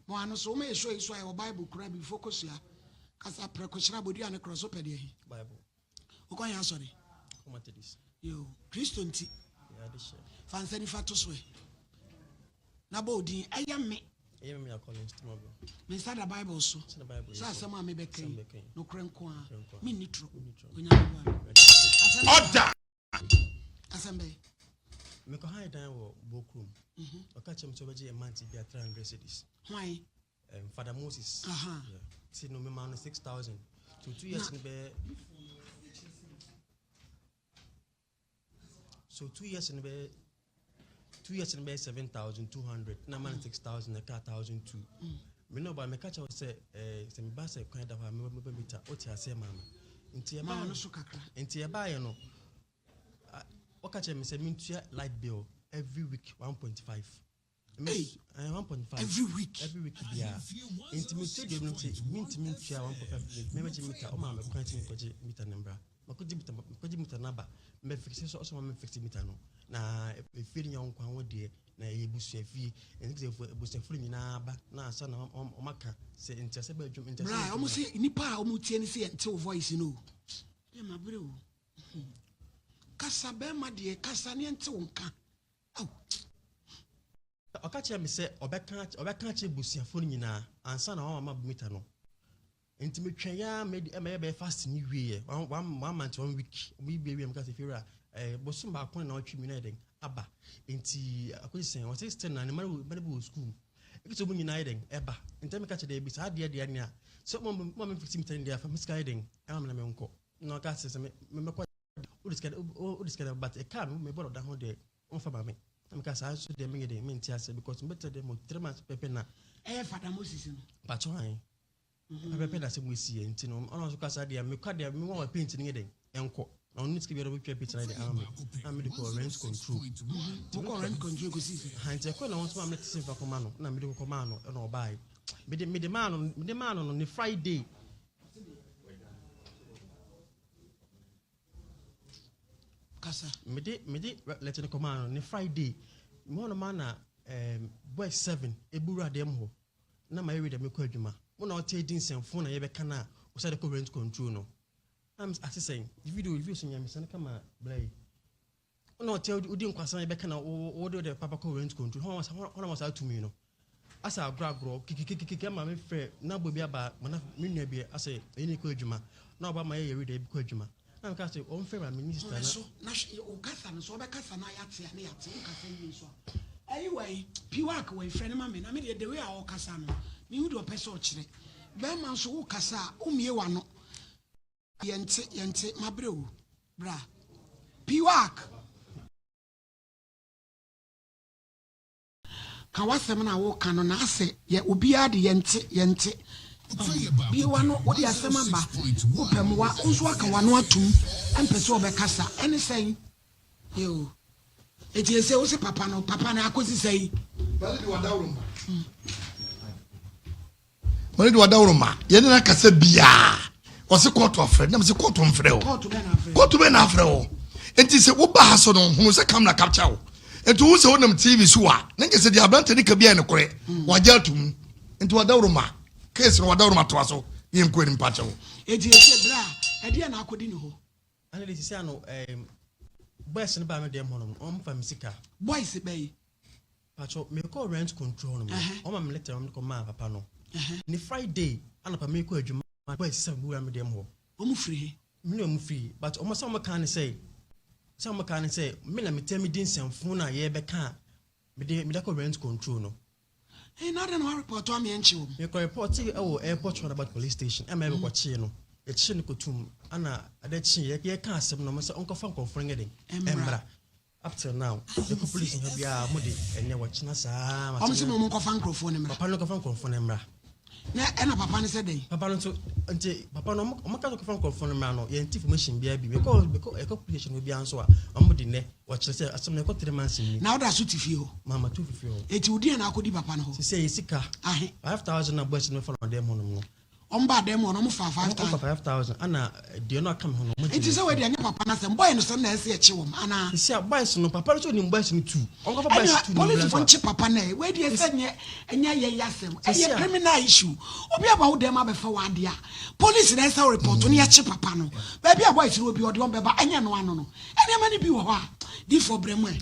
Moano so may show you so Bible crab focus ya. Kasa prekoshira bodi ane cross up Bible. Okoya sorry. Yo, Christianity. Fansani fatuswe. Na bodi ayame. Ayame Collins tomorrow. Me start the Bible so. Sa sama me beke. No krenko a. Me nitro. Order. Asambe. Me ko high down wo bookroom. Okache mto beje a month be 300 cedis. Why? Father Moses. See no me man 6,000. So 2 years in be. So 2 years in be 7,200. Na man 6,000 na 1,002. Me no ba me catch say se me ba say kwan da ho me be meter o ti ase mama. Nti e ba no so kakra. Nti e ba ye no. O catch me say me tua light bill every week 1.5. Hey, 1.5 every week. Yeah. Nti me tua dem nti me tua 1.5. Me meter o ma me kwan ti me koje meter number. Makoji meter number. Me fix so so me fix meter no. Na e feel yon kwan wo de na e busu afie enze busu afuri nyina ba na asa na o maka se ntese ba adwum ntese right o mo se nipa a o mo tie ni se ente voice no e ma bre o kasa be ma de kasa ne ente wonka o ka che me se obeka che busu afuri nyina ansa na o ma meter no enti metwa ya me be fast ni wie one month 1 week we be we am ka se fira bosom ba kon na otwi mi na den aba enti akwisen what is ten na ne mari be school ekito bu nyina den eba enti me ka che dey bi sa de ne a so mo me 50 meter dey afa me sky den e ma na me nko no ka se me ko o diskada but e kan me bodo da ho de on fa ba me ka sa so de me dey me nti ase because better dem 3 months pepe na Father Moses no pacho han pepe na se mo si enti no on so ka sa de me kwa de me wa paint ni den enko on need to be able to picture the army. I'm the rent control. Rent control go see. Hante ko na won so am let sin fa komano na me de komano e no buy. Me de man on the Friday. Kasa. Me de let the komano on the Friday. Me on man na boy 7 ebura dem ho. Na ma read me ko adwuma. Mo na o te din senfo na ye be kana o say the rent control no. I'm saying the video so nyame sana kama blay no tell udi nkwasan be kana o do the papa ko rent control ho was out to me no asa agragro kikikikiki ma me frɛ na bobi aba mana me nua bi asa eni ko adwuma na oba ma ye read e bi ko adwuma na ka say on frɛ ma minister na so na o kasa no so be kasa na ya te o kasa yi so anyway piwak we frɛ ma me na me the way a o kasa no me wu do person kire be man so wo kasa o mie wa no yente mabreu bra piwak ka wasem na wo kan no na ase ye obi ade yente biwa no wo de asem aba wo pemwa nso aka wano atum empese obekasa ene sen yo eti ese wo se papa na akosi sei mali di wadawroma ye na kasa bia wase court of friend na se court on freo court be na freo enti se wo ba so no hunu se camera capture wo enti wo se wonam TV so a na nge se di abrante ni ka bia ne kore waja tum enti wadawroma case no wadawroma to aso ye nkwani mpacha wo enti ese bra e dia na akodi ni ho ana le sisi ano boys ne ba me dem hono on fa misika boys be pacho me ko rent control no o ma me letter on ko ma papa no ni Friday ana pa me ko adwuma boys say we am dem ho o mu free me no mu free but o ma say o kan say me na me tell me din senfo na ye be kan me de ko rent control no na den ho report o me enchi wo me ko report e wo airport about police station e ma be ko chi no e chi no ko tum ana ade chi ye kan asem no mo say onko fa nkonfo ngeden embra up till now the police in bia mo de ene wo china saa ma so mo nkonfa nkrofo ne mra papa no ko fa nkonfo ne mra na ena papa ne say dey papa no so nti papa no mo ka ko fa nkonfo ne mra no ye information bia bi because e ko police no bia nso a mo de ne wo chira say asem ne ko 3 months ni na oda so tifi ho mama to fifi ho eti odi na akodi papa no ho say sika 5,000 na boys no fa no dem ho no on bad them on 5,000 ana do not come home. It is already a papa and boy and son as a chewum and see a boys no papa so in boys too. Police from chip papa where do you send ye and yasem a criminal issue or be about them before 1 year. Police and our report on your chip papa no baby a boys will be or don't be any one no any many be what did for Bremwe.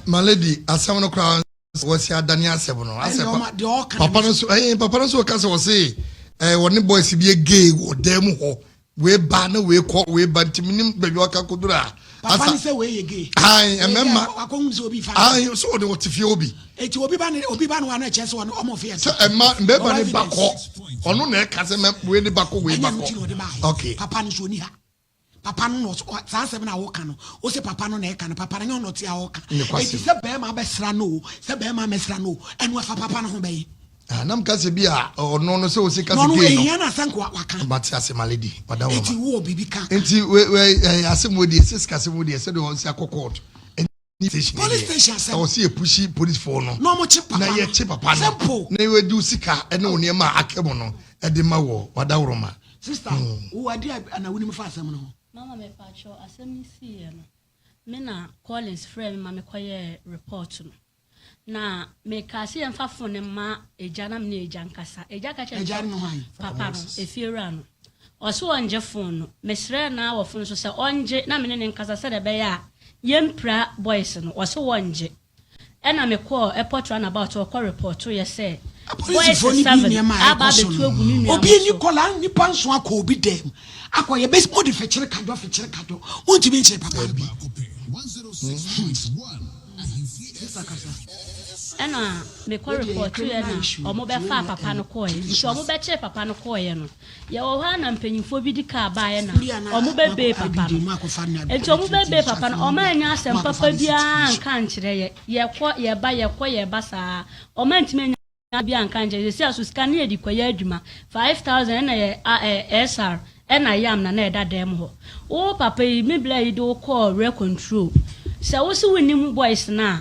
My lady, as someone crown was here Daniel Sevono. I said, Papa no so cast was say, when the boys be a gay or demo, we ban away, call way, but Timinim Beluaka Kudura. Papa say, way gay. I remember, I saw the what if you be. It will be ban one chess one almost here. So a man, Beverly Bako, or no neck, as a man with the Bako way back. Okay, Papa Nishunia. Papa no saa asem na wo ka no wo se papa no na e ka no papa no not ya wo ka e ti se be ma besra no se be ma mesra no enu afa papa no ho be nam ka se bi a no se wo se ka se no gay no ehia na sanko waka but ase my lady wada wo enti wo bibi ka enti we asem wo di se ska se wo di se de won se akokot police station asem wo se pushi police for no no mo chi papa na ye chi papa no na we du sika ene wo ne ma akemo no e de ma wo wada wo ma sister wo adi ana wuni me fa asem no Mama me pacho asemi si no. Me na Collins friend ma me koye report no. Na me ka se emfa phone ma eja na me eja nkasa. Eja ka che papa no efiera no. Oso onje phone no. Me sre na wo phone so se onje na me ne nkasa se de be ya yempra boys no. Oso onje. E na me call airport run about or call report to ye say police phone ni bi ma aba betu agu ni nua. Obi ni kola ni panso akọ obi dem. Akọ ye best mode fetchere kado won't be nche papa bi 106.1 ana me call report to ye na omo be fa papa no call ye so omo be che papa no call ye no ye wo ha na mpanyimfo bi di ka ba ye na omo be be papa no enti omo be be papa no omo anya asem papa bia nka nkire ye ye ba sa omo ntime bia nka nkire se aso scan ye di kwaya adwuma 5,000 na ye SR ena yam na eda dem ho o papa me bla yi do call re control se wo se wonim boys no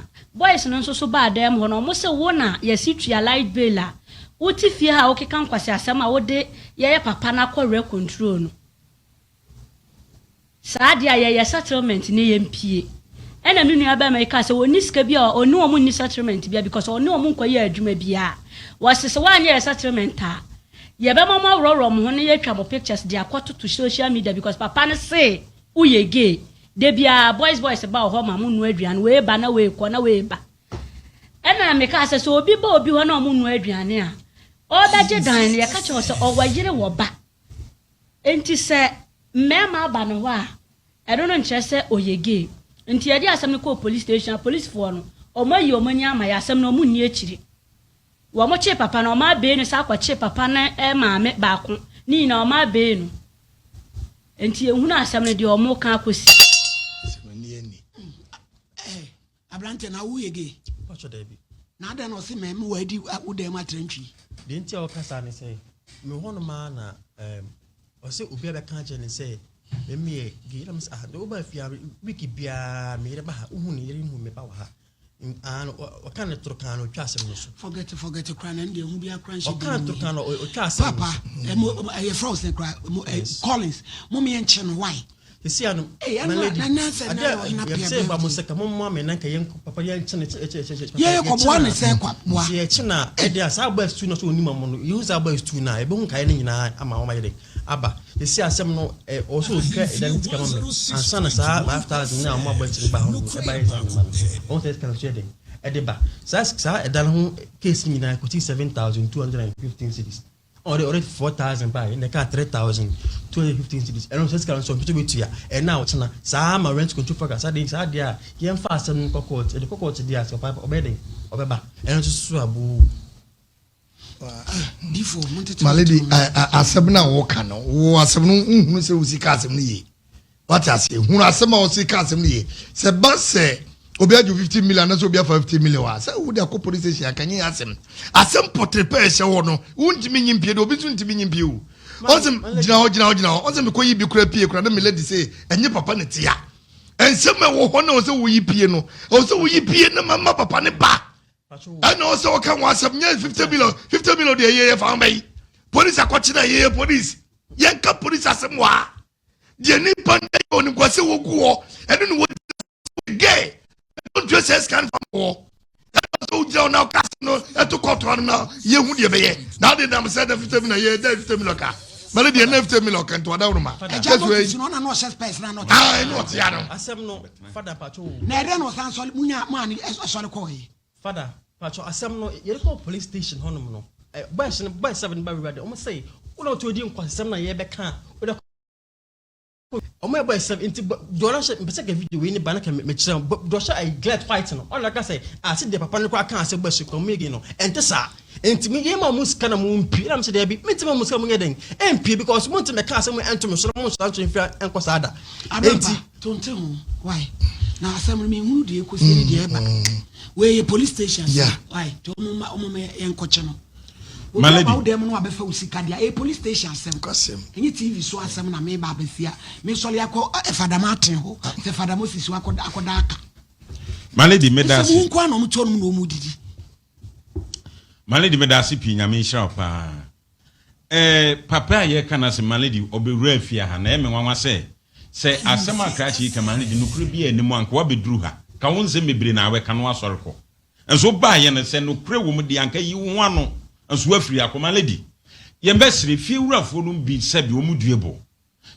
so ba dem ho no mo se wo na ye situa light bill a wo ti fie ha wo keka nkwase asem a wo de ye papa na call re control no sa dia ye settlement ne ye mpie ena me nua ba me ka se woni sika bia oni wo ni settlement bia because oni wo nkoye adwuma bia wo se wa anya settlement a ye be mama roro mo ne ye twa mo pictures dia kwato to social media because papa ne say uye gay de bia boys ba ho ma mu aduane we ba na we ko na we ba ena me ka se obi ba obi ho na mu nu aduane a o da je dan ne ye ka che se o wayire wo ba enti se mema ba no ho a e do no nche se oye gay enti ye di asem ko police station police for no o ma yi o manya ama ya asem no mu ni akiri wo mo che papa no ma be ni sa kwa che papa na e ma me ba ko ni na o ma be no enti ehunu asem no de o mo kan akosi semani ani abrante na wo yege Pacho Debbie. na ada no se me wo adi wo dem atrantwi The enti o kasa ne say me hono ma na o se obi be kan je ne say me gi na me ah do ba fia wiki bia me re ba ha hu ne yere hu me ba wa ha an o kan ne turkano twa asem no so forget cry na ndie hu bia cry she o kan turkano o twa asem papa e froze cry Collins mo me enche no why see ano na say ba mo se ka mo me na ka yen papa yen chene ye ko bo ne se kwa boa ye chena e dia sa ba stu no so oni ma mo no use ba stu na e be hu kai ne nyina ama o ma yede aba ye see asem no o so twa identity ka mo ansa na sa after na mo ba chiri ba ho e ba ye sa ma o se ka so yede e de ba sa e dan ho case nyina ko 7,215 cities already 4,000 by in the car 3,215 cities and so can so to be to ya and now chana sa ma rent control for sa dey sa dia yen fa asem kokot the kokot dia so papa obeding obeba and so abu before my lady asem na wo ka no wo asem no nhunu se wo sika asem ni ye what I say hunu asem wo sika asem ni ye se ba se obi aju 50 million na so obi afa 50 million wa say wo dey ko police station akanye asem portrait ehye wo no wuntimi nyimpie de obi so ntimi nyimpie o onsem gina ho onsem ko yi bi kura pie kura na me lady say enye papa ne tia ensem wo ho na o say wo yi pie no o say wo yi pie na mama papa ne ba and o say o kan wa asem nya 50 million de ye fa mbei police akwachina ye police yenka police asemwa de ni pande oni kwase woguo ene no gay don't just say scan from war so je na ka no eto control na ye hu de beye na de nam say da 50 million ye da 50 million ka male de na 50 million kan to da uruma just no na no space na no no ti ya no asem no father pacho na ede no san so munya man so le ko yi father pacho asem no ye call police station honum no boy 7 ba we dey almost say una to di nkwasem na ye be kan o me boy 7 inti do she mpese ka video we ni ba na ka me kire do she I glad fight no all like I say asi de papa no kwa kan ase gbasu ko me no ente sa enti me ye ma musika na mu mpi na me say dey bi me ti ma musika mu ngeden mpi because mo nti me ka ase mu ento me so mo so anto mfia enkosa ada enti tonte ho why na asem me hu de ko se de eba we police station why to mo me enkoche no Malady, how them no abefa usikadia a police station asem kwasem enye TV so asem na me ba abefia me so le akọ Father Martin ho se Father Moses akoda aka Malady medasi so nko na mto no mu didi Malady medasi pi nyame hira pa papa ye kana se Malady obewura afia ha na e me nwanwa se asem akrachi ka Malady nukuru bi animu anka wa beduru ha ka wonse mebre na we ka no asoreko enso ba ye ne se nukure wo mu di anka yi wo ano enso afiri akoma Lady ye mbesire fie wurafo no bi sabi omuduebo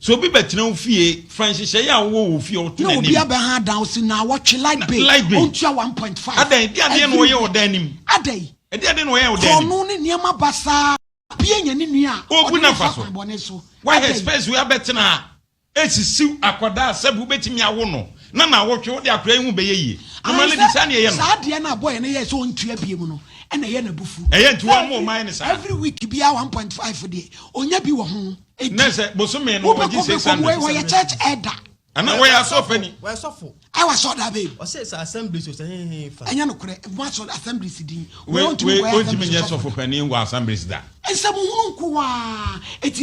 so obi betena fie Francis ya wo fie o to na obi abaha down si na watch light bay ontua 1.5 adan dia no ye odanim adan dia no ye odanim no ne niam basa bia nya ne nua obu na faso why he space we abetena esisiw akoda sabu betimi awo no na wotwe wo de akra hu beyeye normally di sa ne ye no sa de na boy ne ye so ontua biem no and a yen a bufu. Every week be 1.5 day. Onya bi wo ho. Nese bosume no oji 600. We church elder. And we are so funny. We are so full. I was so that babe. O say assembly so say anya no kure. What so assembly sidin. We want to just so for penny we assemblies that. Ese mo hunu nko wa. Eti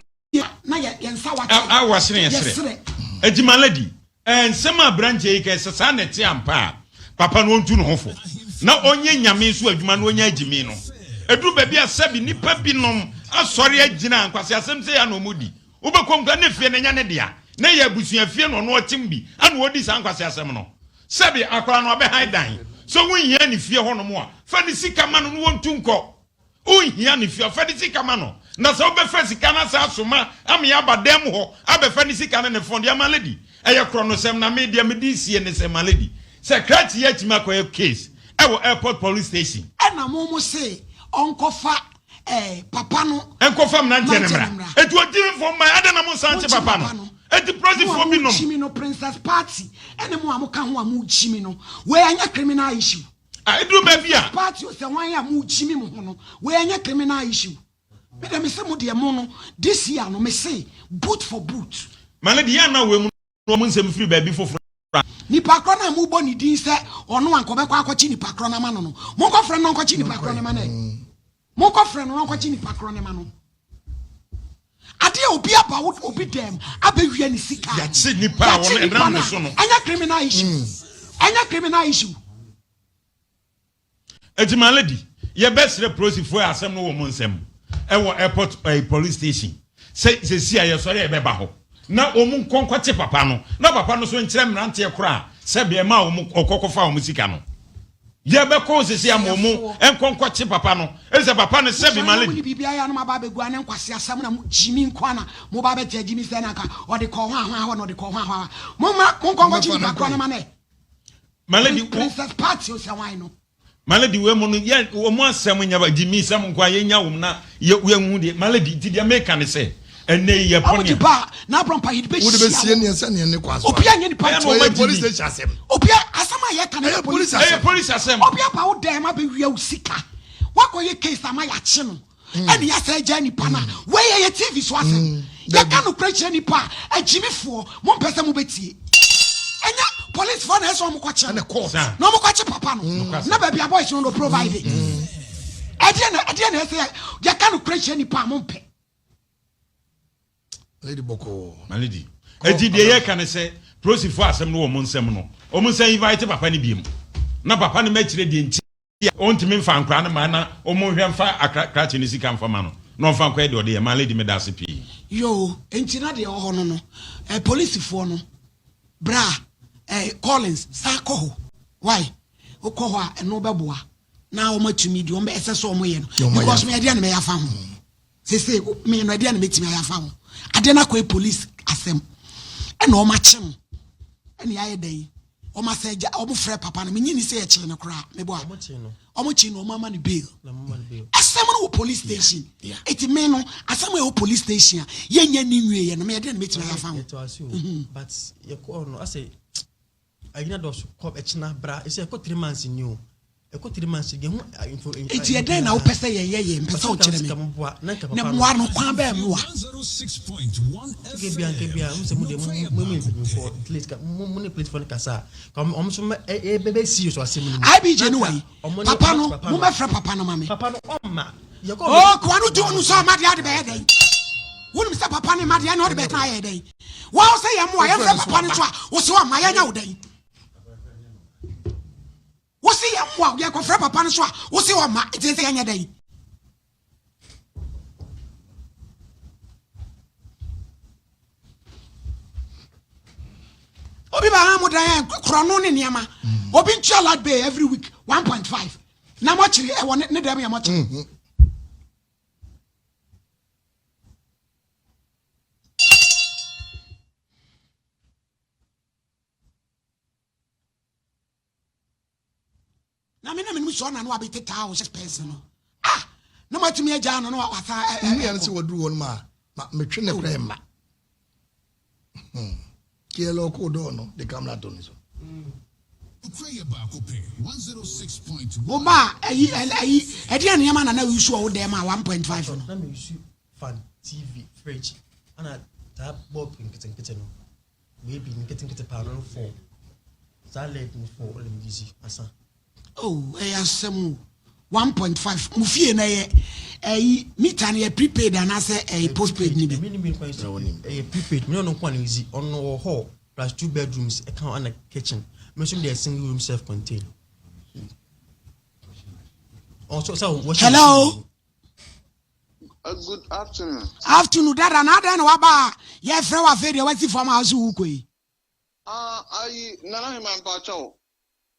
na ye nsa wa. I was saying Eti Malady. And sema branch e ke sa na ti ampa. Papa no ntu no hofo. Na onye nyame so adwuma no onye agimi no edu ba bia sabi nipa binom asori agina ankwase asem se ya no mudi ubekom ka ne fie na nya ne dia na ya busua fie no no otimbi ana odi san kwase asem no sabi akwara no be haidan so wonhia ne fie ho no mo a fa ni sika ma no wontu nko wonhia ne fie fa ni sika ma no na so be fa sika na sa asoma am ya badem ho abe fa ni sika na ne fond ya Malady eye kro no sem na media me di sie ne sem Malady secret ya tima ko case ewo airport police station na momo say onkofa papa no enkofa mna ntemra etu odimi for my ada na mo sanche papa no eti president for me no chimi no princess party ene mo amuka ho amu chimi no we anya criminal issue edu ba bia party o se wan ya mu chimi mo no we anya criminal issue me dem say mo de mo no this year no me say boot for boot Malady ya na we mu no mo nsem free baby for nipa kro na mu bo ni din se ono anko be kwa akwachi nipa kro na ma no mo ko frɛ no akwachi nipa kro na ma na mo ko frɛ no akwachi nipa kro na ma no ade obi aba wo obi dem abehwie ni sika ya chi nipa won enram so no anya criminal issue eti Malady ye besre prosifo asem no wo mo nsem ewo airport police station say si aye sori e be ba ho na omu nkonkwate papa no na papa no so nkire mrante ekora se be ma omu okokofa omu sika no ye be ko sisi amomu enkonkwate papa no eze papa no se be Malady bibia ya no maba begu an nkwase asam na jimi nkwana mo ba be te jimi se na ka o de ko ho no de ko ho mo ma nkonkwate papa no ma ne Malady princess party o se wan no Malady we mo no ye omu asam nya ba jimi sam nkwa ye nya wom na ye hu de Malady ti de make an se ene ye ponia ba na brompa hid be would be see ne se ne kwaso opia nye ni party police station asem opia asama ye kana police asem opia ba wo dem abewia usika wakoye case ama ya che no ene ya sa ja nipa na we ye TV so asem ye ka no preach nipa agimifo mo mpese mo betie enya police for na so mo kwache na course no mo kwache papa no na ba bia boys no provide ade na say ye ka no preach nipa mo mpe Lady Boko Malady edi de ye kan se prosifo asem no wo mo nsem no o mo nsem invite papa ni biem na papa ni ma kire de nti ontimi mfa nkra na ma na o mo hwe mfa akrache ni sika mfa ma no no fa kwa de ode ma lady me da se pi yo entina de ho no police fo no bra Collins sako why okọ ho a eno beboa na o matumi di o be ese so o moye no because me ade na me yafa ho say me no ade na metimi yafa ho ade na kwa police asem ena o machem ena ya yedai o ma seja o bu frɛ papa no me nyini say e kire no kra me bo o mo chi no mama ni bail asem no police station it me no asem e police station ye nya ni nwie ye no me ade na metimi yafa ho but ye ko no ase agina dos ko echina bra ese ko 3 months new e ko 3 months ge hu info eti e den na wo pese ye mpese o kire me na moa no kwa ba moa 106.1 ke bia mu se mu de mu info plate ka mu ne plate phone kasa kom so bebe serious asem ni IBJ no wai papa no mu me fra papa no mame papa no omma ye ko kwa no do no so ma de ade be den wonu se papa ne ma de na ode be kan ye den wa o se ye moa ye fra papa no so a wo se wa ma ya nya wo den wo se ye moa ye ko fra papa no so a wo se wa ma ite se nya den obi ba ha mo dan krono ne niama obi ntua lad bay every week 1.5 na mo chiri e won ne dem ya mo chiri na me so na no abete ta o 6 person no na mo timi agya no wa sa me yan se woduru won ma metwe ne kra ma Kielo kodo no the camera done so. Oba edi anema na we use o dem 1.5 no. Na me use fan TV fridge ana tab bob nkete no. Maybe nkete pa no for. Salad no for all easy asa. Oh, asem 1.5 mu fie na ye meter na ye prepaid and say postpaid ni bi me kwa prepaid me no kwa na easy on hall plus 2 bedrooms a can on a kitchen me so dey single room self contained also so hello good afternoon dada na den wa ba ye frɛ wa fe de wa si form house wu koi ayi nana him ampa chawo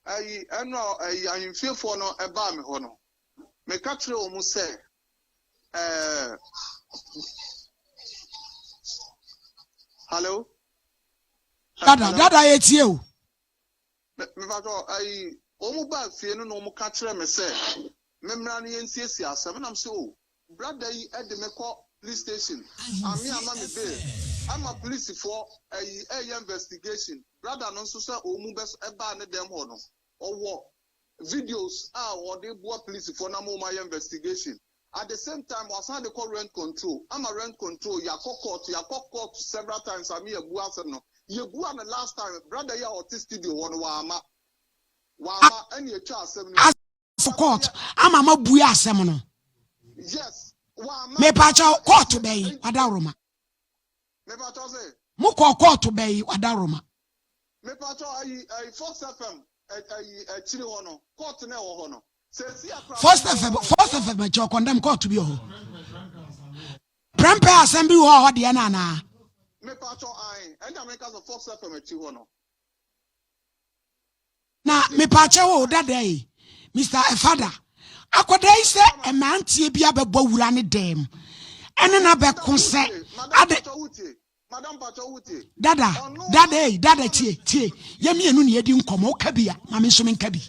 ayi eno ayi ahimfiefo no eba me ho no me ka kire o mu se hello dada etie o me ba go ayi o mu ba fie no mu ka kire me se me mra no yensiesie asem na me se o brother yi e de me call police station ami ama me be ama police for ayi investigation brother no so o mu be eba ne dem ho no owo videos or they bought police for na more investigation. At the same time, was how they call rent control. I'm a rent control. You court several times. I'm here. No, you go on the last time, brother. You are studio one wama. Any child 7 for court. I'm a buya semono. Yes. Me pacha court to bay. Wadaroma. Me pacha say. Muko court to bay. Wadaroma. Me pacha I Fox FM. Chile hono court na wo hono first of me cho condemn court bi ho prempe assembly ho de na me pa cho ai and America so Fox FM chi hono na me pa che wo dadai Mr. Father akodai se emantie bia bebo wura ne dem ene na be ko se ade Madam Pachawuti. Dada tie. Ye me enu ne yedi nkomo ka bia, ma me so me nka bi.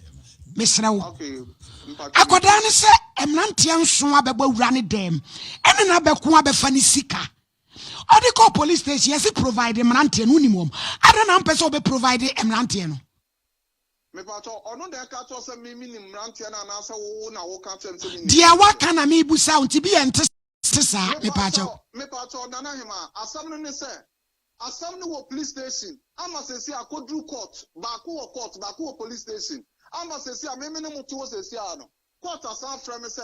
Me sere wo. Okay. Akoda ne se emnantie nso abeba wura ne dem. Ene na be ko abefa ne sika. Odi call police station yes provide emnantie no nimom. Ada na mpese obe provide emnantie no. Me pacho ono de ka to se me emnantie na na se wo na wo ka tem se me. Dia waka na me busa unti bi ente sisa me pacho nana hima asam ne se asam ne wo police station ama se si akodru court ba ko police station ama se si ameme ne mutu wo se si ano court asam frame se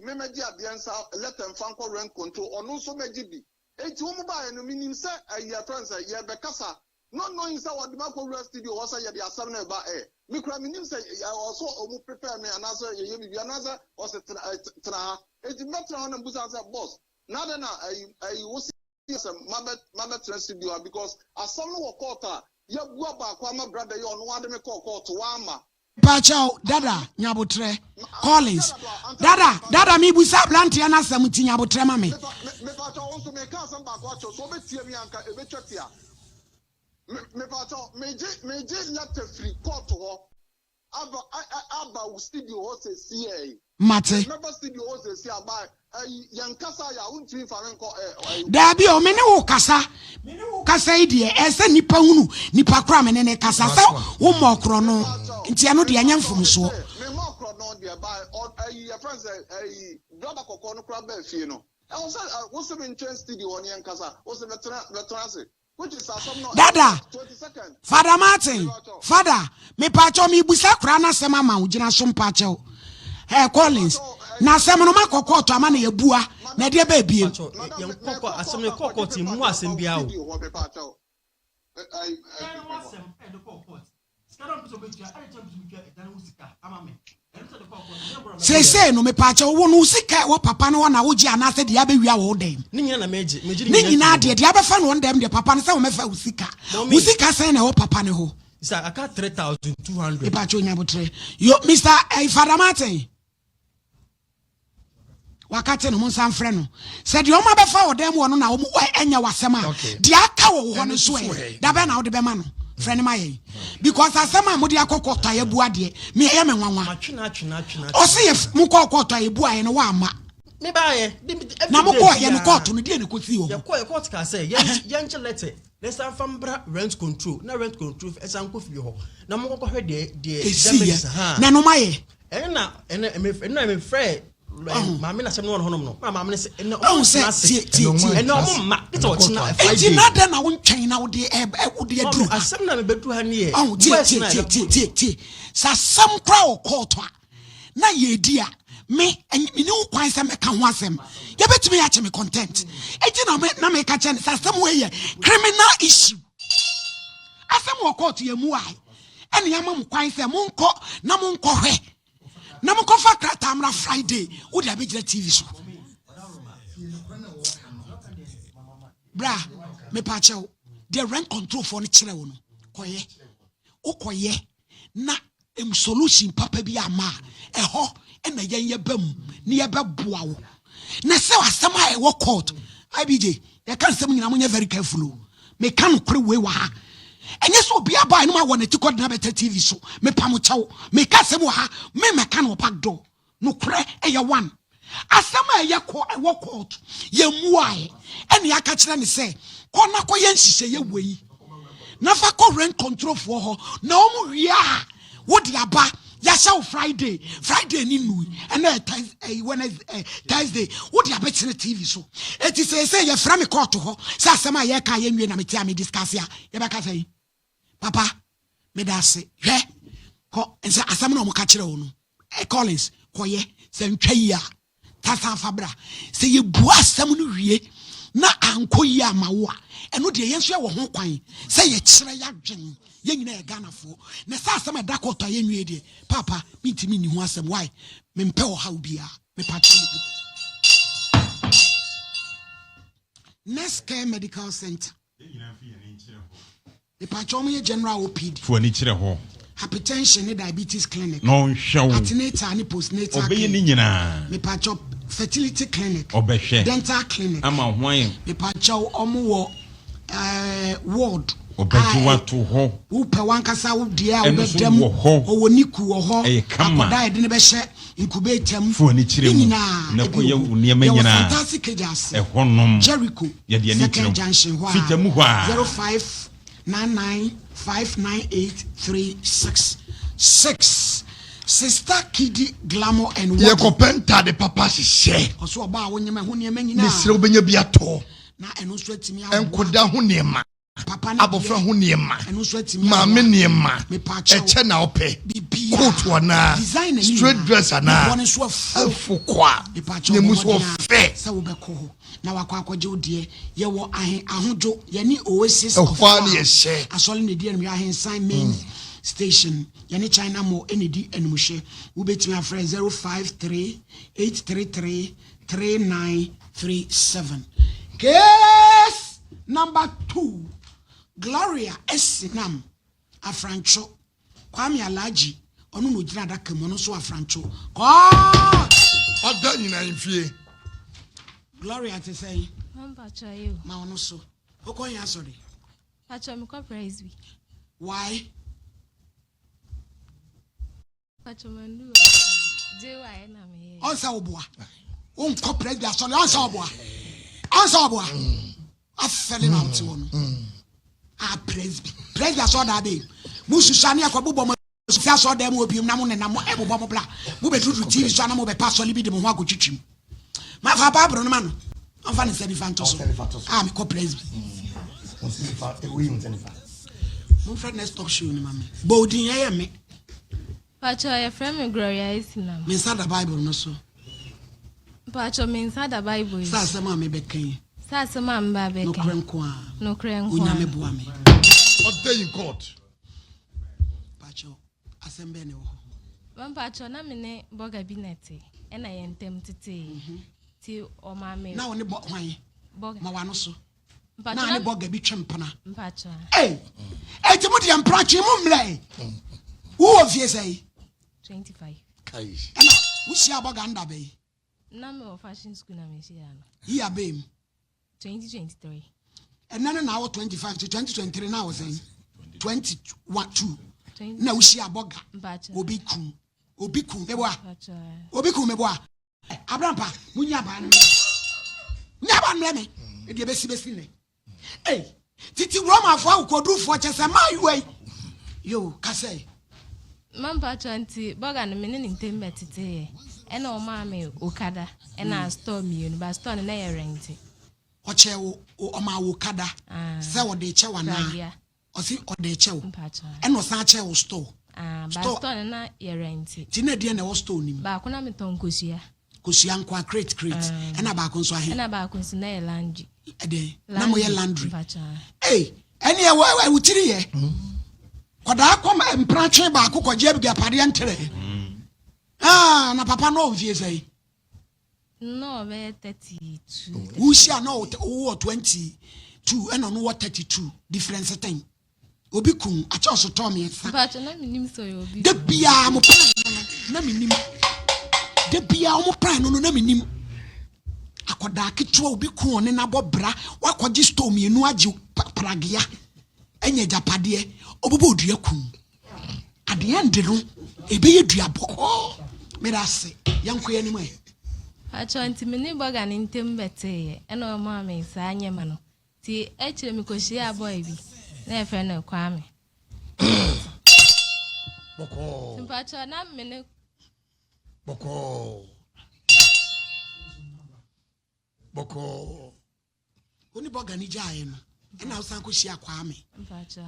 me medi abiansa let them fan rent control ono so meji bi enti wo mu ba no minim se ayi friends ye be kasa not knowing so what the Marco studio was a year 7 about air. Me cramming say also almost prepare me another year, another was a tra. It's better on a boss. Now then, I was some Mama studio because as someone will call you go back, my brother, you on one me call to Wama. Pachao, Dada, Nyabotre, Collins. Dada, me busa planti and ask them to Nyabotre, mammy. Me Pacho also make us some back watch, so let's see me and a bit here. Me Pacho, may let the free court to her. Abba studio host a CA. Mate. Remember studio host a CA by Yankasa, ya won't dream for Dabi o mene wo kasa idie ese nipa hunu nipa kra me ne kasa sa wo mokro no ntia no de anya mfumso me mokro no de by your friends brother kokko no kra ba fie no I was in chance studio on Yankasa was a veteran which is Dada 20 seconds Father Martin Father me pacho mi busa kra na sema ma wo gina so mpacho Collins na sema no makokko to ama na yebua na de ba biem yen kokko asem ne kokko ti mu asem bia o say no me pacho wo no sika wo papa no na wo gi anase de abewia wo dem ni nyina na meji ni nyina de abefa no dem de papa no say wo mefa wo sika say na wo papa ne ho sir aka 3200 e pacho nya botre yo Mr. Father Martin wakati no monsan frɛ no sɛ de ɔma bɛfa wo dem wo no na wo enya wasɛm a de aka wo ho no so e da bɛ na wo de bɛma no frɛ ne ma yɛ because asɛm a mo de akɔkɔtɔ ya bu ade me yɛ me nwanwa ɔse yɛ mo kɔkɔtɔ ya bu aye no wa ama me ba ye na mo kɔ yɛ no kɔtɔ no de ne kɔsi wo yɛ kɔ ka sɛ yɛn che letter let's am bra rent control na rent control esan kɔ fie hɔ na mo kɔ hwɛ de damage ha na no ma yɛ ɛna me frɛ Mammy na seven one no. Mammy say no no ma it's what na Friday. Na den na won twen na wo de aduru. Asem na me bedu ha ne ye. Tie. Sa sam kra wo court a na ye di a me ni wo kwan se me ka ho asem. Ye betumi ya che me content. Enti na me ka che sa sam we ye criminal issue. Asem wo court ye mu ai. Ene ya mam kwan se monkɔ na monkɔ hwe. Na mo kofa krata amra Friday wo de abegire TV so bra me pa chew the rent control for ni kire wo no koye na solution papa bi ama eho na yen ye bam ni ye beboa wo na se wasem a e wo court IBJ ye kan sem nyina mo nya very careful me kan kore we wa ha enye so obi aba eno ma wo na tikod na beta TV so me pamo chawo me ka sem wo ha me meka no pack door no kure eye one asem a ye ko e wo court ye muae ene ya ka kire ne se ko na ko ye nhihye ye wei na fa ko rent control for ho na o mu wi a wo di aba ya show Friday ni nu ene Thursday wo di aba kire TV so eti say ye fra me court ho say asem a ye ka ye nwie na me ti am discuss ya ye be ka say papa me da se hwe ko ense asam na o ka kire wo no Collins koye se ntwa yi a tasa fabra se ye bua asam no wie na anko yi amawo a eno de yenso ye wo ho kwan se ye kire ya dwen ye nyina ye ganafo na sa asam da ko to ye nwie de papa me ntimi ni ho asam why me mpe wo ha obia me pata Next Care Medical Center the Pachomi General OPD for any chire ho hypertension and diabetes clinic no show antenatal and postnatal obey ni nyina me pacho fertility clinic obehwe dental clinic ama hwan me pacho omo ward obejuwa to ho wo pe wankasa wo dia wo bedam wo niku wo ho akoda de ne be hye incubator mu for ni chire mu na ko ye uniema nyina fantastic agency ehonom Jericho ye de ni chire fitamu ho a 0599598366 Sister Kidi Glamour and Water. Ye ko penta de papa hye. Oso oba wo nyema ho nyema nyina. Ni sire obenya bi ato. Na eno so atimi enkoda ho nema. papa na abofra ho niema eno so atimi maame niema me pa che eche na ope coat wana straight dress ana afu kwa ne muso fe sa wo beko na wakwa akwaje odie ye wo ahojo ye ni oasis of one ye she asole ne die no ahen sign main station ye ni China mo enedi enumuhye wo betimi afre 053-833-3937 case number 2 Gloria Esinam Afrancho Kwame Alaji onu no gina da kemo no so Afrancho God oda nyina mfie Gloria te say Mamba chayo ma ono so okonya sorry Pacho me ko praise we why Pacho mandu je why na me onsa oboa on ko praise be sorry onsa oboa afele na mti wono praise be so that day musu shani akobubo mo sia so dem obi na mo ne na mo ebobo mo bla mo be dudu tv so na mo be pass oli bi de mo ho agochitwim ma fa babro no ma no onfa ne se bi fanto so me ko praise be mo friend next talk show ni mama bodin ye me Pacho your friend me Gloria Esinam me inside the bible no so Pacho me inside the bible sa se ma me be kan sa se ma mba be kan no krenko unya me boa me oda in court Pacho asembe ne wo Pacho na me ne boga binete e na ye ntem tete ti o ma me na woni hwan boga ma wano so Pacho na ne boga bi twempana Pacho ti mo de mpranche mo mle wo ofie sei 25 kai na wo sia boga nda be na me of fashion school na me sia no here bem 2023 and then now 25 to 2023 now saying 21 na wo sia boga Pacho obi kum meboa Pacho obi kum meboa abrampa munya ba no me e de besi ne titi roma fo akodu fo chese mai yo kase Pacho anti boga no me ne ntembe tete e na o ma me okada e na store mi no ba store na ye rent oche o ma wo kada se wo de che wana o si o de che wo e no sa che wo store ba store na ye rent ti na de na wo store nim ba ko na me ton kosia nkwa crate e na ba ko nso ahe e na ba ko nso na ye laundry e de na mo ye laundry Pacho eni e wo tiri ye koda kom mpranche ba ko koje bi gapade entere na papa no mfie sei no be 32 Usia no 22 and on what 32 difference thing. Obi kun a chose Tommy. Pacho na minim so yo bi. De bia mo plan na minim. De bia mo plan no na minim. Akoda ketua obi kun one na bobra wakoji storm enu agi pragia. Enye japade obobo odua kun. Ade ende no ebe ye dua boko. Me da se yankoye ni mo e. Pacho anti me ne boga ne ntem bete e na o ma me sa anye ma no ti e kire mi ko shia boy bi na e fe na Kwame boko Pacho na me ne boko Oni boga ni jae no e na usan ko shia Kwame Pacho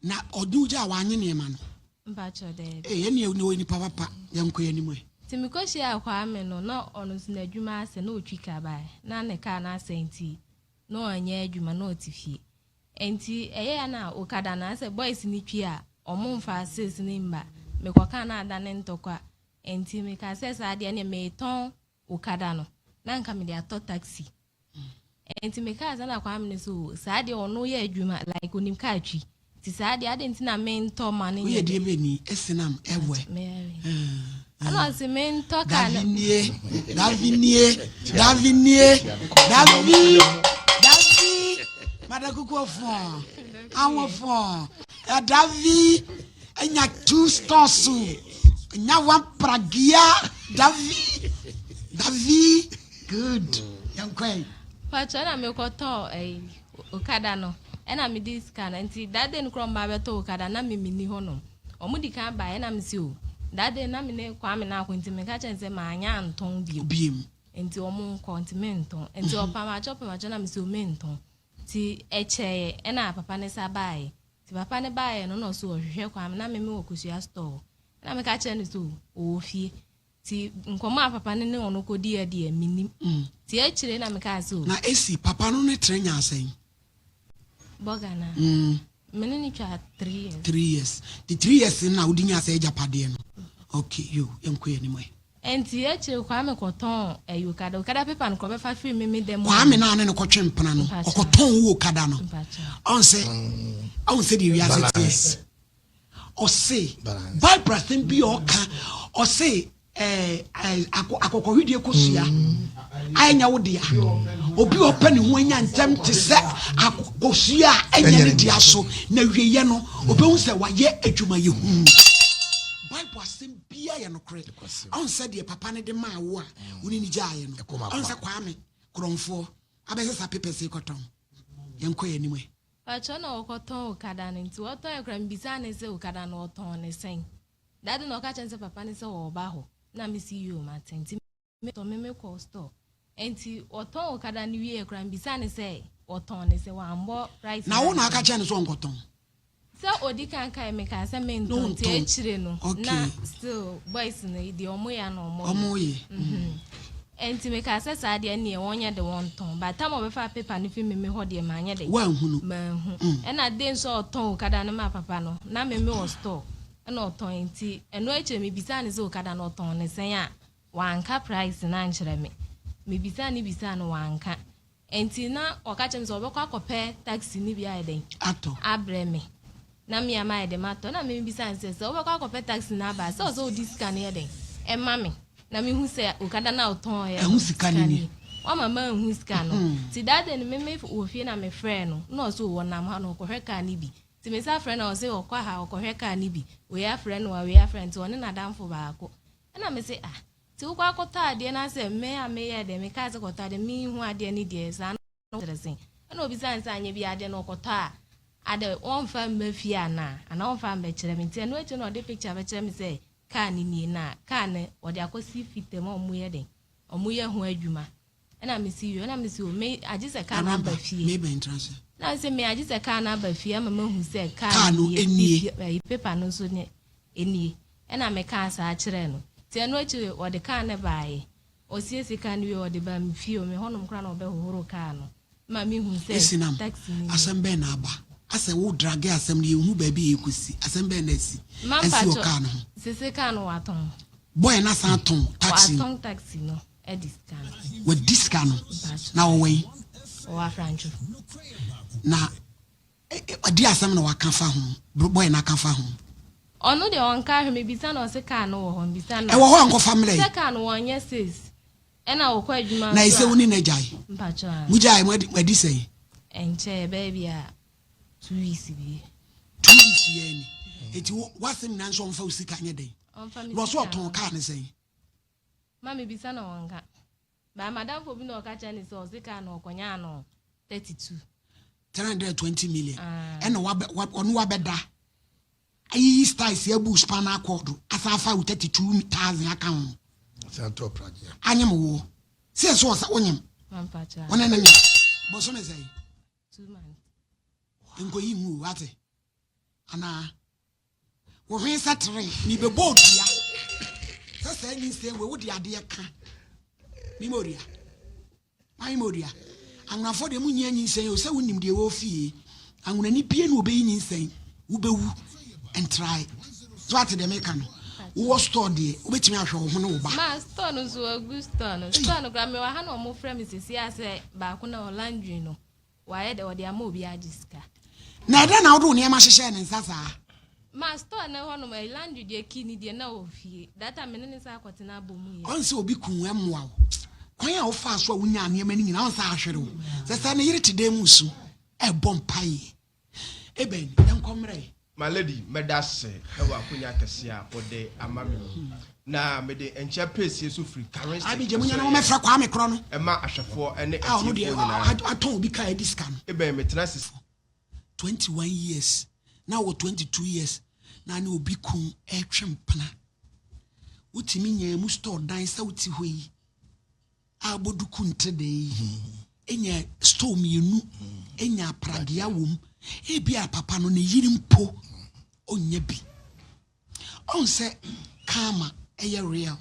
na odu ja wa anye ne ma no Pacho de ye ne ni papa yankoye ni mo e Timikoshi Kwame no na ono sina adwuma ase na otwika ba na ne ka na asenti no anya adwuma na otifie enti eye na okada na ase boys ni twi a omumfa ases ni mba mekoka na ada ne ntokwa enti me ka se sa ade ne me ton okada no na nka me de ato taxi enti me ka za na Kwame ne so sa ade ono ye adwuma like onim ka atwi ti sa ade enti na me nto ma ne ye de be ni Esinam ewe ano se men toka Davinie madakuko fon awon fon Davi enya 2 stores enya one pragia Davi good yankwe Pacho na me ko to okada no e na me dis scan nti that day nkro mba beto okada na me mini ho no omudi kan ba e na me si o that day na me ne Kwame na akwenti me ka chense ma anya nton biem enti omo nko enti menton enti opa ma chop ma chana me si o menton ti eche na papa ne sa bae ti papa ne bae no so ohwehwe kwa na me wokosua store na me ka che ne so ofie ti nkoma papa ne ono kodi ade minim ti echire na me ka so na esi papa no ne trenya asen bogana mene ni twa 3 years 3 years the 3 years na udinya asa ejapade no okay you enko ye ni mo enti echire kwa me koton ukada paper no ko be fa free me dem kwa me na ne ko twempena no okoton wo kada no on say the reality o say Bible thing be oka o say akoko hwidie kosua anya wo dia obi opa ne ho anya ntem te se akosua anya ne dia so na wieye no obehu se waye adwuma ye hu Bible asem bia ye no kre on said the papa ne de ma wo a woni ni jaaye no on say kwame kromfo abese sa pepe se koton yenko ye nimwe pacho na okoton okada ne nti oton ekra mbisa ne se okada na oton ne sen dade no ka chense papa ne se wo ba ho na me see you Martin ti me to me call store enti oton okada ni wie ekra mbisa ne se oton ne se wa ambo price na wo na aka chense so onkoton so odi kan kai me ka se me nton ti echire no na still boys ne di omo ya no omo ye enti me ka se sa de ne wonya de wonton but time obe fa paper ne fi me ho de ma anya de wa hunu ma hu e na den so oton okada ne ma papa no na me wo store na oton enti eno eche me bisa ne se okada na oton ne sen a wanka price na nkyere me bisa ne bisa no wanka enti na okache me so obekwa kope taxi ni bia eden ato abre me na me ama ede mato na me bisa ne se obekwa kope taxi na ba se o discount eden e ma me na me hu se okada na oton ya hu sika ni o mama hu sika no ti dade ne me ofie na me friend no so wo nam ha no ko hweka ni bi ti me sa friend o se okwa ha ko hweka ni bi we ya friend wa we ya friend to ne na damfo ba ko na me se ti ukwa akota ade na se me ya de me ka se kota de mi hu ade ni de sa no dressing na obi san sa anya bi ade no kota ade on fa mafia na on fa mbe kire me ti no eche no de picture be kire me se ka ni na ka ne o de akosi fitem o mu ye de o mu ye hu adwuma na me si yo na me si o me agise ka na ba fie me be interest na se me agise ka na ba fie mama hu se ka no enie paper no so ne enie na me ka sa kire no ti no eche o de ka ne bae o siesi ka ni o de ba me fie o me honom kra na o be hohoro ka no ma me hu se taxi ni asembe na aba ase wo drage asem ni hu ba bi ekusi asembe na si esi o ka no sese ka no waton boy na san ton taxi waton taxi no e discount we discount na o we o wa francho na adi asem na waka fa ho boy na ka fa ho ono de on ka hwe me bisa na o se ka no wo ho bisa na e wo ho anko family se ka no wonye says e na wo kwa adwuma na ise woni na jai mpacho mu jai mo adi sei enche baby a 2 weeks bi 2 weeks ye ni eti wasem na nso mfa usika nye den lo so oton ka ne sei ma me bisa na wonka ba madam fo bi na o ka cha ni se o se ka no okonya no 32 320 million and onu wabeda ayi styles ya bu spana cord asafa 32,000 aka ho santo project anyem wo se so sa onyem mampacha wona na nya bo so me say 2 months enko yi hu ate ana wo hwe satre ni be bodia sasa ni se we wodi ade ka memoria my memoria anafo de munya nyinsen o se wonim de wo fie anwona ni pie na obeyi nyinsen wo bewu and try so at the make no wo store de obetimi ahwe wo ho no ba ma store no so augusto no store no gra me wa ha no mo frame sisi ase ba ko na olandwi no wa ye de ode ama obi agiska na da na wo ne ma hyehye ne nsasa ma store na ho no ma landwi de kini de na ofie data me ne sa akote na abomu ye on se obi kun emwa wo kwan a wo fa so a wonya ne ma ni nyina on sa ahwere wo sasa na yiri tide mu su e bompai eben enkomre my lady medase ewa akunya kese a ode amami na mede enche pese so free currency abi je munya na wo mefra kwa me kro no e ma ahwefo ene no de aton obi ka discount eben metena 21 years now 22 years na ni obi kun e twempena utimi nya mu store dan sa uti hoyi aboduku ntede enya store mienu enya pragia wom ebia papa no ne yiri mpo onye bi on se kama eye real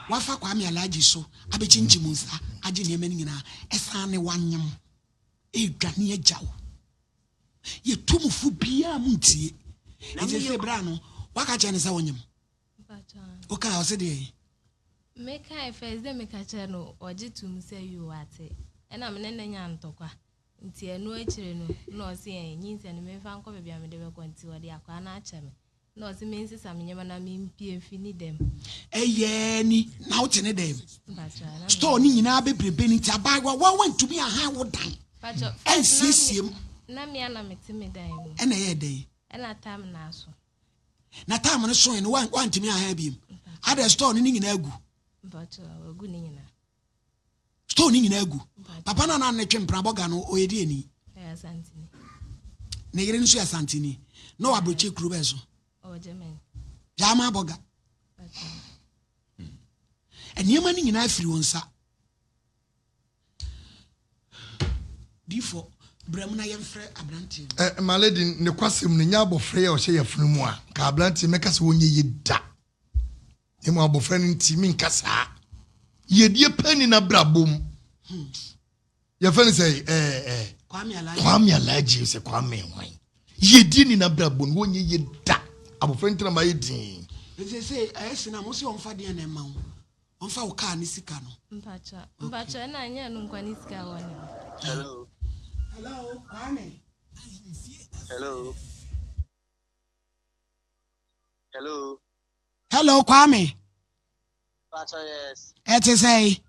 wafa kwa me alaji so abechinchimu nsa age ne mani nyina esane wanyem edwane agyawo ye tumufu bia muntie ije se bra no waka che ne se wonyem oka o se de meka first day meka che no oje tum se you ate ena me ne nya ntokwa nti enu akire no no se nyinse ne me fa nko bebia me de be konti wode akwa na ache me no se me nsisa me nyema na me mpie mfini dem ni na wote ne dem store ni nyina bebrebe ni ti abagwa wa wantumi aha wo dan ensisiem na me ana mete me dan mu ena ye den ena tam na so na tam no so no wantumi aha biem ada store ni nyina agu ogu ni nyina store ni nyina agu papa na na netwe mpraboga no oyedi eni santini ne yire nso ya santini no abrochi kru bezo German. Jama boga. Eniema ni nyina afiri wonsa. Before brem na yemfre abranti. My lady ne kwasem ne nya abofre ya o hye yafunu mu a ka abranti meka se wonye yeda. E mo abofre nti mi nkasa. Yedie pani na brabom. Ya fani say Kwame Alaji se Kwame wan. Yedie ni na brabom wonye yeda. Abofre nti na ma yedin. They say ayesina mo se onfa de na ma wo. Onfa wo ka ni sika no. Mpacha na anya no nkwa ni sika woni. Hello. Hello, Kwame. Hello. Hello. Hello, Kwame. Pacha, yes. Ete say.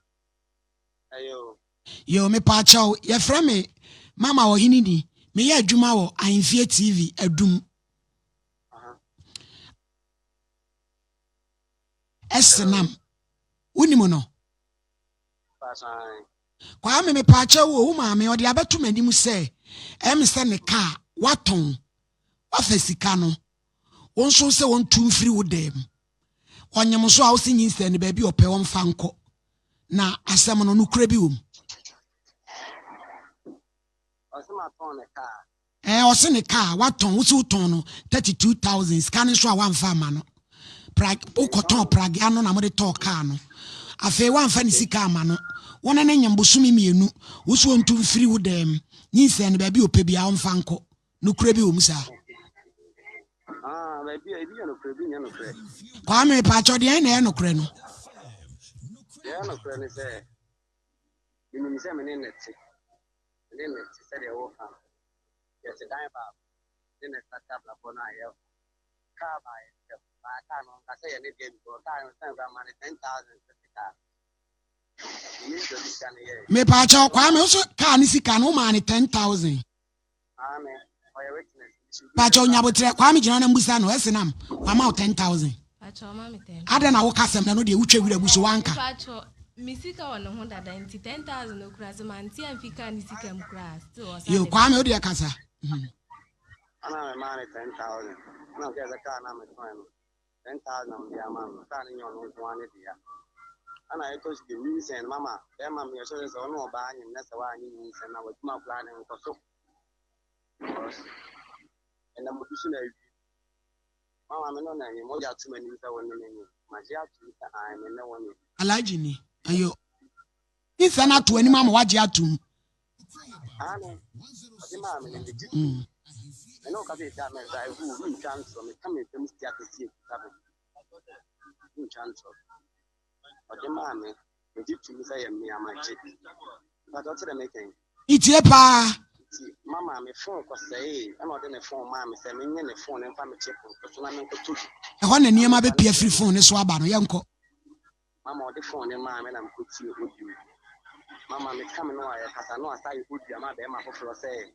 Ayo. Yo me pacha o ye frɛ me mama wo hini ni me ye adwuma wo Ahemfie TV adum. Esenam. Unimo no. Pacha. Kwa me pacha wo maame o de abeto manim se se ne ka waton wafasika no wonso se won tumfiri wo dem onyem so a wo se nyinse ne ba bi opɛ won fa nko na asɛm no nukura bi wom Osema ton ne ka ose ne ka waton wo se woton no 32,000 scan so a wanfa ma no ukoton pragia no na mo de talk ka no afi wanfa ne sika ma no wona na nyambosumi mienu wo so ntumfiri wo dem nyinse ne ba bi opɛ bi a wonfa nko nukura bi wom sa baby, I didn't know Krabi, no credit. Kwame Pacho, the end no creno. Yeah, no credit, say. You mean, seven in it. Then it said, oh, yes, a dime up. Then it's not up upon I have car by I can't say any game for time, money 10,000. Me Pacho, Kwame also can see can money 10,000. Amen. For your witness. Pacho nyabotre Kwame jina na mbusa no esenam ama 10,000. Pacho mama 10. Ada na wo kasem na no de wutwe wira buso wanka. Pacho misika wono ho dada nti 10,000 okura so manti amfika ni sika mkura still osa. Yo Kwame o de kasa. Ana me money 10,000. Na ke za ka na me twan 10,000 dia mama ka ni nyon no twan dia. Ana e to shi ni sen mama e mama me so so no ba anyi na se wa anyi ni sen na wa tuma kula ne nko so. And I'm pushing a mama, no, no, more too many one. My dear, I'm in no one. Alajini, ayo. If I not to any mama, what you to? I know, I know, I who chance from coming from Mr. Chance of the mammy, the deep to say me, I might check. But what's the making? It's a pa. Mama, my phone was say, I'm not in a phone, mammy, sending in a phone and family check. I want to near my baby free phone, is Swabano, Yanko. Mamma, the phone and mamma, and I'm good to you. Mamma, me coming away, because I know I saw you good, your mother, my hopeful say,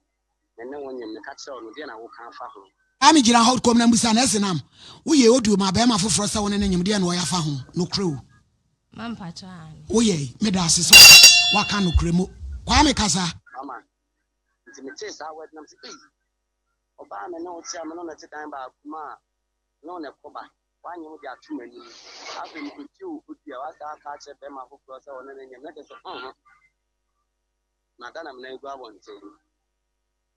and no one in the catch on, then I will come for home. I'm in a hot come and Busan Esenam. We owe you my bema for a sound and you no yafa no crew. Mam Pacha. Oh, ye, Medas, what can no cremo? Kwame Casa. Mamma. Me taste I wet nam say Obama no chairman on the time ba kuma no na koba wan you dia too many I been with you put your was catch them ma for so on na say na dana me na go abonte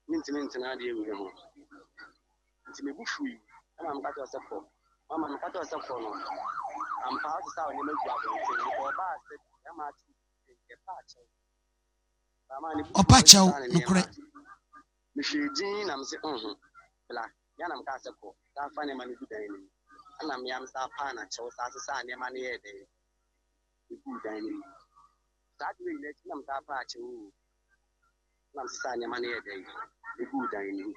mintimi ntina de ewe ho ntimi bufu yi ama me kato se for mama me kato se for no am pa to sa oni me go abonte ko ba se e ma ti ke pa che mama ni opa chew nokre me hwedin na me se bla ya na me ka se for ka fa ne ma ni gudan ni ana me am sa pa na chew sa sa ne ma ne ye de gudan ni sa de ne ti na me sa pa chew na sisa nyama ne yede gudan ni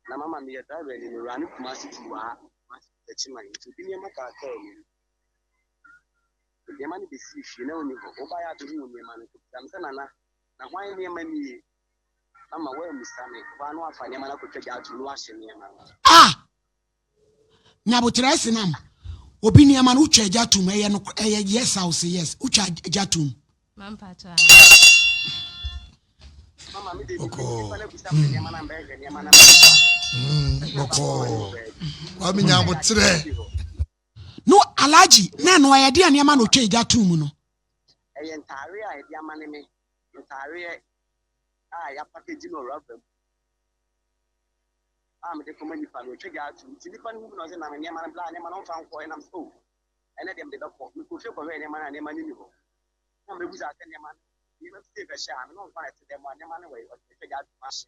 na mama me yeda we ni rani kuma situwa ma chima ni to bi ne maka ka ni de mani be si fi na oni ho oba ya do hu ni ma no tam se na hwan ne ma ni ama we misame ba no afa ne ma na ko twage atu no ahye ne ma nyabotra sinam obi ne ma no twage atu ma ye no yes house yes twage atu mampa to mama me de Kwame nyabotre no alaji na no ayade ane ma no twage atu mu no ntare a edi amane me ntare a ya package no rubber me de kuma ni pa no twage atu ti ni pa no no se na me ma na bla ne ma no fa nko na so ene dem de ko me ko fe ko we ne ma na ni ho na me buza ka ne ma ni me se be sha me no fa ti dem ne ma na we o twage atu ma shi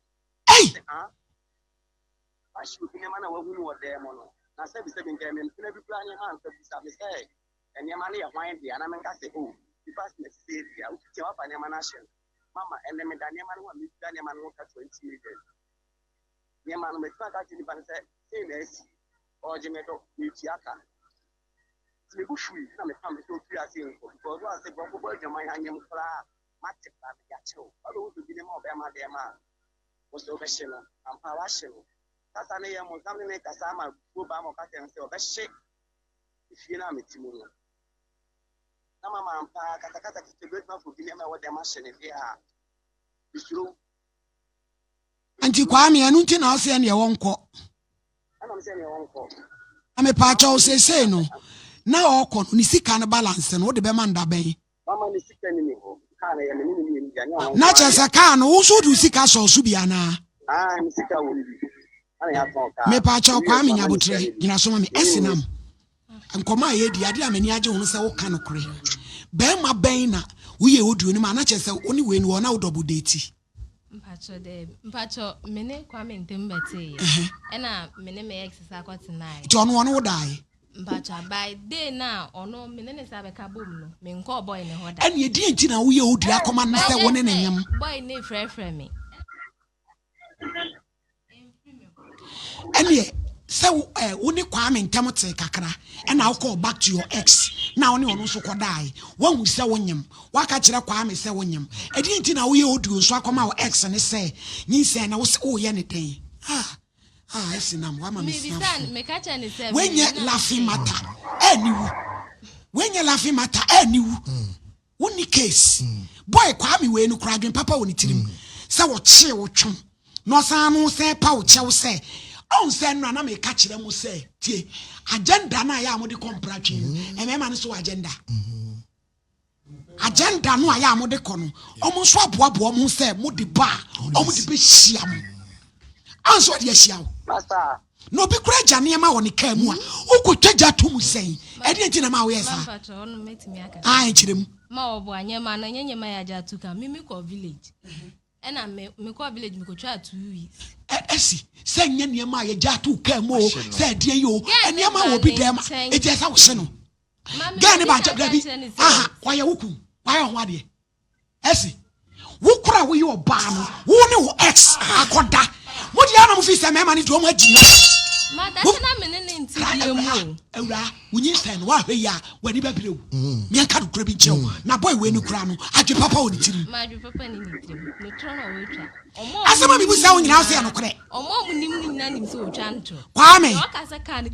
ashu ne ma na wa hu no de mo no na se bi nke me na bi plan ne ma nka bi sa me se ene ma na ye hwan dia na me nka se because me say dia u ti wa pa ne ma na she mama ene me da ne ma no me da ne ma no ka 20 million ne ma no me twa ka ti ni ban se say na esi o je me do ni ti aka ti bu shui na me pam to tu ase nko because wa se go go jama ya nyem kra ma ti pa me ya chew o do bi ne ma o be ma de ma o so be she no am pa wa she no kasa ne ye mo kam ne kasa ma go ba mo ka ten se o be she ifie na me ti mu no na mama ampa kata kitebe na fo bi ne ma wo de ma she ne fi a bisuro anti Kwame anu nti na o se ne wonko ana me se ne wonko ame pa cha o se no na okọ no ni sika na balance no de be ma nda ben mama ni sika ni ho ka na ye ni nya na cha sa ka no wo so du sika so su bia na ni sika wo ni ana ya ton ka me pa cha Kwame nyabotre gina so ma me esinam nkoma ye di ade amani age ho se wo ka no kure be ma ben na wo ye odu ni ma na che se oni we ni wo na wo double date mpacho mene Kwame ntembete ena mene me exercise kwat nine John won wo dai mpacho by day na ono mene ne sabe ka bom no me nko boy ne hoda ene edi enti na wo ye odu akoma na se wo ne nyam boy ne frɛ me ene se wo ne Kwame ntemte kakra ena wo call back to your ex na wo ne ono so kodai wo hu se wo nyam waka kire Kwame se wo nyam edi enti na wo ye odu so akoma wo ex ne se nyi se na wo se wo ye ne den esinam wa ma me me ka cha ne se wenye laughing matter eniwu wenye laughing matter eniwu woni case boy Kwame we no kura dwen papa woni tirim se wo che wo twon no san no se pa wo che wo se on se no na me ka kire mo se tie agenda na ya mo de compratwe emema ne so agenda agenda no ya mo de kono omo so aboabo mo se mo de ba omo de be hia mo anso de hia wo master no bi kura jane ma woni ka mu a ukotwaja to mu sen e de ntina ma wo yesa kirem ma obo anyema na nyema ya ja tuka mimi ko village ena me ko village me ko twa 2 weeks esi se nya niema ya ja to ka mu se de yo niema wo bi dem e je sa wo se no ga ne ba ja bi wa ya wuku wa ya ho ade esi wo kura wo ye oba no wo ne wo ex akoda mo di ana mo fi se mema ni do mo agi no ma da na me ne nti ye mu ewura wunyi sen wa hwe ya wani ba birewu me aka do kura bi chew na boy we ni kura no adwe papa woni tiri ma adwe papa ni tiri no tro na wo twa omo asema bi bu sa wonyina so ya no kure omo mu nim na nim so twa nto Kwame o ka sa ka ni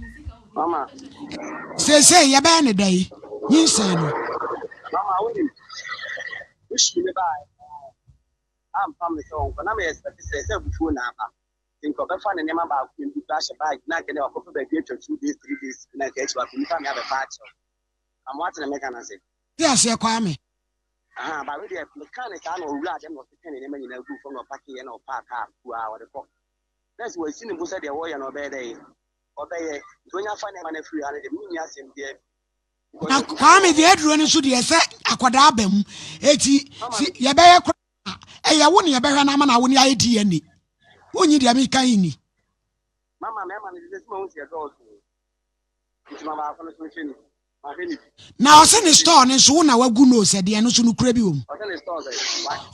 mama se ye ba ne dai nyi sen no mama woni wish me bye am pam so na me expect se bufu na aba think of fun and never about to flash a bag, not getting a couple of days, 2 days, 3 days, and I get you up in the family have a patch. I'm watching a mechanism. Yes, Kwame. But with the mechanic, I know Rad and was the penny in a group from a packy and a park 2 hours. That's what seen who said the warrior no bad day. Obey, when I find a man free, the minias in there. Na kwame the edru ni so de ese akwada abam eti ye be ye e ye wo ne ye be hwe na ma na wo ni ayedi ani wonyi de mi kan ni Mama ni this month your dog. It's mama for the solution. na ose ni store ni so na wagu no se de no so no kura bi wom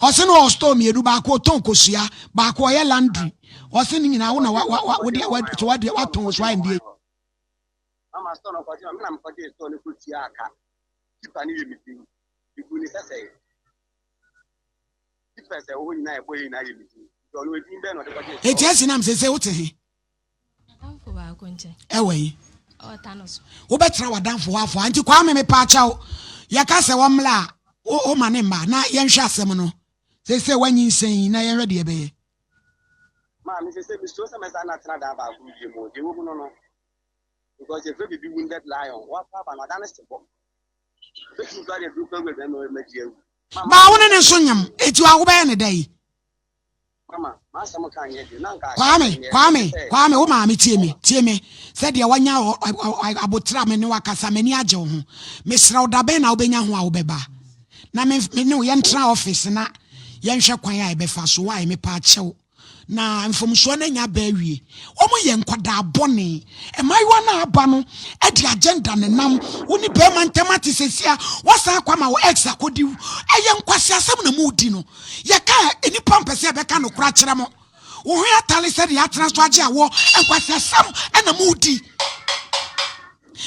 ose no store mi edu ba ko ton kosua ba ko ye laundry ose ni nyina wo na wo de wa ton so an die Mama store no kwaji na mkwaji store ni kutia aka kipa ni yemiti ibu ni sese kipa se wo nyina e boy na yemiti so no edin be no de kwaji eti asinam sese wote he Amfo ba ko nche ewe o tanos wo betra wadanfo wafo anti kwa me pa chawo ya ka se womla o mane ma na ye nhwe asem no sese wanyi nsen na ye hwe de be ma me sese bi so se me sa na tra da ba ku die mo de wo no because if we be wounded lion what papa na dan se bo if you got a group of them no me die ba wona ne so nyam eti wa wo be ne dai Mama ma sa mo kan ye de na nka kwame wo ma me tie me said de wanya abotra me ne wakasa me ni age ho me sra oda be na wo benya ho a wo beba na me ne wo ye ntra office na ye nhwe kwan a e be fa so wa me pa chew na mfomso na nya ba wie omo ye nkwada bone e maiwa na aba no e di agenda ne nam woni be man temati sesia wasa kwa ma wo ex akodi e ye nkwasi asem na mu di no ye ka eni pampese e be ka no kura kire mo wo hwe atale se de atena so age awo nkwasi asem e na mu di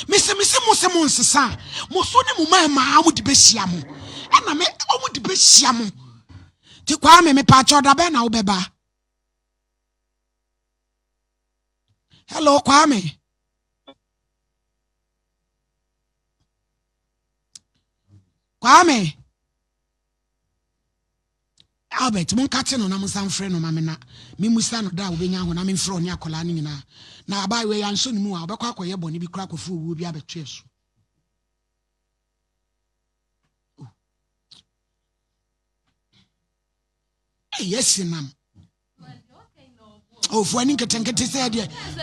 misi mo se mo nsesa mo so ni mo ma mo di be hia mo e na me o mo di be hia mo ti kwa me pa cho da be na wo beba. Hello, Kwame. Albert, mon catch no na musan frɛ no mamena. Me musa no da obenya ho na me frɛ oni akola ni nyina. Na abai we yanso ni mu a obekɔ akɔyɛ bɔne bi kura kɔfu owu bi abetwe so. Yes, nam. Oh, for any kete said,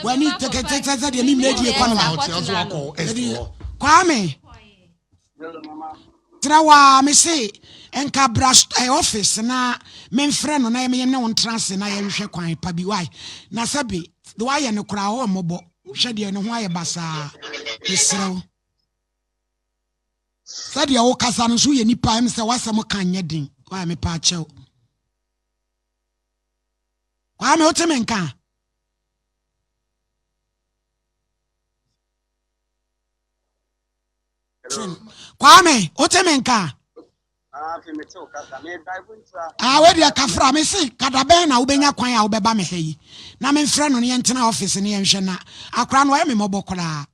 when he take a said, you need to Kwame. Trawa, me say, and cabras office, na men friend on I may no trans and I am sure quite pabi why. Nasabi, the why and the crowd mobo, shady and why bassa is so. Said your Casan, so you need pime, so what's some kind yedding, why me pacho. Kwame otemenka Kwame otemenka we dia kafra me si kadabe na ubenya kwan a ubeba me heyi na me mfra no ne yentena office ne yenhwe na akra no me mobokora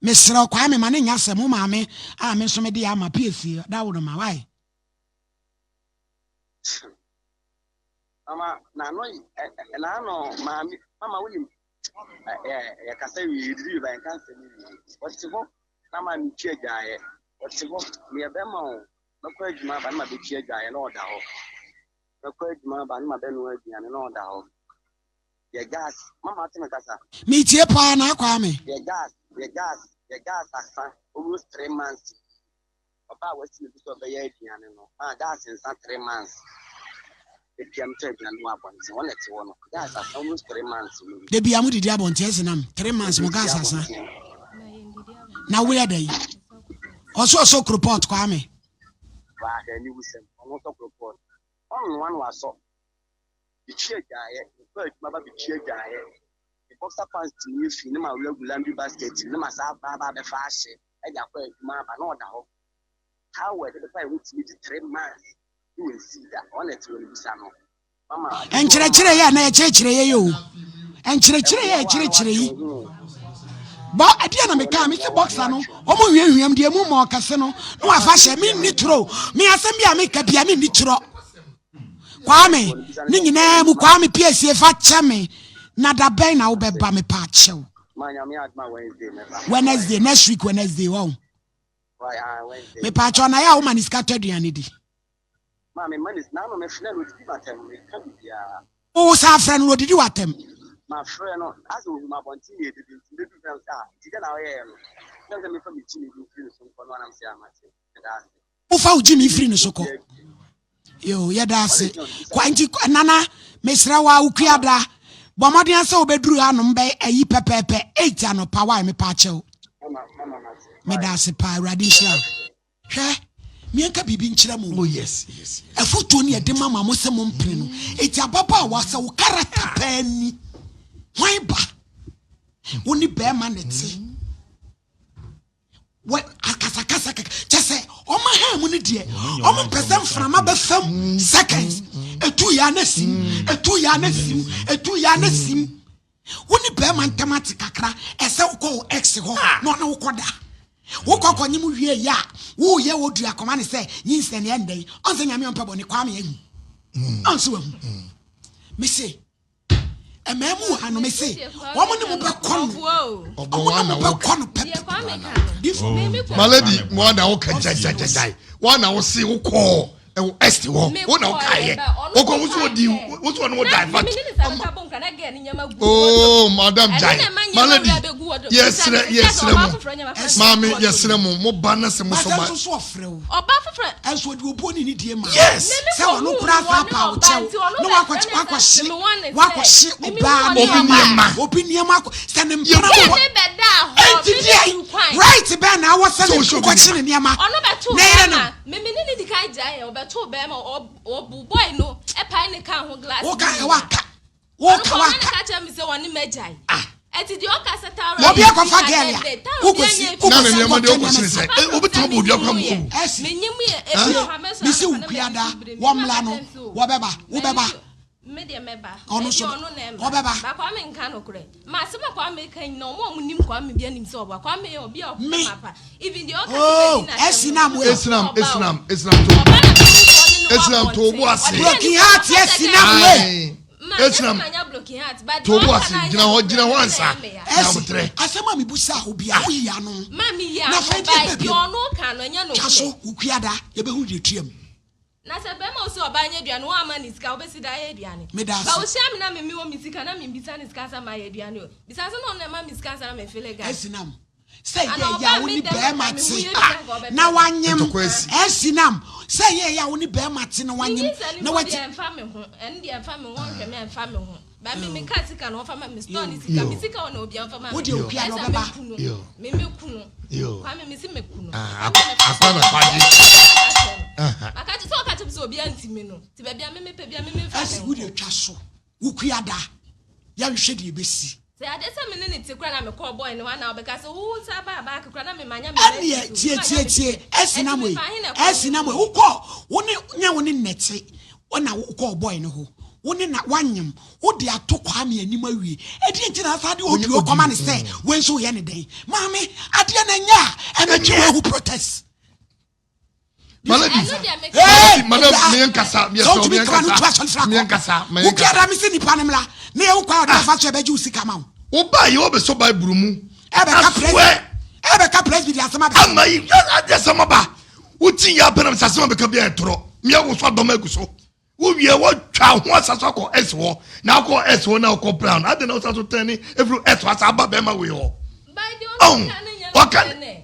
mesra Kwame ma ne nyasem mo maame a me so me dia ama piesie da wo ma why Mama, na mama William. Ya kasa wi diri ba kan se ni. Wati ho na ma mi tue gaaye. Wati ho me be ma o. Na kwa adwuma ba na ma be tue gaaye na oda ho. Na kwa adwuma ba na ma be no aduane na oda ho. Ye gas, mama ate me kasa. Mi tie pa na Kwame. Ye gas asa almost 3 months. Papa was to be so be ye aduane no. Gas in 3 months. The PM trade and weapons, one at one. That's almost 3 months. The Biamu did Yabon Tessinam, 3 months, Mogasa. Now where are they? Also, so report, Kwame. But then you said, almost a report. Only one was so. The chair guy, the first mother, the chair guy. The boxer pants to you, cinema, regular basket, no matter Baba the fashion, and your first map and all that. How were the fight which needed 3 months? You will see that on it will be some. Mama, and Chire ya na chire yo. And chire. But at the end of the time, it's a boxer no. Omo wiam de mu mo kase no. No afa me nitro. Me asem bia me kapia me nitro. Kwame, ni nyina mu Kwame PSA fa cheme. Na da ben na wo beba me pa chew. Wednesday next week Wednesday wow. Wednesday. Me patcho na ya woman is scattered aduane di. Ma me man is now me friend with you matem. Oh sa friend no did you atem? My friend no as we ma bonti e dey do friends ti na o ye no. Na me fa me Jimmy free so ko no na me say amate. Wo fa Jimmy free no so ko. Yo ya da se. Kwanti nana mesra wa ukuada. Bomodin ase obeduru anom be ayi pepepe 8 anopa wa me patcho. Me da se pa radisha. Hwe mienka bibi nkyira mu. Oh yes. Afuto ne de mama mo se mo mpene no. Eti ababa wa se wo character pa ni. Hwan ba? Woni be ma neti. What akasakasa chese o ma ha mu ne de. O mo pese mframa be fam seconds. Etu ya na sim. Woni be ma ntamati kakra ese wo ko ex ho no na wo koda. Wo kokko nyim wie ya wo ye wo dua koma ne se nyinse ne endai onse nyame onpa bone kwa me ahu onse wa me se ememu ha no me se wo mo ne mo be kono obo na wo kono pepe my lady mo na wo kan jai na wo se wo ko esti wo na wo kaye wo ko wo so di wo so no divert oh madam jai my lady yes mami yes mo bana se mo so ba oba fofre enso di oboni ni die ma yes se wo no kura fa pa wo che no wakwashi obi niema se ne mpara wo right be na wo se ne kwachi ne niema na Mimi di kai jai obeto be ma obu boy no e pai ne kan ho glass. Wo ka ka cha mi se woni mejai. Eti di oka seta ro. Obi akwa gelia. Wo kosi. Na me niam de okosi se. Obi to bo dua kwa mu. Menyim ye e bi ha me so. Mi se ukuada wo mla no. Wo beba. Me de meba. Ono so. Wo beba. Ba kwa me nka no kure. Ma se ma kwa me kan no mo nim kwa me bia nim se oba. Kwa me obi o mapa. Even the oka Islam to bo ase. Broken heart Islam we. Islam to bo ase gina ho ansa. Na mutre. Asema mi busa obi a wo ya no. Mami ya. Na fa di ono ka no nya no. Kaso ukuada ye be hu de tuam. Na se be ma so oba nya aduane wo ama ni sika obesi da ye aduane ba wo hia me na me wo mi sika na me bisa ni sika sa ma ye aduane o bisa se no na ma mi sika sa na me feel like esinam say ya wo ni be ma ti na wanyem esinam say ya wo ni be ma ti na wanyem na wati emfa me ho en de emfa me ho hwe me emfa me ho ba me ka sika na ofa ma me store ni sika mi sika na obi emfa ma wo de obi na beba me kunu kwa me si me kunu akwa na paji akati so akati so obi antimi no ti ba bia me pe bia me fa asi wo de twa so wo kuada ya hwe de ebesi se ade se me ne ti kura na me call boy ne wa na obeka se wo sa ba kura na me manya me ani tie esinam we wo ko wo ne nya wo ne nete wo na wo call boy ne ho wo ne na wanyem wo de atokwa me anim awie edi ntina sa de obi o koma ne se we nso ye ne den maame ade na nya e na twa hu protest Maladi, me nkasa, me nkasa. Ukiada mi se ni panemla, ne u kwa da fa so be ju sika ma. Wo ba ye wo be so Bible mu. Ebe ka president asema ba. Ama yi, asema ba. Wo tin ya penam sasema be ka bia etoro. Me wo so dom aguso. Wo wie wo twa ho asaso ko eswo. Na ko eswo na ko brown. Ade na wo so tani every eswo asa ba be ma we ho.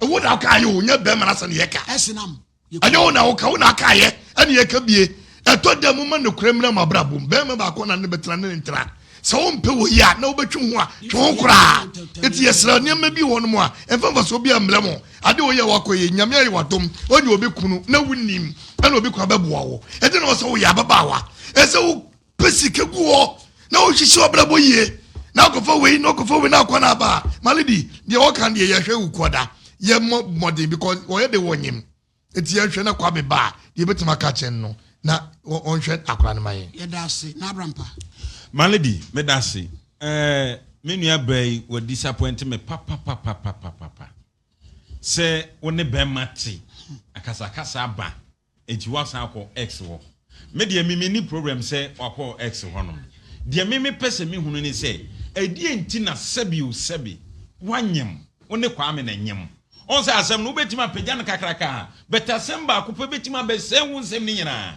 Wo da ka yo nya be ma na se ne ye ka. Esinam. Ayo na wo ka wo na ka ye ene ye ka bie eto da mu ma no kremra ma brabum be ma ba ko na ne betra ne ntra se wo mpe wo ya na wo betwu ho a twe ho kra eti yesra ne ma bi won mu a emfa so bi amle mo ade wo ye wakoye nyame ye wadom onye obi kunu na wunim ene obi kwa beboa wo ede na wo se wo ya baba wa ese wo pesike guo na wo hwehwe obrabo ye na ko fo we no ko fo we na ko na ba malidi de wo kan de ye hwe ukoda ye modern because wo ye de wonyim eti ya hwe na kwa be ba ye betima ka chen no na on hwe akora ne maye ye da se na abrampa malady me da se me nua bai wo disappoint me papa se woni be mate akasa ba enti wasan akọ x wo me de me ni program se akọ x ho no de me pese me hunu ni se edi enti na sebi wanyem one kwame na nyem on say asem no betima pagya no kakraka but asem ba ko betima be sen wunsem ni nyina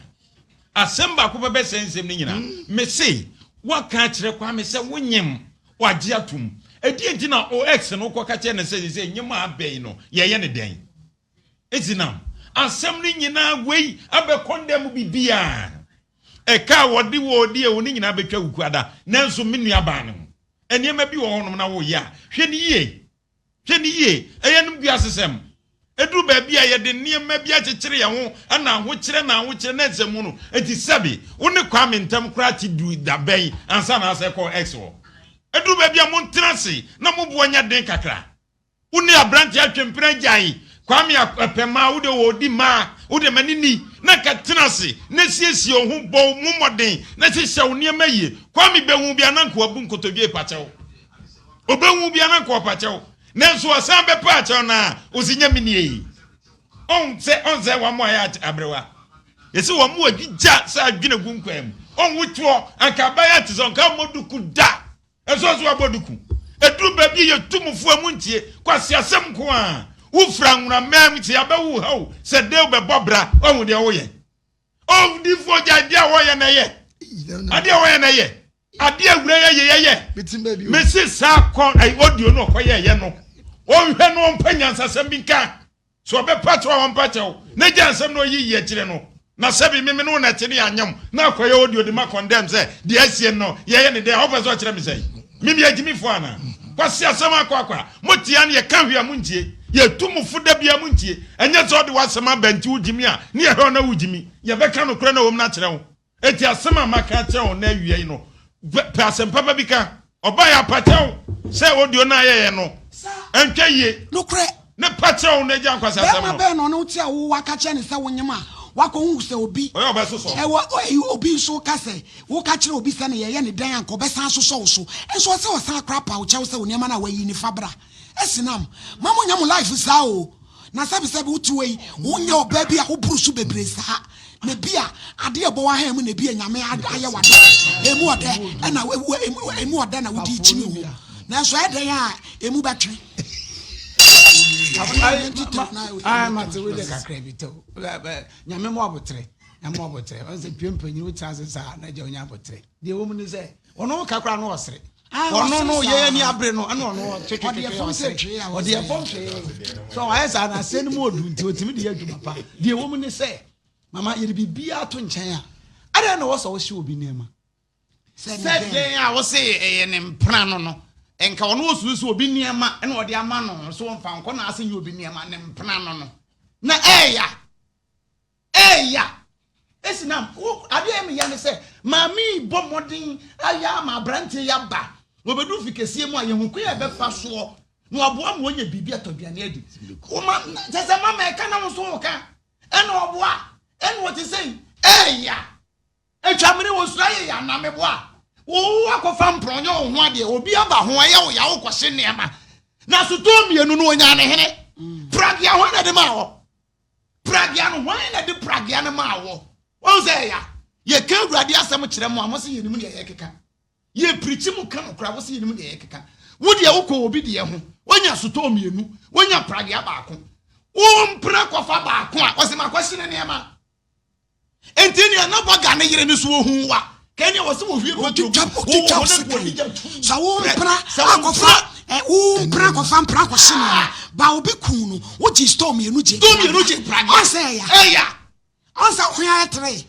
asem ba ko be sen nsem ni nyina me say waka kire kwame say wonyem wagye atum edi na ox no ko ka kire ne say nyem abey no ye ne den ezinam asem ni nyina wei abe condemn bibia eka wodi e woni nyina betwa wukuada nanso menua ba ne enema bi wo honom na wo ya hwe ni ye eyenum bi asesem edu ba bi a ye de niema bi akekere ye ho ana ho kire na nsem no enti sabi woni kwame ntam kra ti du da ben ansa na ase ko x wo edu ba bi a mo ntrase na mo bo anya den kakra woni abranti atwempira jai kwame apema wo de wo di ma wo de manini na ka tenase na siesie ho bo momoden na hyehyɛ wo niema yie kwame behu bia na nko abu nkotodwe pachew obehu bia na nko pachew nanso asan be pachew na osinya minie on se wa mo ya abrewa yesi wo mo agija sa adwene gunkwam on wuto anka baya tizon ka moduku da eso aboduku edu ba bi ye tumufo amuntie kwase asem ko a wo franwura mem ti abawu hawo se de be bobra on de wo ye on di fo jade a wo ye na ye ade wo ye na ye ade awura ye me se sa kon ai audio no ko ye no on hwe no mpanyansa sem bi ka so be patro on pacho na jansem no yi kire no na sebi meme no na tene anyam na akoye audio de ma condemn say de asie no ye ne de hopeso kire me say mimi agimi fo ana kwase asem akwa motia ne ye ka hwe amuntie ye tumufu da bia muntie enye zo de wasema banti ugimi a ne ye hwe na ugimi ye beka no kure na wom na kire ho eti asema maka kire ho na wiye no person papa bika oba ya patew say audio na ye no entwa ye no kure ne patew na gya kwase asema be no no ti a wo waka kire ne say wonyema wako hu se obi oyo ba so obi so ka se wo ka kire obi se ne ye ne dan anko be san so so enso se o san krapa wo chew se oniema na wayi ni fabra esinam mamo nya mo life sa o na sabi utu we wonya oba bia wo burusu bebre sa na bia ade ebo wa ha mu na bia nyame aye wade emu ode na emu ode na wodi chimi ho na so eden a emu batwe mate we de kakra bito nyame mo abotre on se piempanyi wo chance sa na je onya abotre de wo mu ni se ono kakra no osere ono no ye ni abre no ana ono twetwe odi e fom so I say na se ni mo odu nti otimi de adwuma pa de wo mu ni se mama ye bibia to nchen a ada na wo so wo hye obi nema se den a wo se ye ne mpra no enka ono osusu obi niema na odi ama no so mfa nko na ase nye obi niema ne mpena no na eya esinam ade emi ya ne se mami bomodin aya ma brante ya ba obedu fikesie mu ayehu ko ya be fa so na oboa mo nya bibi atoduane adi kuma sese mama e kana wo so ka ena oboa ena what is saying eya etwamene wo sura ya na meboa wo akofa mpronyo ho ade obi aba ho ya wo ya wo kwose neema na so to mienu no onya ne hene pragia ho na de ma wo pragia no ho na de pragia na ma wo won say ya ye ka awurade asem kire mo amo se ye nim de ye keka ye preach mu ka no kra wo se ye nim de ye keka wo de wo ko obi de ho wonya so to mienu wonya pragia ba ko wo mpra kofa ba ko a wo se ma kwose ne neema entini na boga ne yire ni so hu wa Kenya was so we go to so akofa pra kofa pra kwose ba obi kun no wo ji storm enu je praga say ya onsa hwa etre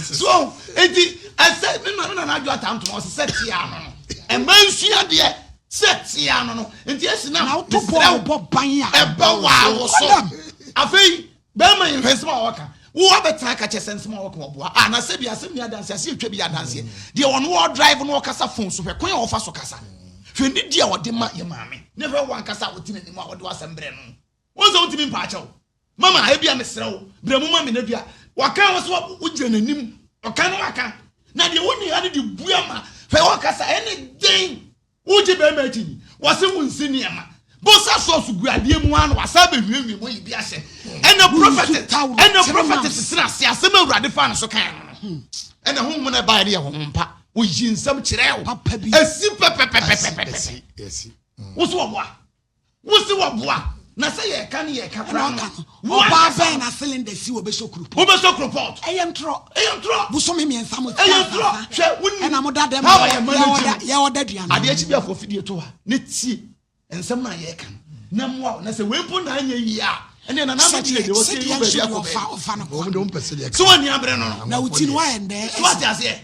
so enti ase me na adu atam to set ya no e mansua de set ya no enti esina na to bo ban ya e ba wa wo so afei Bema investment waka. Wo abeta ka chesensema waka oboa. Ah na se bia se mi adanse ase etwa bi adanse. De on wo drive no kasa phone so hwe kon ofa so kasa. Hwe ni dia wode ma ye maame. Never one kasa wotime ni ma wode wasembre no. Wo zo wotime mpa acha wo. Mama e bia mesre wo. Bremu ma me na bia. Waka wo so wo gire nanim. Waka no waka. Na de woni ade de bua ma. Hwe wo kasa anything. Wo je be ma tini. Wo se mu nsini ema. Bosa so su guade mu anu asabe hwiehwie mo yi bi ase ena prophet sina se asema urade fa no so kan ena hu mu na ba de ho mpa wo yinsam kyerɛ wo papa bi esi pɛpɛpɛpɛpɛ yes wo so wo boa na sɛ yɛ ka ne yɛ ka kra no oba bɛn na cylinder si wo be so kru wo be so kru pot ɛyɛ ntro buso me miɛnsa mo ɛyɛ ntro hwɛ woni ɛna mo dadam ya oda duan ade akyi bi afɔ fidie to ha ne tie nsɛm na yɛ ka na mo na sɛ we mpo na anya yi a ɛne na na ba kyerɛ de wo se wo baabi akɔ no wo de wo pese de so wani abre no na uti no ayende so ate ase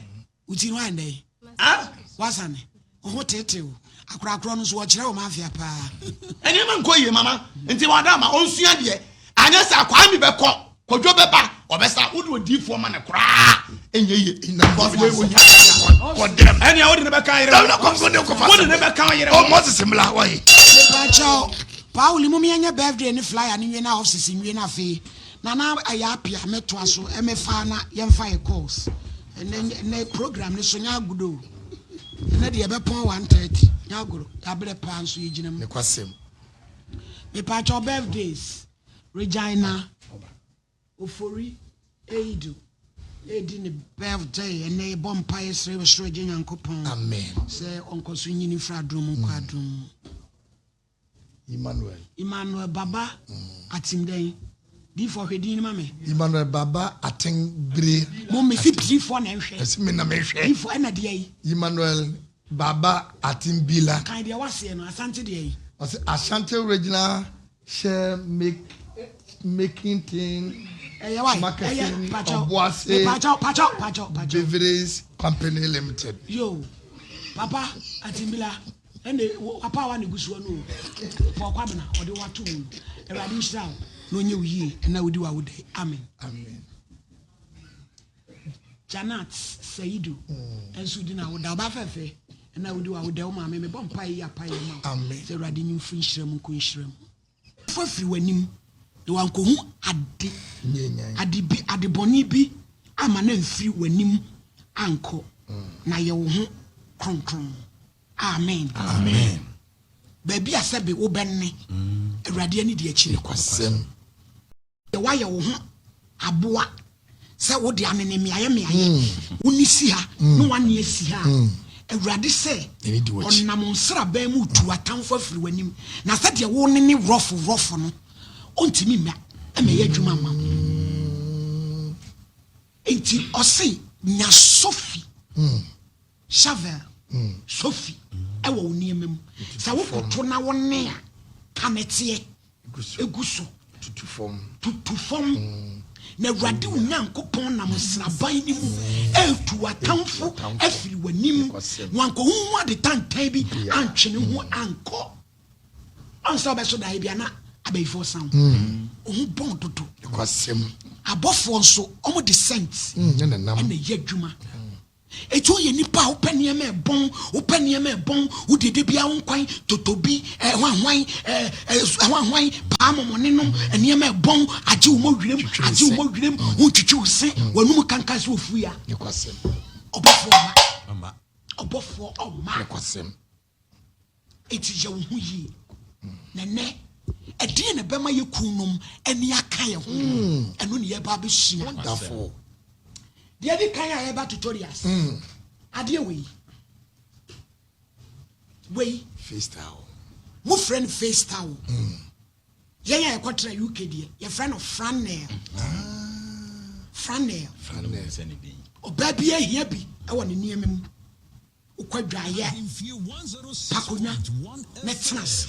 uti no ayende wasane ho tete o akura no so wo kyerɛ wo mafia pa ɛne ma nkɔ yie mama nti wada ma onsua de anya sa kwa mi bɛkɔ kodwo bɛba ɔbɛsa wo de odifo ma ne kora enye ye na bo de wo nya kodrem ɛne a wo de ne bɛka yere na ko de ko fa wo de ne bɛka yere o Moses mla wa yi pa chao Paul mu me nya birthday ne flyer ne na office nwie na fe na aya apia meto aso e me fa na ye mfa e course ne program ne so nya gudo na de be pon 130 nya gudo ya bre pa nso ye ginam ne kwasem me pa chao birthdays Regina Ofori Eidu edi ne birthday ene bompa yesre we Nyankopon amen se onkoso nyini fra drum kwadrum Emmanuel Baba atimden di for hwedin ma me Emmanuel Baba atengbire mo me fi pri for na hwe esi me na me hwe di for na de yi Emmanuel Baba atimbila kan de wase no asante de yi ose Ashanti original share making thing marketing Obuase pacho Beverage Company Limited yo papa atimbila ene papa wa ne gusuo no for kwabena ode wato mu erade nhyira no nye wiye na wodi wa wode amen Janat Saidu ensu di na woda ba fefe na wodi wa wode o ma me bompa yi apa yi ma amen se erade nyu firi hyiram ko hyiram fofiri wanim de wanko hu ade boni bi ama na mfiri wanim anko na ye wo ho kronkron amen baby asabe wo benne awurade ani de akire kwasem e wa ye wo ho aboa se wo de anene miaye woni si ha no wane asi ha awurade se onam nsra ban mu tu atamfo afiri wanim na se de wo ne rofo no ontimi ma eme adwuma ma enti ose nya Sophie Shavel Sophie ewo uniemem sa wo foto na wonne a kanete eguso tutu fom na awurade Nyankopɔn nam sraban ni mu etu atamfo afiri wanim wanko hu ade tantan bi antwene hu anko anso beso da bia na abayifo san ohu bon dodo kwasem abofo nso omo de cent na nam na yadwuma eto ye nipa opanie me bon wo dede bia wonkwan totobi hwanhwan paamomone no ene me bon age wo wirem wo twitwi se wanum kanka se ofuya ne kwasem obofo oma ne kwasem eti je wo hu yi nene edie ne bema ye kunum ene aka ye ho eno ne ye ba be sua wonderful the other kind of about tutorials. Adia way face towel. My friend face towel. Yeah, I got to UK dear. Your friend of Frannail. Frannail. Oh, baby, here be. I want to near me. Quite dry, yeah. Pacunya, Netras.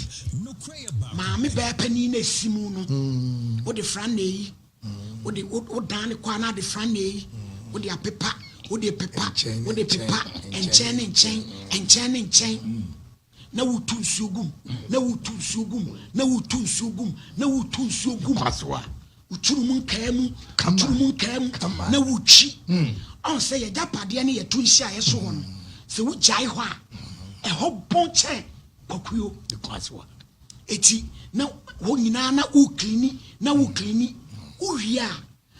Mammy bear penny Simuno. What the Frannail? What the old Dan Quana the Frannail? With the paper, with the paper, and chain. Na wutu sugum, na wutu sugum. Paswa. Uchurumun kemu, na wuchi. On say a japadi any a twinsia as one. So we jaiwa a whole bonche, Pokuyo, the Paswa. Eti, now, Wonina, na uklini, Uria,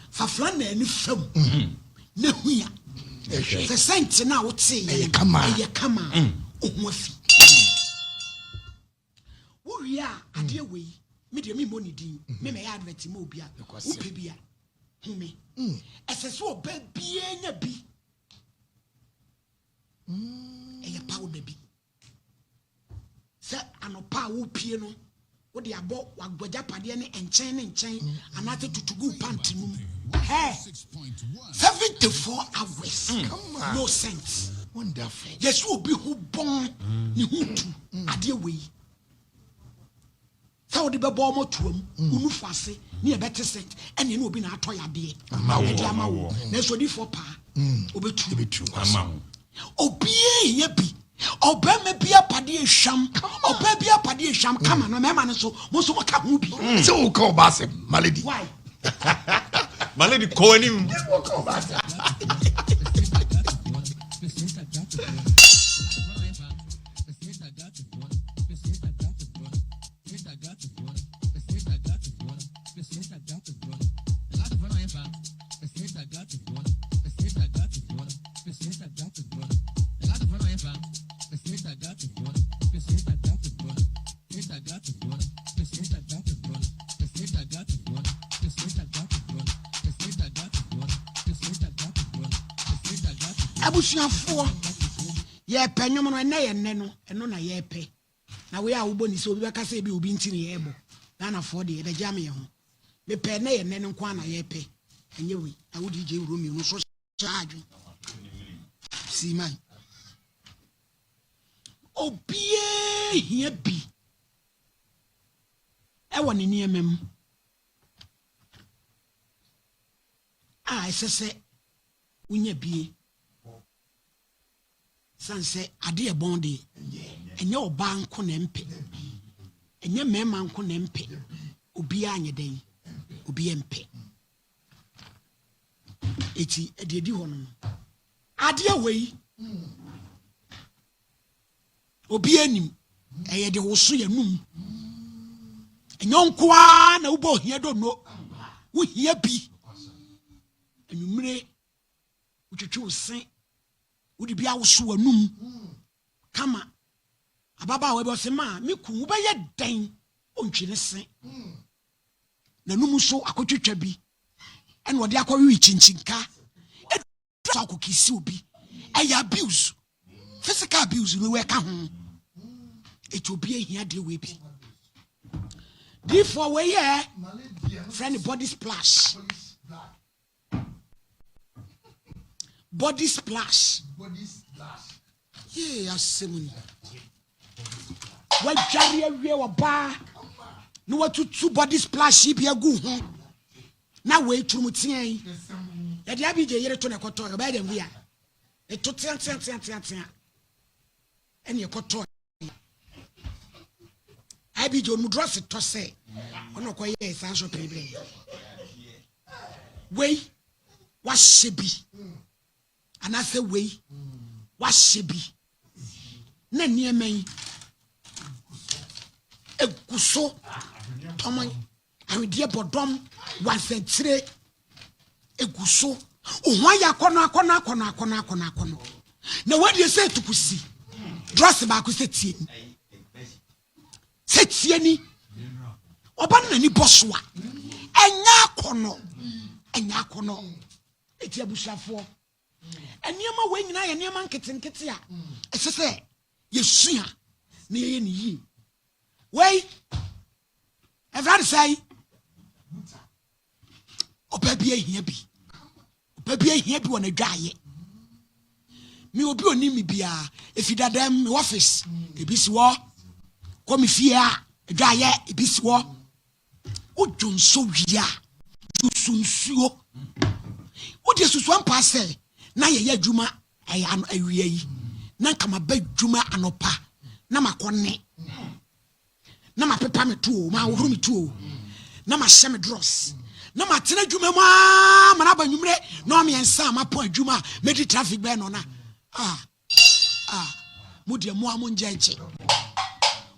Faflana and film. Na huya se sent na wo tse ye kama ohwafi wo ria ade we me de me moni din me me advert mo bia wo pe bia hume ese so oba bia nya bi ɛyɛ powder bi sɛ anopa wo pie no wo de abo wagboja pade ne nkyɛn anate tutugu panty num 74 hours no sense wonderful yes obi hu bon ne hu tu ade wei sɛ wo de bɛbɔ mo tuam unu fase ne yɛbɛte set ɛne ne obi na atɔ yade ama wo na so di for pa obetu ama wo obi ye bi obema bia pade ehwam oba bia pade ehwam kama no mema ne so mo so ka hu bi se wo ka obase malady why malady ko anim abusuafo ye penwom no na ye nne no eno na ye pe na we a wo boni se obi beka se bi obi ntini ye ebo na na fo de ye da me ho me pe na ye nne no kwa na ye pe enye wi na wo DJ Romeo no so charge si man obie hia bi e woni ni emem esese unya bie sanse ade ebon de enye oba nko na mpe enye mema nko na mpe obi anye den obi mpe eti ededi hono ade wei obi anim eye de woso yanum enye nko a na ubo hia do no wo hia bi enumre utwetwe osen udi bia woso anum kama ababa we bo se ma meku wo be ye den ontwe ne se na num so akotwetwa bi ene wode akɔwe chinchinka e so akokisi obi eya abuse physical abuse no we ka ho etobi ehia de we bi before we here friend body splash body splash yeah asemuni wa jari awie wa ba no watutu body splash bi agu ho na we turumutien ya dia bi je yere to na koto ba dem bia e to tian ene koto ai bi je mu dress to say ono ko ye san so peble we wa shebi anase we wa shebi na niemen eguso tomon awedie bodom wasentire eguso ohwa ya kono na wadi se tukusi dress ba ko setie ni oba na ni boswa enya kono eti abusuafo eniema we nyina ye niema nketenkete a esese yesua na ye ni yi we everybody say obabi ehia bi wona dwaye mi obi oni mi bia efidadam mi office ebisi wo komi fia dwaye ebisi wo ojonso wia jusunsuo odi susu ampa se na ye adwuma awie yi na kama ba adwuma anopa na makone na mapepa me tuo ma wohuru me tuo na ma hye me dross na ma tena adwuma mu ma na ba nwumre na o me ensa ma po adwuma medi traffic be no na mu de mu amunja eche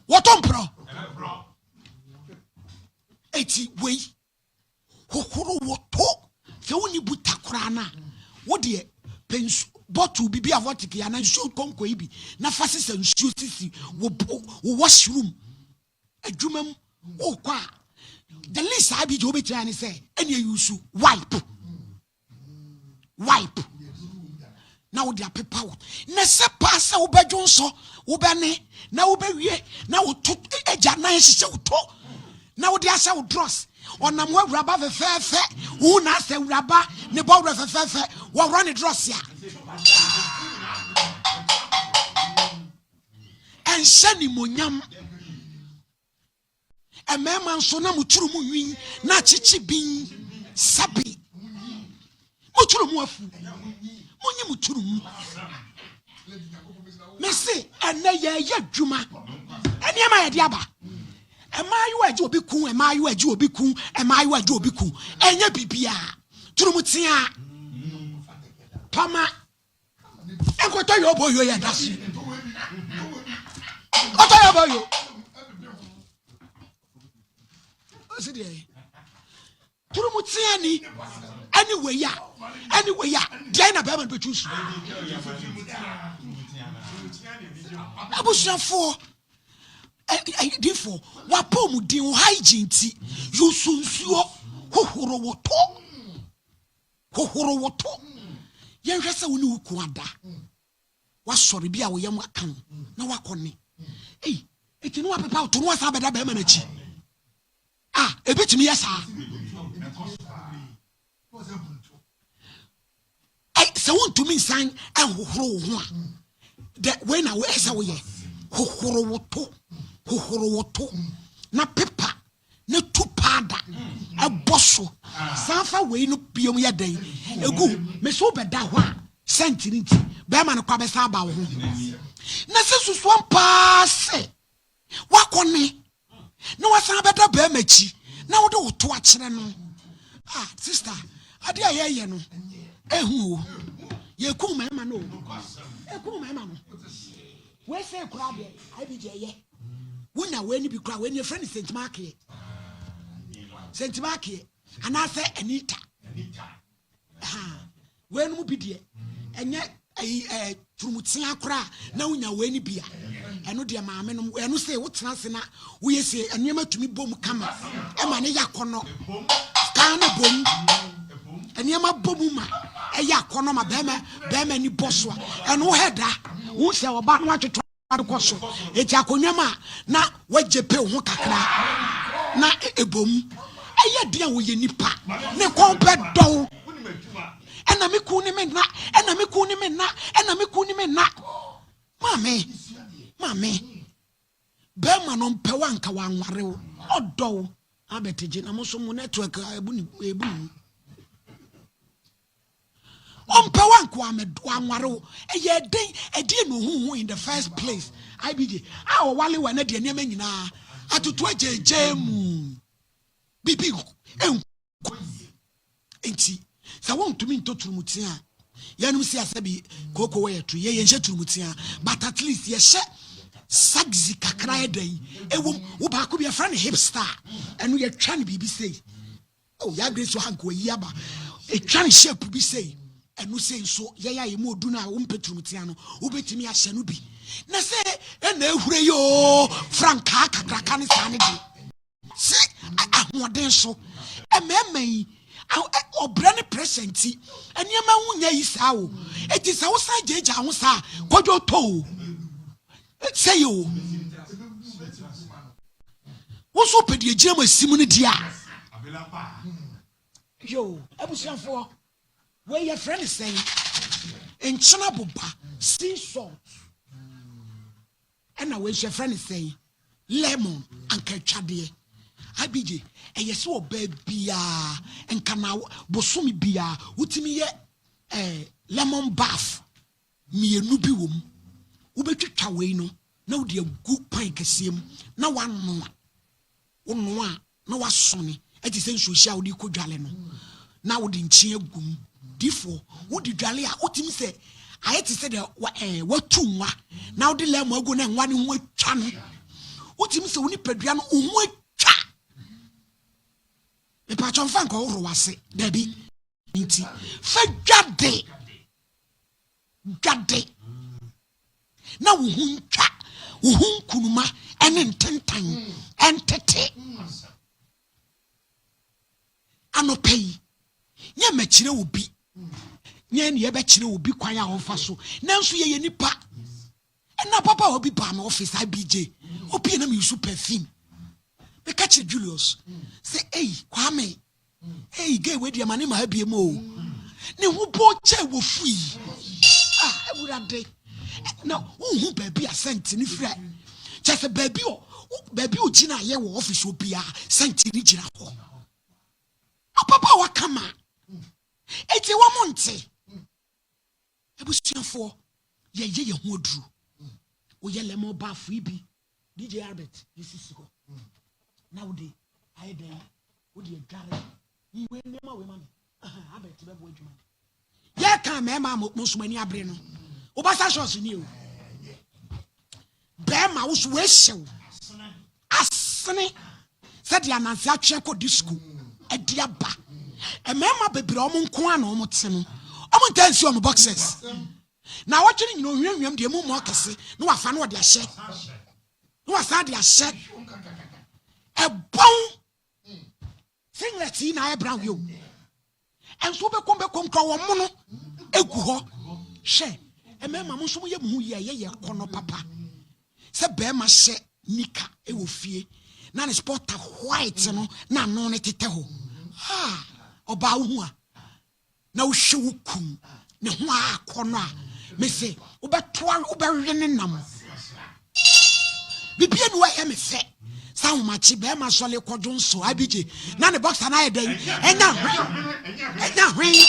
wotompro eti wei kokoro woto fe woni butakora na wo de pensu bottle bibi avotic ya na nsuo konko ibi na fasisa nsuo sisi wo washroom adwumam wo kwa the least I be jo be try and say any use wipe na wo dia pepa wo na se pass wo bedwo nso wo bene na wo bewie na wo to eja na hyehyɛ wo to na wo dia sɛ wo dross onam wo awuraba fefefe wo na sɛ awuraba ne bo wura fefefe wo wura ne dross ya enhyɛ ni monyam emema nso na muturu mu nwi na chichi bin sabi muturu mu afu munyi muturu mu mesi ene ye adwuma ene ma ye diaba emayu aje obi kun emayu aje obi kun emayu aje obi kun enye bibia turu mu tia toma enkoto yo boyo ya dasi oto yo boyo turu mu tia ni anyway ya dia na baba be choose abusafo therefore wapom din hygiene ti yusunsuo hohoro woto yenhwe se woni wuku ada wasori bia wo yam akan na wakone etinu apepa to no wasa beda ba na chi ebetimi yesa se won to me san hohoro ho a the when I wear say we hohoro woto na pepa na tupada eboso sanfa we no biom ye dan egu me so beda ho a sentinity be ma no kwa be sa ba wo ho na se susu ampa se wakone na wasan beda be machi na wo de woto a kire no sister ade aye no ehu o ye ku ma no eku ma no we say kura be abije ye wona we ni bi kura we ni friend Saint Mark and I say Anita we no bi de enye turumutia kura na wonya we ni bia eno de maame no eno say wo tena se na wo ye say enema tumi bom kama e ma ne yakono kana bom enema bom ma e yakono ma bema ni bosso eno heda wo se oba no atwetwa akoso eti akonwa ma na wajepe ho kakra na ebom eye dia wo ye nipa ne kompe do ena me ku ni me na mame bema no mpe wanka wanware wo odo abeteje na moso mu network ebuni ompe wanka wanware wo eye den edi no hu in the first place ibj wale wa na de neme nyina atutu ajeje mu bibi enti sa won tumi ntoturumutia yanum si asabi koko we to ye yenhye turumutia but at least ye hye sagzi kakra edan ewom wo ba ko be friend hipster enu ye twa ne bibi sei ya grace so hanko yi aba e twa ne shape bi sei enu sei so ye ya ye mu odu na wo mpeturumutia no wo betimi ahye no bi na se na ehure yo franka kakra kan sa ne di se ahoden so ememai obrane presenti eniema hunya yi sa wo eti sa wo sa jeja ho sa kodwo to say yo wo so pedi ejira masim ne dia yo abusianfo we your friend is saying enchana boba sea salt and we your friend is saying lemon and ketchade abije eyese oba bia enkana bosomi bia wutimi ye lemon bath mienu bi wom wobetwitwa wei no na wode agu pan kasiem na wanoa na wasone eti se nsuhia wode kodwale no na wode nchi agum difo wode dwale a wotimi se ayeti se de watu nwa na wode lemon agu na nwa ne ho atwa no wotimi se woni padua no ho atwa e pa chonfa nko woro wase dabi nti fa dwade na wuhunka wuhunkunuma ene ntentan entete anopei nye machire obi nye ne yɛbɛkyerɛ obi kwan a ɔfa so nanso yɛyɛ nipa ɛna papa obi ba my office IBJ obi na me use perfume me catch Julius say hey Kwame hey gay we dia mane ma bie mo ne hu bo che wo fui ewurade na hu baby a sent ni fra just baby o gina ye wo office obi a sent ni gina ho papa wa kama eti wa monte ebusuafo ye ho oduru o ye lemon bar free bi DJ Albert yesisi ho na wo de aye den wo de dware yi we nema we mama Albert be bo adwuma ye ka mema mosumani abre no wo basa shots ni o be ma wo so we hyew asene said the anansi atwe ko disco edi aba mema bebre o mo nko ana o mo te no o mo tansi o mo boxes na watching you know hwehwem de mu mo akese no wafa no de ahye no wasa de ahye e bon singlet na e brown yo enso be kom ka wo mo no egu ho hye emema mo so mo ye mu ye kono papa se be ma hye nika e wo fie na ne sport white no na no ne tete ho oba wo a na wo hye wo kum ne ho akono a me say ubetwa ubewene nam bibia no wa me fe sa wo machi be ma sole kodwo nso abije na ne boxer na yedan enya hwen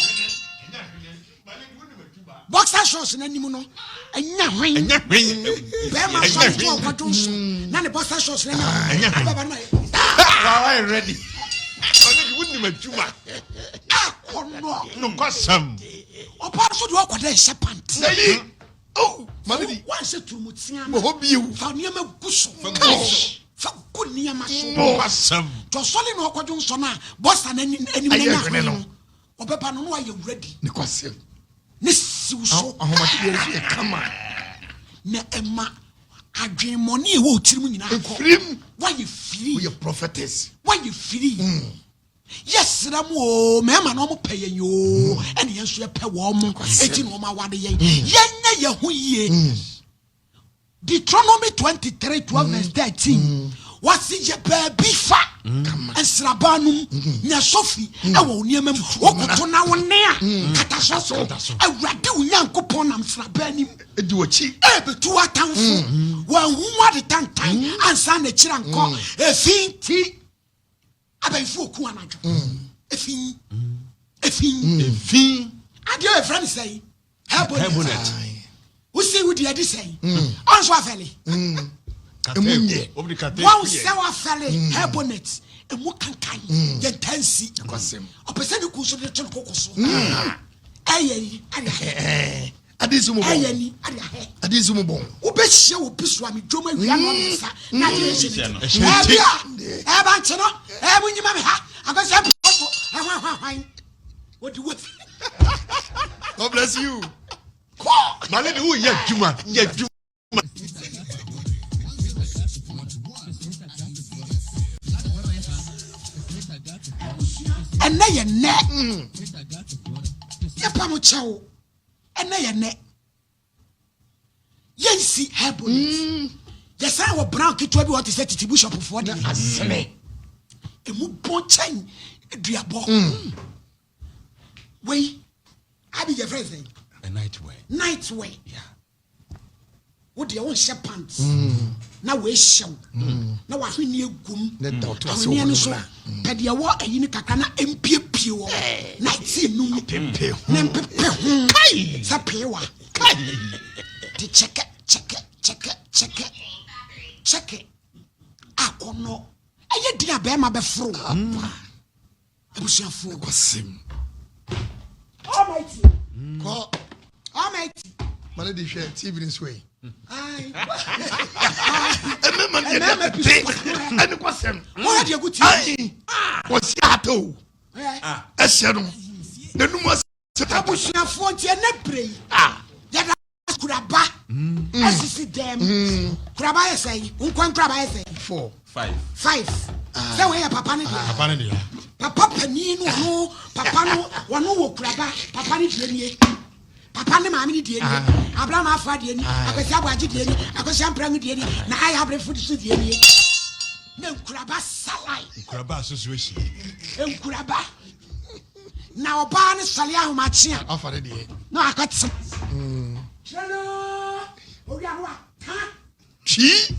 boxer shorts na nimu no enya hwen be ma sole kodwo nso na ne boxer shorts na enya baba na why ready you wouldn't matuma no kwasam opa so do akwada shepherd say oh malidi wan se turumutia mo hobiu fa niam guso fa kunia maso kwasam to sole no akwadwo nso na bossa na anim na no obeba no no aye ready ne kwasem ne siw so ahomati de re kama na ema adwenmoni e wo tirim nyina akọ why you free we are prophetess why you free yes ramo mema no mo peye yo ene yenso ye pe wo mo eti no ma wade yen yenye ye ho yie Deuteronomy 23:12 verse 13 wasi ye baby fa esrabanum nya sofi e wo niamam wokoto na wone a katasoso awrade wo nyankopon nam srabanim edi wachi e betu atamfo wa huwa de tantan ansa na kira nko efinti abenfo oku anajo efin adio e friend say hebonet we say we dey say onso afeli emunye wow sewa fele hebonet emu kankan ye tansi kwasem opese ni ku so de tun kokoso ayi adisu mo bon ayani adisu mo bon obehye obiso ami dwoma wia no nsa na de hye e ba nche no e bu nyima me ha agose hwan what do God bless you malidi wo ye dwuma ene ye ne ye pa mo chewo ene ye ne yensi hebonit yes I wo brown kitwa bi what is it bishop for the aseme emu bon chen eduabo we abi your friend say a night wear yeah wo de won she pants na we hyew na wa hwene egum ne dot was so pede wo ayini kakra na empiepie wo na ti num pempe na mpepe ho kai sa pewa kai ti check akono eye dia be ma be fro ebusuafo kwasem almighty ko almighty mane de hwe TV in sway ai emema de ene kwasem mo de guti wasi ato ehye no nenum abusuafo ntie na brei yada kuraba asisi dem kuraba yesai unkwan kuraba yesai 4 5 5 say we papa ne dia papa pani no papa no wono wo kuraba papa ni die nie papa ne maame ni die nie Abraham afa die nie akwasi abwaji die nie akwasi amprangu die nie na ayi abrefo di so die nie na kuraba salai kuraba association kuraba na oba ne sale ahomache a afare die na akatse chelo ori ahwa ta chi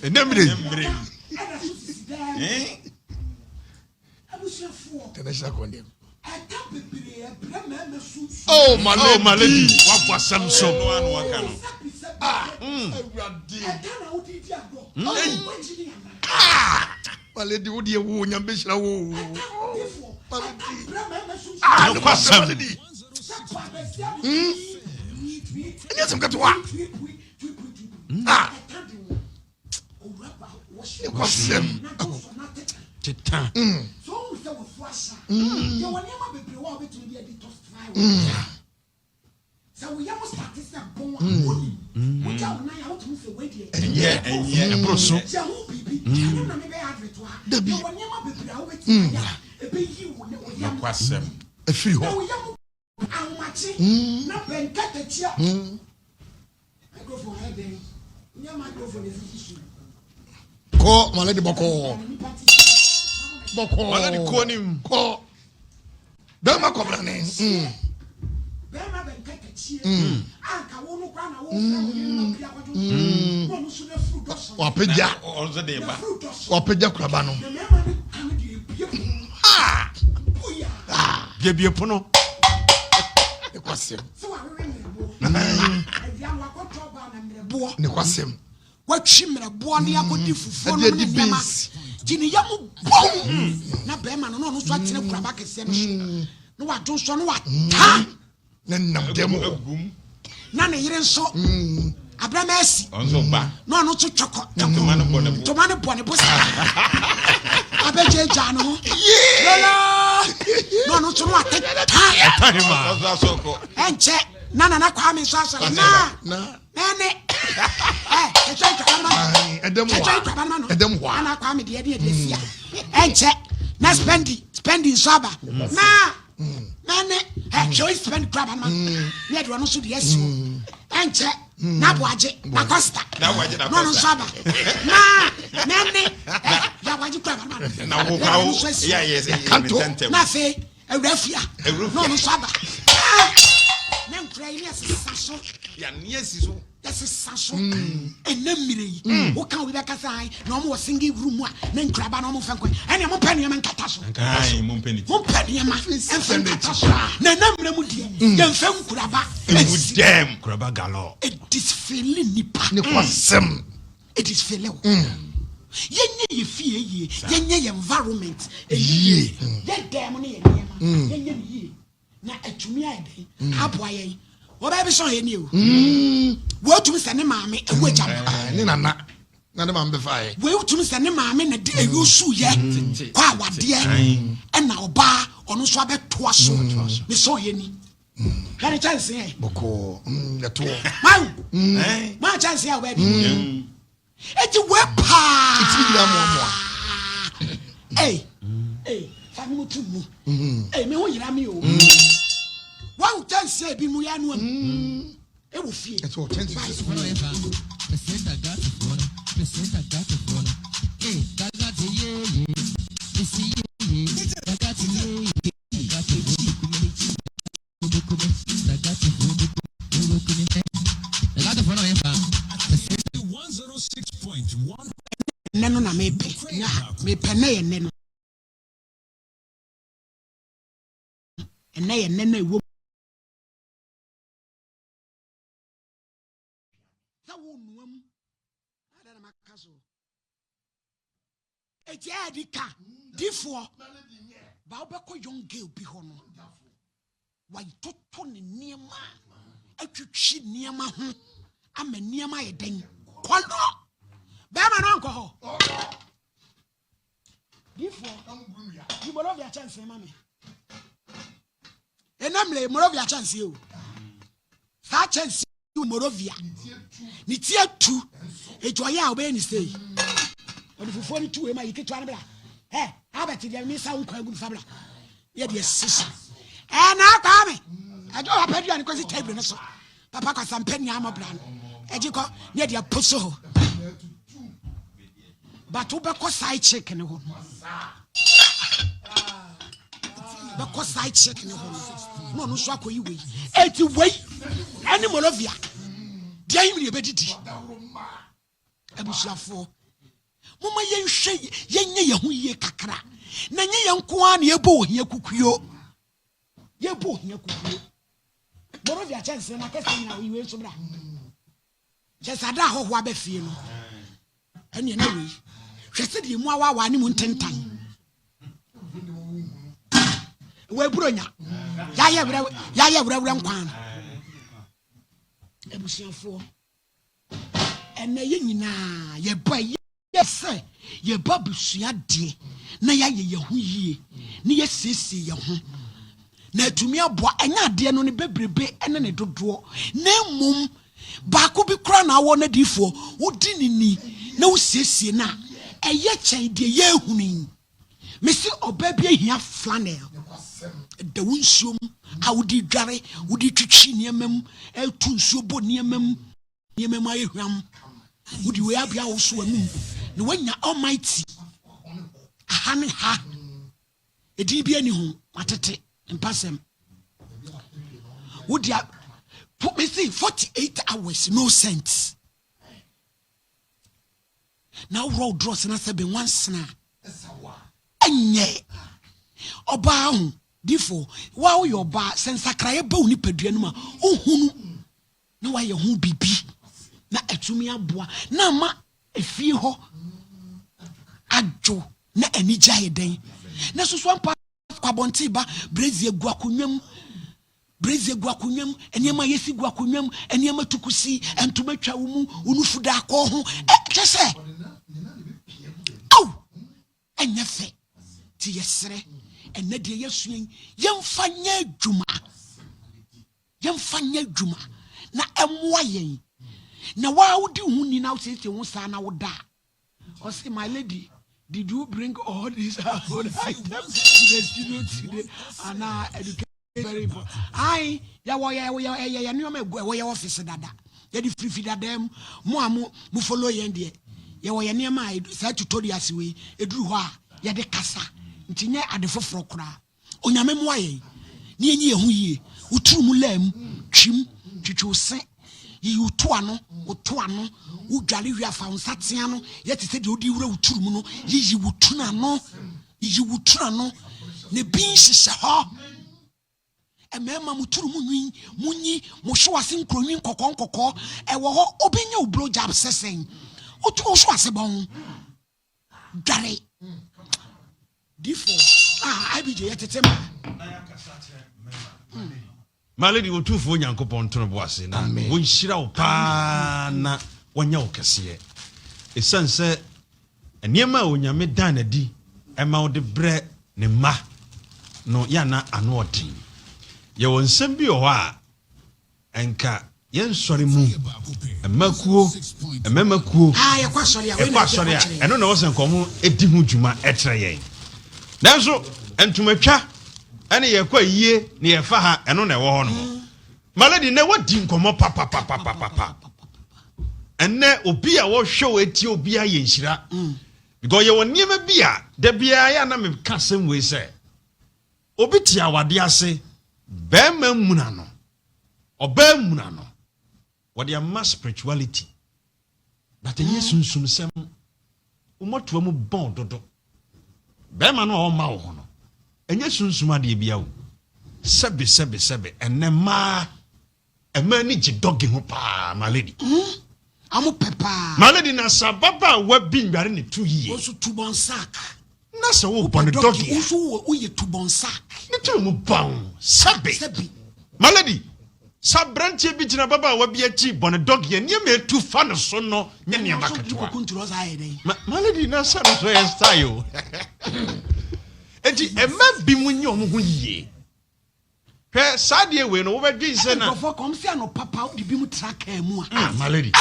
enemre international condem oh my lady what was Samson no wakano my lady wo die wo nyambe hira wo Yes, I'm going to work. It was him. Titan. So we almost started to go Ko maladi boko maladi ko nim ko dama ko brane bema ben kakachi anka wonu kwa na wo wapeja onzo de ba wapeja kuraba no gebie pono ekwasem ne kwasem watwi mmerebo ne akodi fufuo no ne nyama gini yamu bom na bema no no so atene kuraba kese no no wato so no wata na nam demo na ne yire nso abramasi onzo ba no no to choko tomane bone bo sa abeje ja no lala no no so no wata tahima onzo asoko enche na kwa mi so asala na nene edem wa ana kwa me de fia enche na spending saba na nane joy spend crab man me de no so de asu enche na boaje na costa no saba na nene ya boaje crab man na wo ka wo ya yes na fe ewrafia no saba na nkrai ni asaso ya ni asiso That's a sasso. And then who can we back aside? No more singing room. Then crab and almost and I'm a penny and catasso. Ay, Monpenny. Monpenny and catasso. Nanamudi, young femme crabba, and damn crabba gallo. It is feeling nipa. It is fellow. Ye fear ye environment. Ye damn ye. Na etumi ade aboye oba so ye ni o wo tumi se ne maame ewo jam ni nana na ne maame fae wo tumi se ne maame na de eyosu ye kwa awade e na oba ono so abetoa so ni so ye ni kana chance e boko eto ma chance e oba bi eti we pa iti bia mo eh fami mutumu me ho yira mi o one chance e bi mu ya no am e wo fie eto chance neno na mepe na ye neno ye neno e wo ta wo nuam ada na makazo e je adika difo ba obekọ young girl bi ho no wa toto ne niema atwitwi niema ho ama niema ye den kwalo ba ma no nko ho difo you bolo via chance mama enamle Morovia chance o sa chance Morovia ni tie tu ejoya obe ni say ɔde fufuo no tu wei ma yiketewa no bra abɛte deɛ mesa wo nkwa agu fa bra yɛdeɛ sisa na akwaa me ɛgye wapɛdua ne kɔsi table no so papa kwasampa nnuama bra no ɛgye kɔ ne yɛdeɛ po so hɔ but wobɛkɔ side chick ne hɔ bɛkɔ side chick ne hɔ no ɔno nso akɔyi wei ɛti wei ɛne molovia deɛ yim ne yɛbɛdidi abusuafoɔ moma yɛnhwɛ yɛnyɛ yɛn ho yie kakra na nyɛ yɛn nko ara na yɛbɔ ohia kukuo morovia kyɛnse na kɛsɛ nyina oyi wei so bra kyɛsɛ ada ahɔhoɔ abɛfie no ɛne ɛna wei hwɛ sɛ deɛ mu awawa ne mu ntentan wɔaburonya yɛayɛ werɛwerɛ nkwan no abusuafoɔ ɛnɛ yɛ nyinaa yɛba yɛsɛ yɛba busua deɛ na yɛayɛ yɛn ho yie ne yɛsiesie yɛn ho na atumi aboa ɛnyɛ adeɛ no ne bebrebe ɛne ne dodoɔ na mmom baako bi kora na awɔ no adiifoɔ wodi ne ni na wosiesie no a ɛyɛ kyɛn deɛ yɛahunu mesi ɔbaa bi ahia flanel da wo nsuo mu a wodi dware wodi twitwi nneɛma mu ɛtu nsuo bɔ nneɛma mu ayɛ hwam wodi wei abia wo so anum na wanya almighty aha ne ha ɛdin bi ani ho matete mpasɛm wodi me say 48 hours no sense now road dross na sebe wansena enye oba hu difo wa wo yoba sensakraye ba uni padua no ma ohunu na wa ye hu bibi na atumi aboa na ma efie ho adwo na anigya ye den na soso ampa kwabonti ba brezie guakonwam enema yesi guakonwam enema tukusi entuma twa wo mu unufu da akọ ho kyese enya fe ti yesere enne de yesuen yemfa nya adwuma na emwa yen na wa wodi hu ni na wose hu sa na woda o say my lady, did you bring all these items to the studio today? And education very important. I ya no me go ya office dada ya di free dada mo follow yen de ya wo ya ne ma sa tutorials we eduru ho a ya de kasa nti nye ade foforo kora onyame mo aye ne enyi ehu yie uturu mu lam twim twitwu se yi utu ano udwale wi afa nsatea no yete se de odi wura uturu mu no yi wutu na no ne bin hyehyɛ hɔ emema muturu mu nwin munyi mo hwe wase nkronwin kokɔ ɛwɔ hɔ obenya wo blow job sesen otu wo hwe wase bon dware difo ibj yetete my lady wo tufo nyankopɔn tono boase na wo nhyira wo pa na wonya wo kɛseɛ esanse eniema onyame dan na di ɛma wo de brɛ ne ma no ya na ano ɔden ye won nsɛm bi wɔ hɔ a enka yɛnsɔre mu emakuo yɛkɔ sɔre a ɛno na wɔsɛ nkɔmo edi ho dwuma ɛtrɛ yɛn nanso entumatwa ɛne yɛkɔ yie ne yɛfa ha ɛno na ɛwɔ hɔ no maladi na wadi nkɔmɔ papa ɛnɛ obi a wɔhwɛ wo eti obi a yɛ nhyira because yɛwɔ nneɛma bi a da biara ya na me ka sɛm wei sɛ obi tia wade ase bɛɛma muna no ɔbaa muna no wɔde ama spirituality but ɛnyɛ sunsum sɛm umotoa mu bɔn dodo bɛɛma no a ɔma wo ho no ɛnyɛ sunsum adeɛ bia wo sɛbe ɛnɛ maa ɛma ni gye dɔge ho paa my lady amu pepa my lady na sababa wa bi nware ne tu yie osu tubon sack na se wo bɔne dɔge osu wo ye tubon sack ne tu mu bɔn sɛbe my lady sabrantie bi gyina baba wa bi akyi bɔne dɔge ne me tu fa no so no nye ne makatwa my lady na sa no so yɛ style enti ɛma bi mu nye ɔmo ho yie hwɛ saa deɛ wei no wobɛdwen sɛ na for come see no papa di bi mu traka mu my lady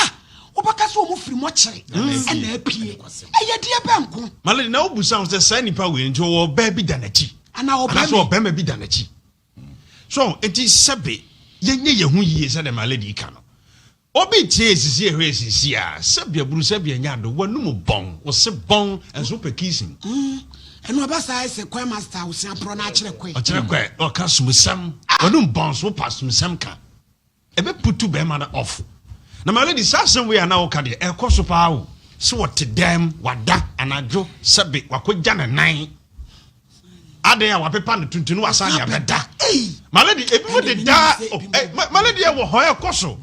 obaka so mo firi mo kyere na apie eye de banko malady na obu sound say say nipa we nti wo ba bi da na chi ana so ba ma bi da na chi so enti sebe yenye ye hu yie say the malady ka no obi tie esisi ehwe esisi a sebe aburu sebe anya do wanum bon wo se bon enso pe kissing eno abasa ese kwa master wo sia pro na kyere kwa o kyere kwa o ka sumusam wanum bon so pa sumusam ka ebe putu be ma na off na malady sasen we ana wo ka de e koso pa wo so what dem wada anajo sebe wakogya na nan ade a wapepa no tuntunu asanya beda malady ebi mo de da malady e wo ho e koso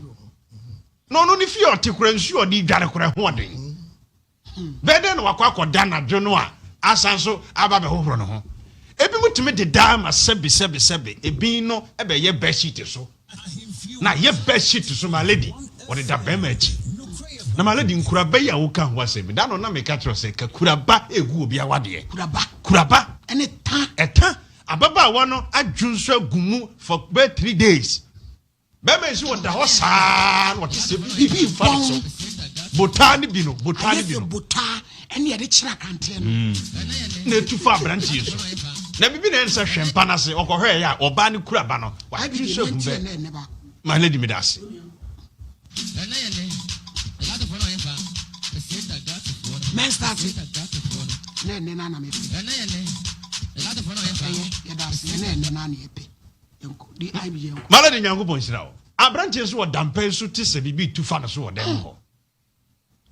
no ni fi otikura nsu odi dware kura ho oden bede no wakwakoda na dwo no a asanso aba be hohoro no ho ebi mutime de da ma sebe ebi no ebe ye bedsheet so na ye bedsheet so malady what da be ma chi na malady nkura ba ya wo ka ho asemi da no na me ka tro se ka kuraba egu obi awade kuraba ene eta ababa wa no adwunso agumu for 3 days bema isi won da ho saa what is bibi so botani bi no bota ene ye de kyera kante no na tu fa branch so na bibi na ensa hwempa na se okohwe ya oba ne kuraba no wa adwunso agumbe malady me das men start ne na me malady nyango bonshira o abranche so odampe so tise bibi tufa no so odem ho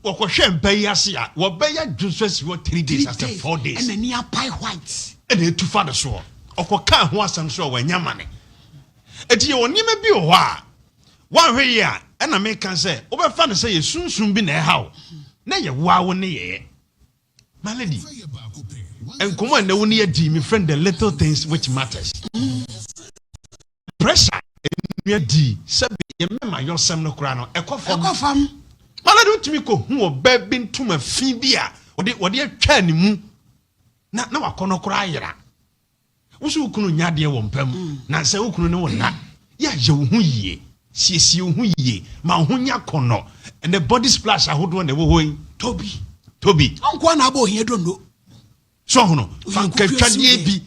wokohwe mpai ase a wo beya dwuso si wo 3 days after 4 days and near pie white and tufa no so okoka ho asam so wanyamane eti ye wonima bi ho a wanhwe ye a na me kan se wo be fa no se ye sunsun bi na e hawo na ye wawo ne ye malady and come on, no need me friend the little things which matters. Pressure me di sabi ye mema yosem no kra no ekofam malady utimi ko hu obabi ntuma fi bia ode atwa ni mu na wakono kra ayira wusu ukunu nyade wo mpam na se ukunu ne wona ya je wo hu yie siesie wo hu yie ma hu nya kono and the body splash ahodo na wo hoyi tobi onko na abo hie dondo so hono fanka twadie bi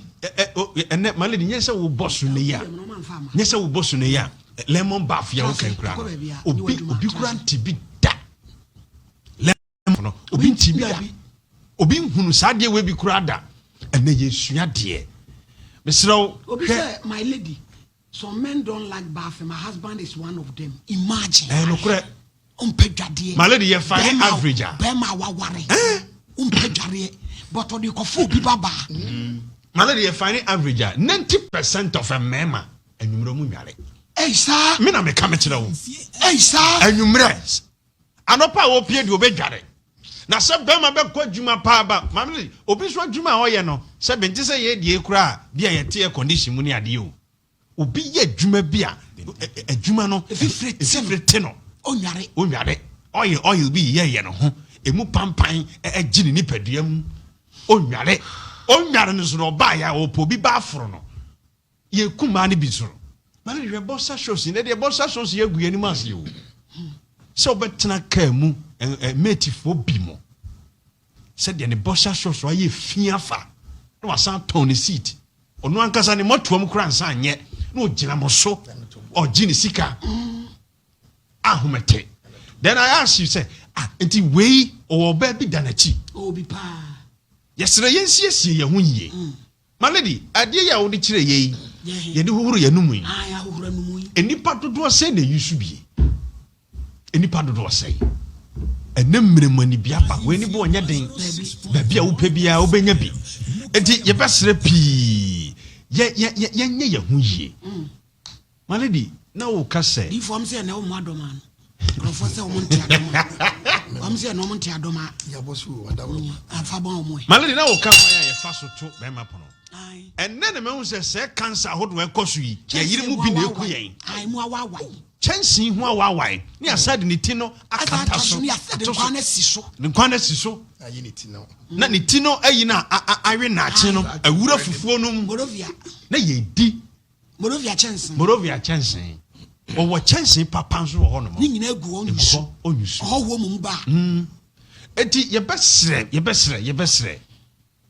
ene malady nyese wo boss ne ya nyese wo boss ne ya lemon bath ya wo kan kra obi kura ntibi da lemon no obi ntibi da obi hunu sadie we bi kura da ene yesua de mesro obi say my lady some men don't like bath my husband is one of them imagine no kura ompedwade malady ye fine average be ma waware ompedwade but on the kofu bi baba malady ye fine average 90% of a mema enumro mu nware sir me na me ka me kire wo sir enumre anopa wo pie de obedware na se be ma be kwa djuma pa ba malady obi so djuma a oye no se benti se ye die kura bia ye te condition mu ni ade o obi ye djuma bia adjuma no efifrete no onware oil bi ye no ho emu pampan agini ni padua mu onware no so no ba ya opo bi ba afro no ye kuma ni bi so malady we bossa shows ne de bossa shows ye gu ani mas ye o so betena ka mu mate fo bi mo se de ne bossa shows wa ye fiafa no wasan ton ni seat onu ankasa ne motoam kura nsa anye no ogina mo so ogini sika ahumete then I ask you say enti wei o ba bi danachi obi pa yesere yensiesie ye ho yie malady ade ya wo de kire ye ye de huhuru ye numu ya huhuru numu enipa dodo se na yusu bie enipa dodo se enemre mani bia pa we ni bo onya den ba bia wo pa bia wo benya bi enti ye besere pi ye nye ye ho yie malady na wo ka se di form se na wo madoma no professor wo monti adoma am se no monti adoma ya bosu wadawro afa bon mo malady na wo ka ya ye fa so to be ma pono enne ne me se cancer hodo e koso yi ya yiri mu bi na eku yen mu awawai chansi hu awawai ni asade ni ti no akata so ni asade kwana siso ni kwana siso ayi ni ti no na ni ti no ayi na awe na achi no awura fufuo no Morovia na ye di Morovia chansi ɔwɔ kyɛnse papa nso wɔ hɔ nom ne nyina gu ɔnyusu ɔwɔ mu ba eti yɛbɛsrɛ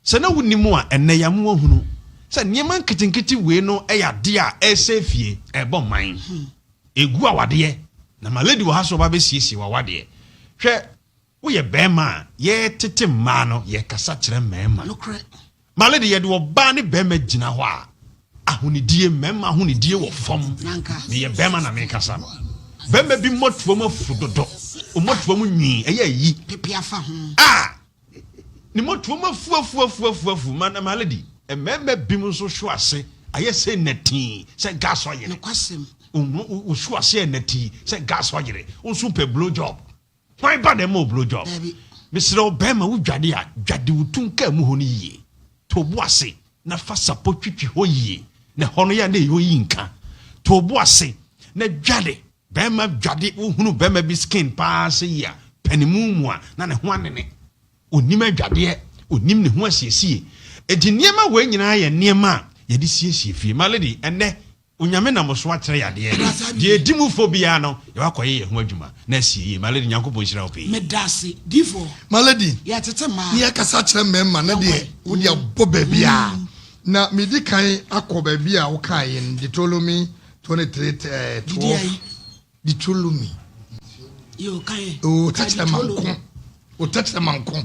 sɛ na woni mu a ɛnɛ ya mu ahunu sɛ nneɛma nketenkete wei no ɛyɛ ade a ɛsɛ fie ɛbɔ man egu awadeɛ na maledi wɔ ha so ba bɛsiesie wawadeɛ hwɛ woyɛ bɛrima a yɛtete mmaa no yɛkasa kyerɛ mmarima maledi yɛde ɔbaa ne bɛrima gyina hɔ a ahonidie mmarima ahonidie wɔ fam ne yɛ bɛrima na mekasa no bɛrima bi mmɔtoa mu afu dodo ɔmmɔtoa mu nwii ɛyɛ yi pepiafa ho ne mmɔtoa mu afu maledi mmarima bi mu nso hwe ase ayɛ sɛ natii sɛ gas ɔyere o hwe ase natii sɛ gas ɔyere o nso pɛ blow job why ba dem blow job mesrɛ wo bɛrima wo dwade a dwade wo tunka mu hɔ no yie to bo ase na fa sapo twitwi hɔ yie na hɔ no yɛ na ɛyɛ yi nka to bo ase na dwade bɛrima dwade wo hunu bɛrima bi skin paa sɛ yi a panimu mu a na ne ho anene onim adwadeɛ onim ne ho asiesie edi nneɛma wɔ nyinaa yɛ nneɛma a yɛde siesie fie maledi ɛnɛ onyame nam so akyerɛ yadeɛ deɛ di mu fo bia no yɛwakɔyɛ yɛ ho adwuma na asie yie maledi nyankopɔn hyira wo pii medase difo maledi yɛtete ma ne yɛkasa kyerɛ mmarima na deɛ wode abɔ baabi a na medi kan akɔ baabi a wokaeɛ no Deuteronomy 23:12 Deuteronomy Touch manko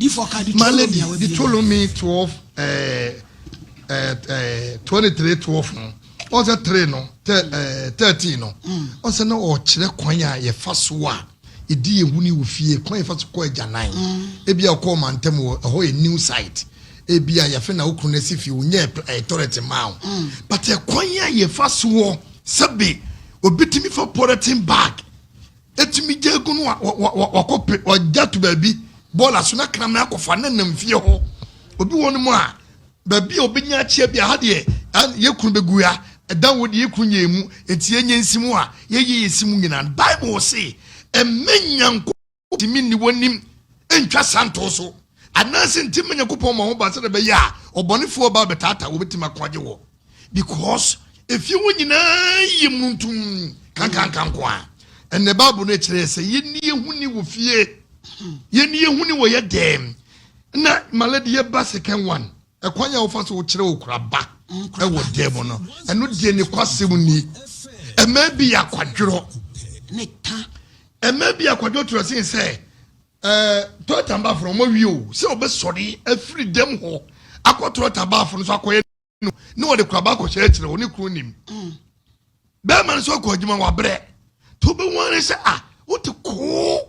maledi Deuteronomy 23:12 no ɔsɛ 3 no 13 no ɔsɛ na ɔkyerɛ kwan a yɛfa so a ɛdi yɛhu ne wɔ fie kwan yɛfa so kɔ agyanan ebi a ɔkɔ mantam wɔ ɛhɔ yɛ new site ebi a yɛfɛ na wokuru no asi fie wonyɛ authority ma wo but kwan a yɛfa so wɔ sɛbe obi tumi fa polythene bag etumi gya egu no wakɔpɛ ɔgya to baabi bɔɔla so na kram na akɔfa na nam fie hɔ obi wɔ no mu a baabi a obi nya akyia bi a ha deɛ yɛkunu bɛgu ya ɛdan wo deɛ yɛkunu nyɛ mu enti yɛnyɛ nsimu a yɛyɛ yɛsimu nyinaa Bible se ɛmɛnyanko timi ni wɔnim ɛntwa santo so anaasɛ nti mɛnyankopɔn ma ho ba sɛ dɛ bɛyɛ a ɔbɔnefoɔ ba bɛtaata wɔbɛtumi akɔgye wɔ because efie wo nyinaa yɛ muntum kankankanko a ɛnɛ Bible no kyerɛ sɛ yɛni yɛhu ni wɔ fie yɛni yɛhu ni wɔ yɛ dɛm na maladi yɛba second one ɛkwan yɛ wofa so wokyerɛ wo kuraba ɛwɔ dɛm no ɛno deɛ ne kwasɛm ni ɛma bi yɛ akwadworɔ ne ta ɛma bi yɛ akwadworɔ to sɛ sɛ tɔtamba foro mo wie o sɛ obɛsɔre afiri dɛm hɔ akɔtɔ tamba foro so akɔyɛ no ne wɔde kuraba akɔhyɛ kyerɛ wo ne kuro nim bɛɛma no so akɔ adwuma wɔ abrɛ to be one say what to ko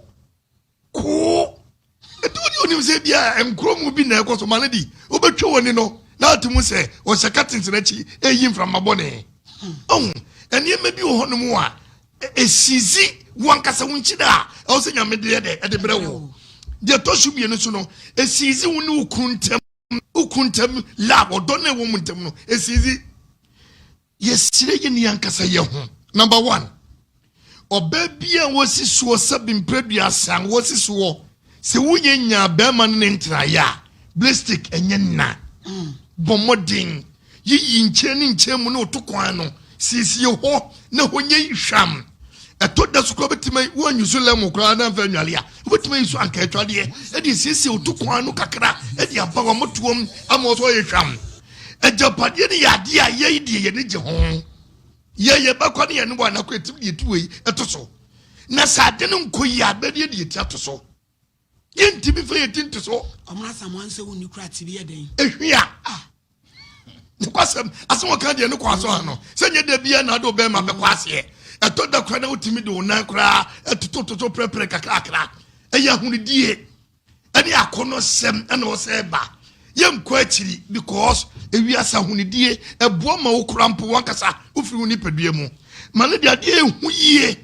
edu ni onim say bia enkrom bi na ekoso maledi obetwa woni no na atumu say o shakatin sinachi eyin from mabone ene bi wo hono mu a esizi wankasa wunchi da o se nyame de de bre wo de to su bi no so no esizi woni ukuntem la odo na wo muntem no esizi yesire ye ni yankasa ye ho number 1 obabia wosi suo sabim predua san wosi suo se wunye nya bema ne ntraya plastic enye na bomodin yi nche ne nche mu ne otokwan no sisi ho na honye hwam eto da sukro betima wanyuso lemu kra na fa nwale a betima yiso anka etwade e de sisi otokwan no kakra e de aba wo motom amoso ye hwam ejapade ne yade a ye de ye ne je ho ye bakwa ne ye no na ko etim de tuwe etoso na sade no nkoyi abede de yeti atoso ye ntimi fa yeti ntoso omra samwan se woni kura tibi ye den ehwia ne kwasem aso kan de ne kwaso ano se nye da bia na do be ma be kwase eto da kura na utimi de onan kura etototo prepare kakra eya hunidie ene akono sem ene o se ba ye mko akiri because ewiasa hunidie ebo ma wo kura mpo wankasa ofiri hu ni padua mu mane de ade ehu yie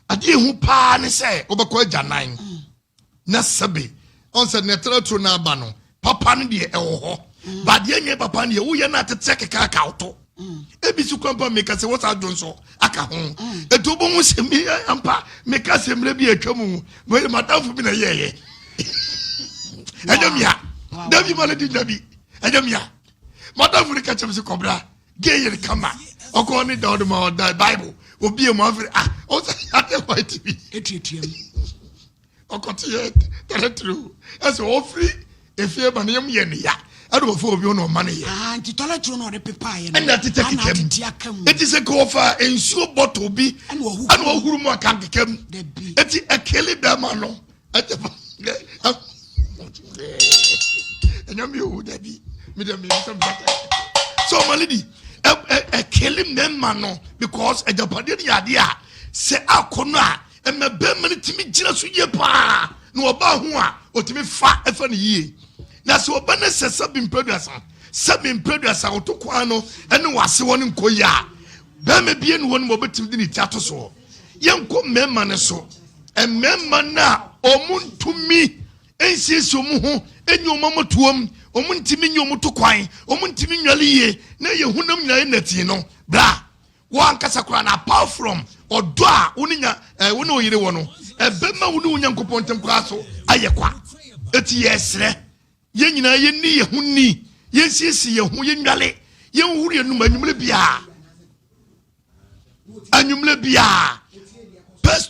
ade ehu pa ne se obekọ agyanan na sabe on se netrato na aba no papa ne de ewo ho ba de nye papa ne wo ye na tete keka ka auto ebi su kwampa meka se wo sa dwonso aka ho eto bo mu se mi ampa meka se mre bi atwamu we madamfo bi na yeye edamia davi maledi davi edamia madamfo ni ka chem se kobra geye kama oko ni da oduma da bible obi e mo afre o say ade white bi etuetuam okotie teletru as o free efie ba na yem ye ne ya ado fo obi no ma ne ye nti teletru no de pepa ye and that tekekam it is a go for ensuo bottle bi and ohuru mu aka kekam eti ekele da ma no atepa enyame o da bi me dem so my lady ekele memma no because ejapade ne yade a se akono a emebe mani timi gira so ye pa na oba ho a otimi fa efa ne yie na se oba ne sesa bimpeduasa otokwa no ene wase woni nkoya be me bie ne woni obetimi di tiato so yenko memma ne so memma na omuntumi ensieso mu ho enyo mamotuom omuntimi nyo mutokwan omuntimi nwaliye na yehunam nyina nati no bra wan kasa kura na apart from odo a woninya woni oyire wo no ebema woni onyankopon temkwa so ayekwa eti yesre ye nyina ye ni yehuni yensiesi yehu ye nwale ye nhuru enum anwumle bia per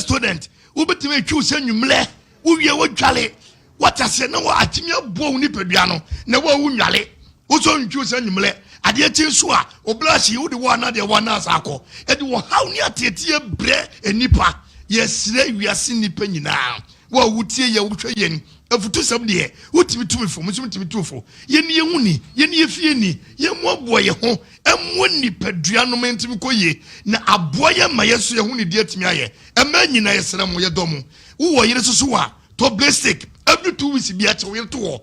student ubetime etwu se nwumle uwie wodwale watase na wa atimi abo ni padua no na wa wunwale wo so ntwu se nwumle ade tinso a oblashi wo de wo na de wo na asako e de wo haw ni atetie bre enipa yesire wiase nipa nyina wa wutie ye wotwe yen afutu sam de wotimi tumi fo musum timi tufo ye ni ehuni ye ni efie ni ye moabo ye ho emwo nipadua no mentimi koye na aboa ye ma yeso ye huni de atimi aye ema nyina yesere mo ye domo wo yire soso a to basic every 2 weeks bi a che wo to wo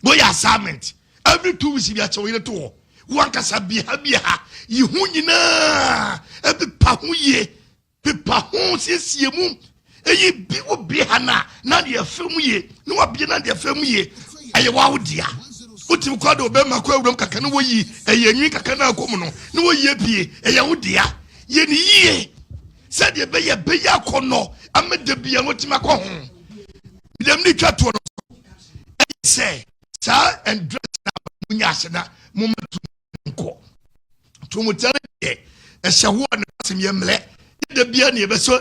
boy assignment every 2 weeks bi a che wo to wo wankasa bi ha yi hu nyina ebi pa hu ye pepa hu siesie mu eyi bi obi ha na de afemu ye no wa bi na de afemu ye aye wa wodia utim kwado obema kwa awuram kaka no woyi eye nwi kaka na akomu no no woyi apie eye wodia ye ni yie said ye be ya kono amede bia wotima ko ho dem ni twato no say sa and dress na munya asena momentum ko to mutare e ehye ho na asem ye mle de bia ne be so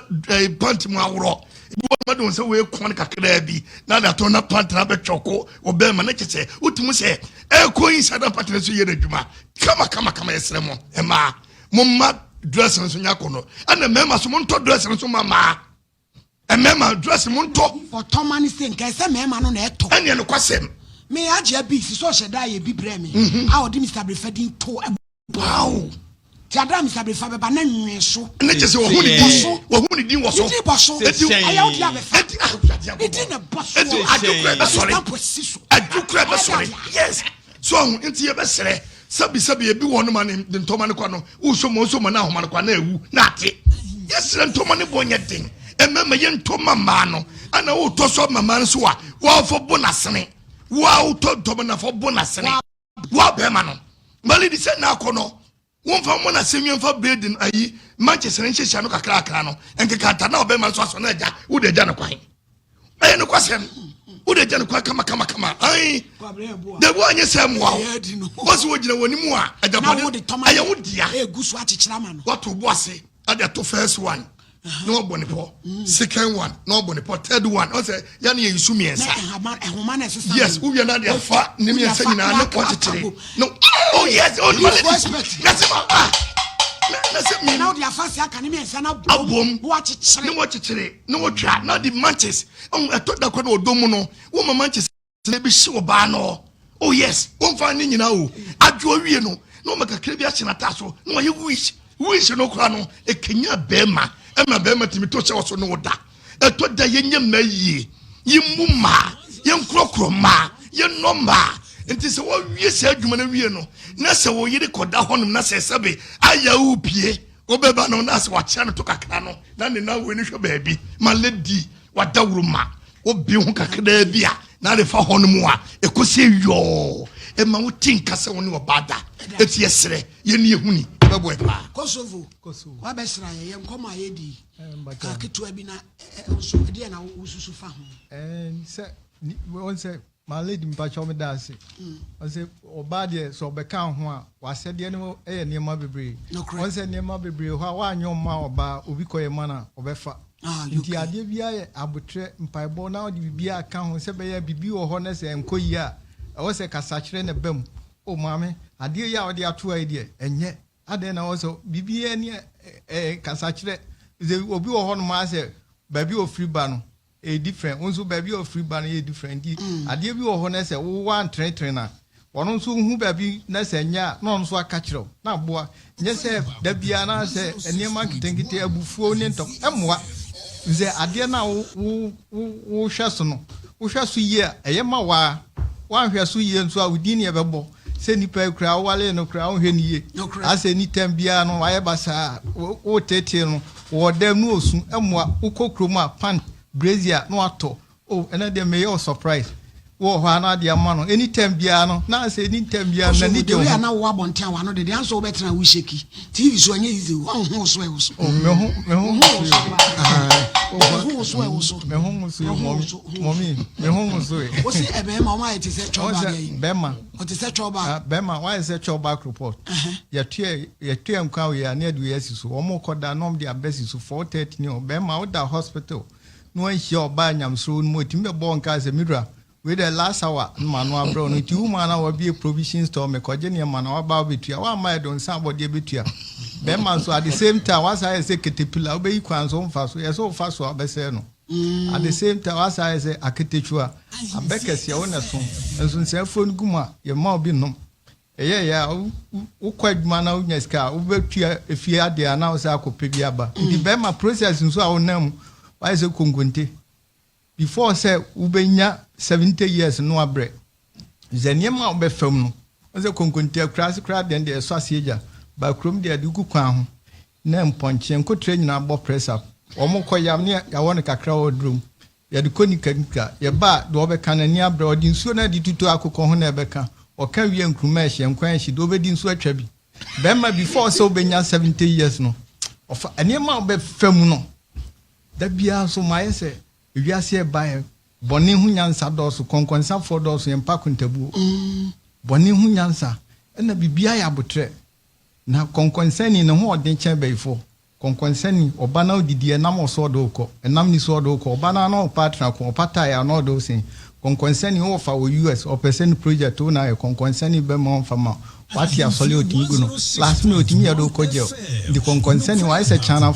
pant mu awro bi wo madon se we kon kakra bi na da to na pant na be twoko obema na kese utimu se ko insada patne so ye adwuma kama yesre mo ema momma dress no so nya kono ana mema so monto dress no so mama mema dress monto for tomani sen ka se mema no na eto ene no kwasem me agia bi so sheda ye bi bre me a odi Mr. Brefadin to wow ti adam Mr. Brefa be ba na nwe so ene kese wo huni din wo so edi boso aya odi abefa edi na boso adukra be sorry yes so enti ye be sere sabi ebi wonu ma ne ntoma ne kwa no uso mo na ahoma ne kwa na ewu na ate yes ntoma ne bonya den emema ye ntoma ma no ana wo to so mama so a wo fo bonasene wo to ntoma na fo bonasene wo be ma no mali di se na akono wo fa mo na semwe fa bedin ayi Manchester nhyehya no kakra no enkeka na obe ma so aso na eja wo de eja ne kwan aye no kwasem wo de eja ne kwa kama ai de wo anye sem wa wo so wogina woni mu a eja bode aye wo dia egusu achichira ma no what bo ase ade to first one no bonipo second one no bonipo third one o say ya na yesu miensa yes wo na de afa ne miensa nyina na ko chichire no oh yes oh that's na se mi na odi afase aka ne miensa na bom wo chichire no wo twa na the matches eto da kwa na odomu no wo ma Manchester ne bi hye oba no oh yes wo fa ne nyina o adwo wie no no makakra bi ahye na taso no ye wish no kra no ekenya bema ema bema timi to che so no da eto da ye nyama yie yimu ma ye nkrokro ma ye nomba enti se wo wie se adwuma na wie no na se wo yire koda honum na se sebe aya upie obeba no na se wacha no to kakra no na ne na wo ni hwe baabi ma ledi wadawru ma obi hu kakra bia na le fa honum a ekosi yo ema wo tinka se wo ne obada eti yesere ye ne ehuni bebo epa Kosovo wa besra ye nkoma ye di ka ketua bi na so de na ususu fa ho se won se my lady mpacho me dance I say oba de so be kan ho a wase de no e niema bebre on say niema bebre ho a wa anyo ma oba obi koye mana obefa nti ade bia ye abotre mpaibo na ode bibia ka ho se be ya bibi wo ho na se enkoyi a wo se kasa kire ne bam o maame ade ya ode ato ai de enye ade na wo so bibia ni kasa kire obi wo ho no ma se baby o free ba no a different unso baby o free ba no e different ade bi wo ho na se wo wan trend na wono nso hu baby na se nya na nso aka kire na boa nye se da bia na se eniema kitenkite abufuo ne ntok emwa nze ade na wo hweso no wo hweso ye eyema wa hweso ye nso a wudi ne ebebo se nipa kura wale no kura wo hwe ne ye ase ni tambia no waye basa wo tete no wo dem no osu emwa ukokrom a pan brazier no ato oh ena de me your surprise wo ho ana de ama no anytime bia no na say anytime bia na ni de we na wo abonten wa no de anso betra wo sheki tv so anya easy wo ho so e wo so oh me ho mommy me ho so e wo say ebe ma ma ite say choba dey bema o te say choba bema why say choba report ya tue nkwa we ya na adu yesiso wo mo koda nom de abesiso 4:30 ni o bema wo da hospital no an hia oba nyamsro no timbe bo nka se midra with the last hour manu abro no ti woman na wo be provision store me koje ne ma na wa ba betua wa ma don sa body betua be man so at the same time was I say ketepila obe ikwan so mfa so yeso fa so abese no at the same time was I say aketechua abekese wo na so enso nse phone guma ye ma obi no eye ya wo kwaduma na unya ska wo betua efie ade ana wo sa akope bi aba di be ma process nso a wo nam why say kongonte before say ubenya 70 years no abre zeniema obefam no say konkontia kra den de so asieja ba krom de adu kwan ho na mponche nkotre nyina bo press up omokoyam ne ya won kakra odrum ya de konika ya ba do obeka na ni abre odi nsuo na di tutu akoko ho na ebeka oka wie nkruma ehye nkwan ehye do obedi nsuo atwa bi bema before say ubenya 70 years no ofa eniema obefam no da bia so maye say wiase bae boni hu nyansa doso konkonsa for doso yempa kuntabu boni hu nyansa na bibia ya botre na konkonsani ne ho odin chen baifo konkonsani obana odidie nam oso do ko enam ni so do ko obana na partner ko pata ya no do sin konkonsani ho fa o US o person project o na konkonsani be mo fama wati asole otingu no last me otimi ya do ko je di konkonsani wa ise chana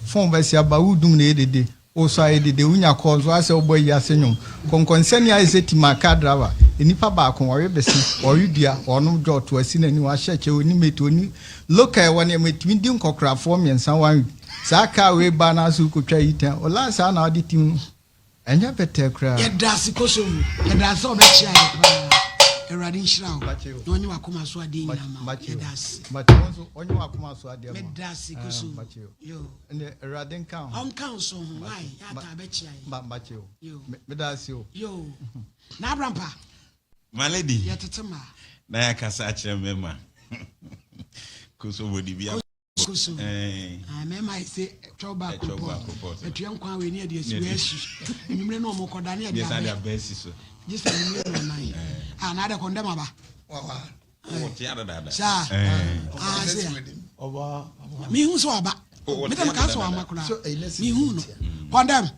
fon verse aba udum na edede o so aye de unya call so ase oboy yasenyum konkonsani aye seti maka driver enipa ba kon wore besi wore dua onu jo to asina ni wa sheche oni meto ni local one metimi din kokra for miensa wan saka we ba na su kotwa yitan o la sa na auditim enya better kra ye dasi kosom ye dasi obechi aye pa eradi nshirawo no onye wakoma so ade nyama ye dasi bacho onye wakoma so ade me dasi kosom yo ene eradi nkan on kan so why ya ta bechi aye bacho me dasi yo na abrampa my lady ya tetema na ya kasa kire mema koso bodi bia koso mema ise choba kopot etu yankwa we ne de esi we asu enumre no mo koda ne de abesi so just enumre no nai na de kondema ba o ti ada dada sa se oba mi hu so aba me dem ka so amakura mi hu no kondem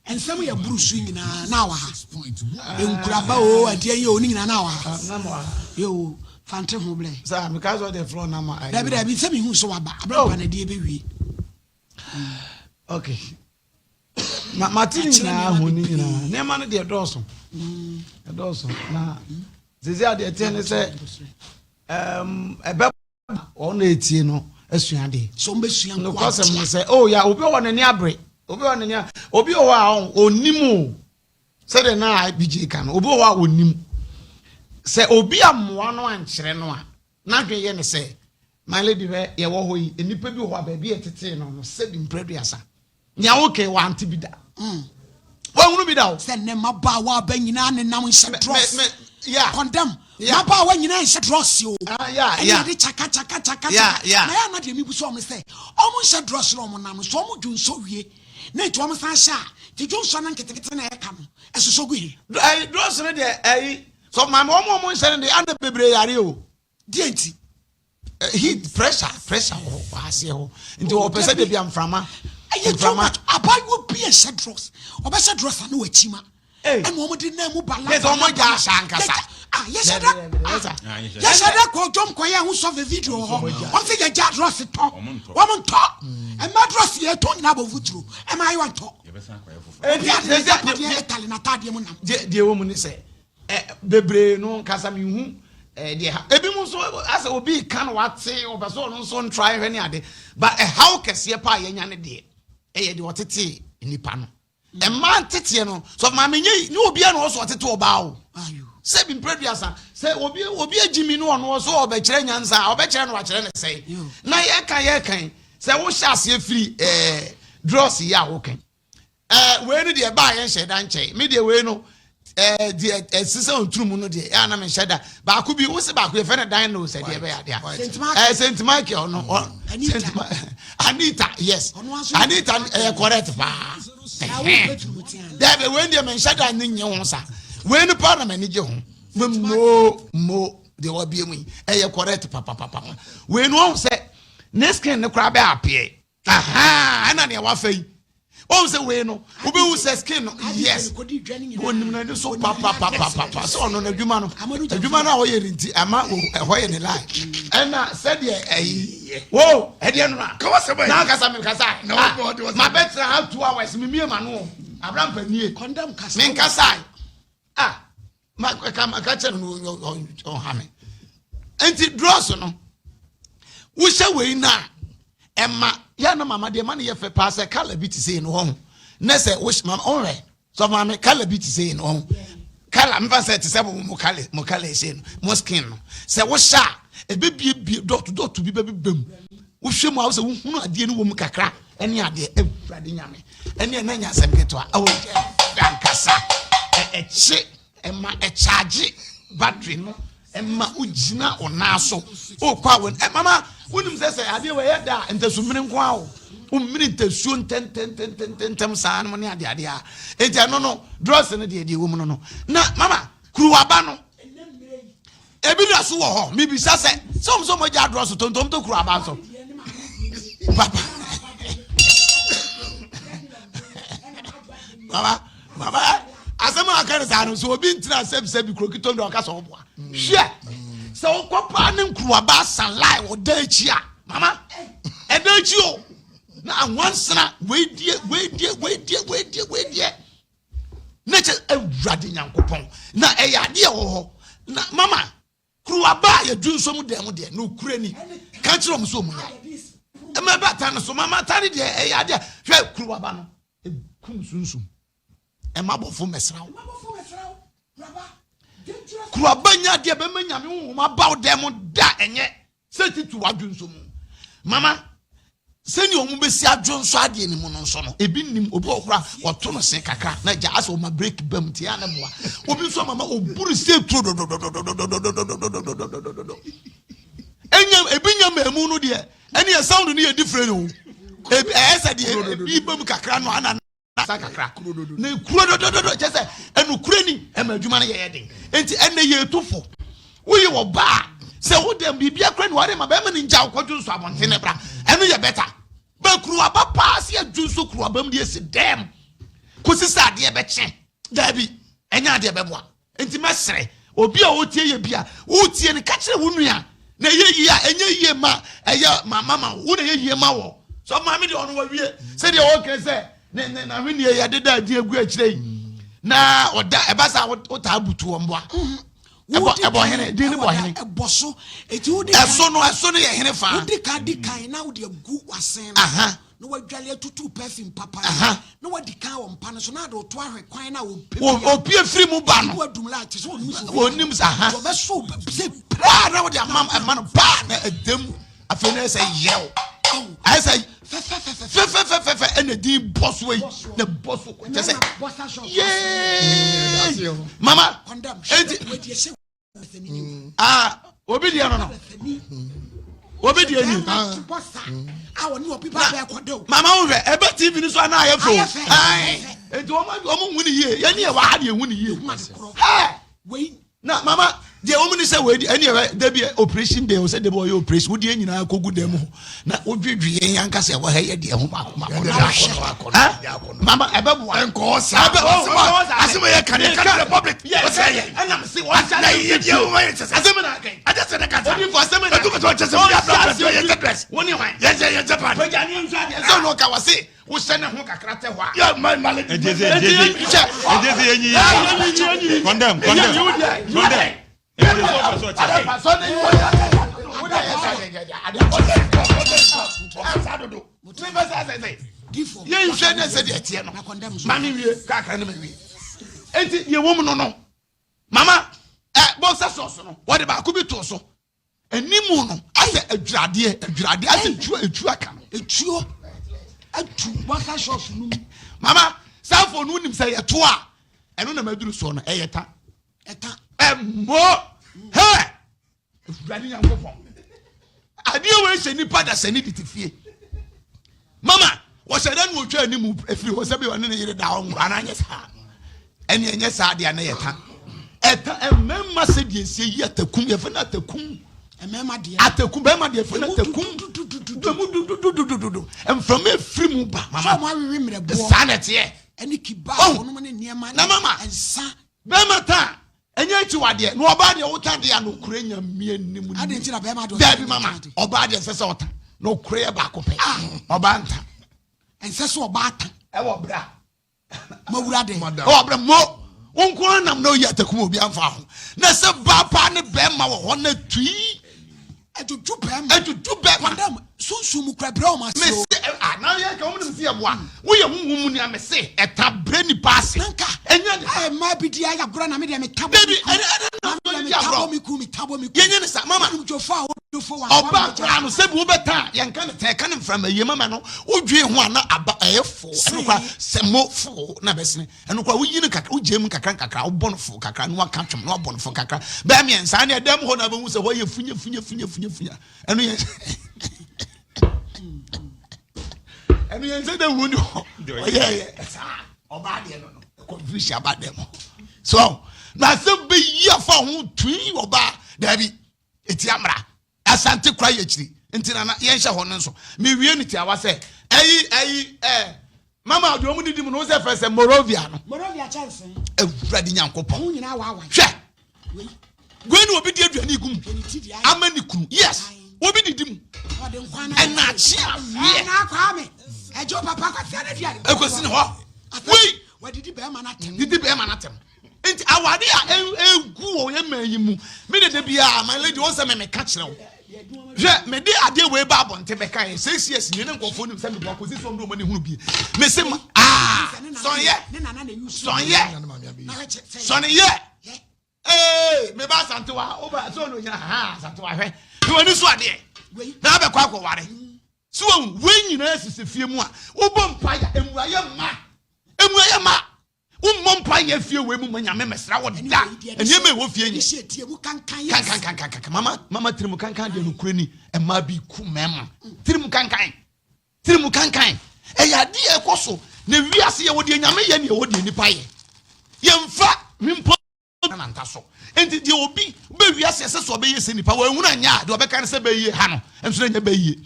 ensem ya brusu nyina na wa ha enkuraba o adie ye oni nyina na wa ha yo fante ho ble sa because of the floor na ma dabi se mi hu so aba abra na die be wi okay matini na hu ni na ne ma no de doso na zezi ade tene se ebe on etie no asuade so mbesua no kwasem no se oh ya obi wo ne abre obi o wa onimu se de na bj kan obi o wa onim se obi amoa no ankyere no a na dwe ye ne se my lady be ye wo hoyi enipa bi ho ba bi etete no se bi mpreduasa nya okay wa antibida wa hunu bi da se ne maba wa ba nyina ne nam se dross yeah condemn maba wa nyina se dross yo yeah de chaka yeah na ya na de mi bu so mo se omo se dross no mo nam so mo dwun so wie na etu am san sha ti dwon so na nketekete na e ka no eso so good. I draw some there. So my mom said the under baby area. DNT. Heat pressure. I say, into a person to be am from. I too much about you be a Cedros. Or better dress and no chima. And woman didn't know Bala. Yes, oh my gosh, yes, I called John Quaya who saw the video. One thing I just lost it talk. Woman talk. And Madras here talking about Vudu. Am I want talk? Dear woman, say, Bebre no Casami. Ebi mo so as obi kan what say over so try any ade but how kese pa ye nya ne de e de otete nipa no e man tete no so ma me ni obi na so otete oba o ayo se bi preduasa se obi agimi no no so oba kire nyansa oba kire no wa kire ne sei na ye kan se wo hya ase firi dross ya wo kan we no de ba ye hye dan che me de we no the sister ontrum no de ya na me sheda ba ku bi wo se ba ku e fe na dan no se de be ya de Saint Michael no Anita yes Anita correct pa there be when the men sheda ni nye ho sa we no parliament ni je ho mo de wo bi mu correct papa we no se next can ne kra be apie ana ne wa fai oh say we no obi who say skin yes onim na so papa so no na adwuma no wo ye rinti ama ho ye ne lie na said ye wo e de no na ka wa se ba na kasa me kasa ma better have 2 hours me ma no abram panie condemn kasa me kasa ma ka che no on ha me enti dross no wo hye we na Emma, ya na mama de man ye fe pass a color bit say no home. Na say wish mama onre. So mama color bit say no home. Color me say to say mo color say mo skin no. Say wo sha e be bi dot to bi bem. Wo hwe mo say wo hunu ade no wo mu kakra. Ene ade efrade nyame. Ene na nya asem keto a wo ankasa. Che Emma e charge battery no. Emma ujina onaso. O kwa won mama wonim say ade we da entasumire nko awo ummiri ntasuo ntem saa no ne ade a enti no dross ne de wo mu no na mama kuruwaba no ebi da so wo ho mi bisa se so mo ja dross tontom to kuruwaba so papa mama asema akare saa no so obi ntina se bi krokito ndo aka so oboa hwe so kopa ne kuruwaba san lai wo da echi a mama e da echi o na wansana we die na che awrade nyankopon na e yade ho na mama kuruwaba ya dunso mu dem de na okurani ka kire om so mu no e ma ba tan so mama tani de e yade hwe kuruwaba no e kum sunsum e ma bofo mesrawo kuruwaba nya de be ma nyame wo ma ba dem da enye setitu wadunso mu mama seni omu besi adwonso ade ni mu no nso no ebi nim obi okura oto no sen kakra na ja aso ma break bam tia na boa obi so mama oburu se tro do enya ebi nya mamu no de eni e sound no ye different o ebi esa de ebi bam kakra no ana sa kakra na kuro do je se enu kuro ni e ma adwuma na ye den enti enne ye tufo wo ye wo ba se wo dem bibia kra ni ware ma ba ma ni nja akwadwonso abontene bra enu ye better ba kuruwaba pass ya junso kuruwaba mu de ese dem kosisa de be che dabi enya de be boa enti mesre obi a wotie ye bia wotie ne ka kire wo nua na ye yi a enya yie ma eya mama wo na ye yie ma wo so mama de ono wa wie se de o ke se na hwene ye de da de egu a kire na oda e ba sa wo ta butu wo mboa ebo hene di ni bo hene eboso eti wo de eso no ye hene fa wo de ka di kan na wo de gu wasen na no wadwale tutu perfume papa na wo di kan wo mpa no so na do to ahwe kwan na wo pie firi mu ba no wo dum la ti so onim sa wo be so se pra na wo de amam no ba na edem afene say yew I say fe ene di boss way na boss ko say yeah mama enti obi dia no obi di eni awo ni obi ba be kodo mama wo hwe ebe tv ni so na ayefo enti omo hu ni ye ye ne ye wa ha de hu ni ye we na mama de omo ni say we eni de bi operation day o say de boy operation wo di nyina kogu dem ho na odwedwe yen yanka say wa ha ye de ho mama ebe bo enko sa asema ye kan the public yes and am say what na ye de ho ye asema na kan ada say na kan odi for asema na do to say ye dress woni hwan ye japan we ja ni nsa de so no ka wase wo sene ho kakra te ho ya my malady ejeze yenyi condemn mama bossa sauce no what about kubi to so enimu no ase adwurade ase etu aka etuo atu bossa sauce no mama sanfo no nim say eto a eno na maduru so no eyeta mo he adwurade yankofo ade we hye nipa da sani ditifie mama wo se dan wo twa animu efiri wo se be won ne yire da ho ananye sa ene enye sa de na yeta emema se de esie yi atakum ye fe na atakum emema de atakum be ma de fe na atakum from efiri mu ba mama so ma wi mre bo sanete ye ene kiba ono ne niema na mama ensa be mata enye ti wade no oba de wo tade ya no kure nya mie nim ni ade ti na be ma do dabi mama oba de se ota no kure ba ko pe oba nta ense so oba ata e wo bra mawura de o bra mo wonko nam no ya takum obi amfa ho na se ba pa ne be ma wo ho na tui ejuju be madam sunsun kra bra o ma se na ye ka won se ye bo a wo ye hunhum ni amese eta bre ni pass nanka enya ma bidi ya gora na me de me tabo baby tabo mi yenye ne sa mama jofo wa oba kra no se bi wo beta ye nka ne te ka ne mframa ye mama no wodwe ho ana aba eyefo eno kwa se mo fo na besene eno kwa wo yini kakra wo gem kakra wo bono fo kakra no aka twem no bono fo kakra ba mi ensa ne dem ho na be hu se wo ye funya eno ye eno ye se de hu ni ho ye oba de no confusion about them so na se be ye fa ho tui oba dabi eti amra asante kra ye chiri ntina na ye hye ho nso me wie ni ti awa se mama odi omu didi mu no se fese Morovia chance ewurade nyankopon hu nyina wa hwe gwenu obi di aduani gum amani kunu yes obi didi mu ode nkwana na chia na kwa me ejo papa kwa tia na duani ekosi ne ho wei wadidi be ma na tem enti awade a egu wo ye mayimu me de bia my lady won say me ka kire wo je me de ade we ba bonte be kan 6 years ni ne nkofo ni say me bo akosi so ndo mo ne hunu bi me say sonye me ba santewa oba so no nya santewa hwe ni woni so ade na be kwa ware so we nyina asise fie mu a obo mpa ya emuraye ma umompa ye fie we mu manyame mesra wo da enye me wo fie nyi kan mama trimu kankan de no kurani e ma bi ku mema trimu kankan e ya de e koso na wiase ye wo de nyame ye ne ye wo de nipa ye mfa himpo na ntaso enti de obi be wiase se so be ye se nipa wo ehunu anya de obeka ne se be ye ha no enso nya be ye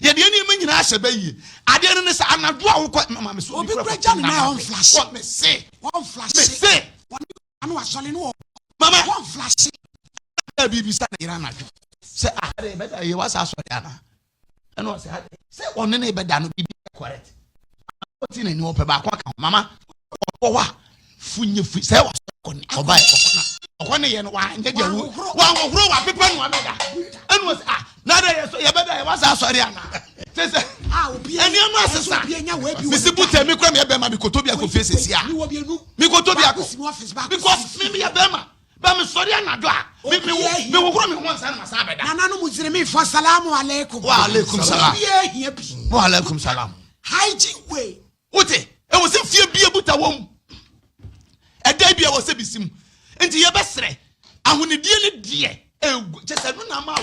ye de ni me nyina ahye be ye ade no ne sa anado a wo ko mama me so obi kura na on flash me say anu asole no mama on flash bibi sa na irana jo se ade be da ye wasa asole ana eno se ade se one na be da no bibi correct oti na ni wo pe ba kwa ka mama wo wa funye se wa ko ni oba okona ye no wa nje je wa horo wa pepa no ameda eno se na da ye so ye be da ye wasa asole ana se obi eni ama sesa misi buta mi kwa me be ma bi kotobia ko face sia mi kotobia ko because me be be ma ba me sorry anado a me wo kro me ho nsa na masa beda nana no muzire mi for salamu alaikum wa alaikum salam wa alaikum salam hygiene way wote e wo se fie bia buta wom e da bia wo se bisim enti ye besere ahonedie ne de e chese no na ma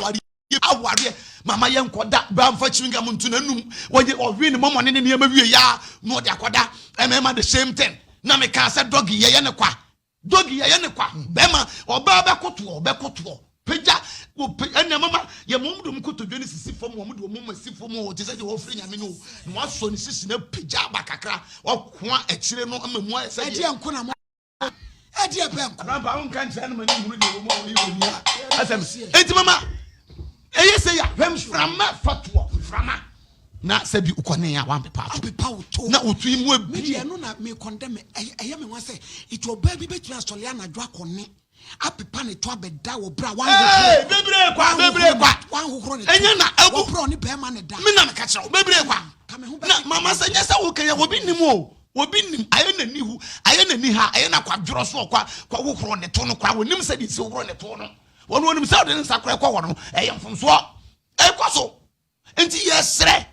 aware mama yen koda ba mfa chewinga muntu nanum woje owi ne momone ne ne mawie ya no de akoda emema the same thing na me kan say doggy ye ne kwa be ma oba bekoto peja wo enya mama ye momdum kotodwe ne sisi fom wo mdo mom asifom wo te say wo fri nyame no no aso ne sisi na peja ba kakra okoa akire no amamu asa edi anko na edi ebenko ramba on kan try no mani hunu de wo mo yi woni asem enti mama eye say ya hwem frama fatwo frama na sabi ukone ya wan pepa to na otu imu media no na me condemn eye me wan say it oba bi betu asole anadwo akone apepa ne to abeda wo bra wan bebre kwa wan hohoro ne enya na abu bro ne be ma ne da me na me ka kire bebre kwa na mama say nya say wo kan ya obi nim aye na nihu aye na ni ha aye na kwadworo so kwa hohoro ne to no kwa wonim say di se hohoro ne to no wonim say de nsakra kwa wo no eye mfomso kwaso enti yesre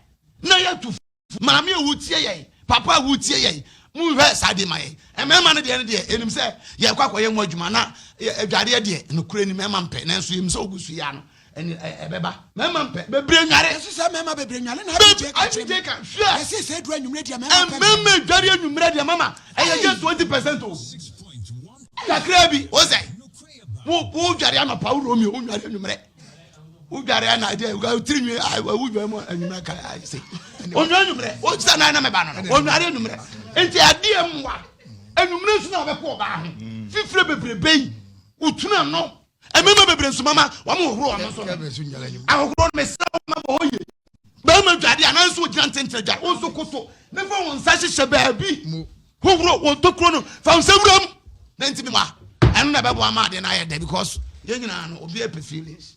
na ya tu maame ewutie ye papa ewutie ye mu hwe sade maye emema ne de enim se ye kwakoye mu adwuma na adware de no kure ni mema mpe na nso yim se ogusu ya no eni ebeba mema mpe bebre nware so se mema bebre nware na abije ka hwe se se dru anwumre de mema mpe mema adware anwumre de mama eye je 20% o kakra bi o se wo dware anopa wo romi o nware anwumre udare na de ga tirinwe awudwa mu anwumre ka say onwumre o tsa na me ba no onware anwumre enti ade amwa anwumre su na obekọ ba ho fifire bebrebe utuna no emema bebre su mama wa mo horo wa so ahoro me sa ma bo hoye ba ma dwade anan so gina tentere dware o so koto ne fa won sa hyehyɛ baabi horo won tokro no fa won sawuram na enti me ma eno na bebo ama de na ye de because ye nyina no obi e feelings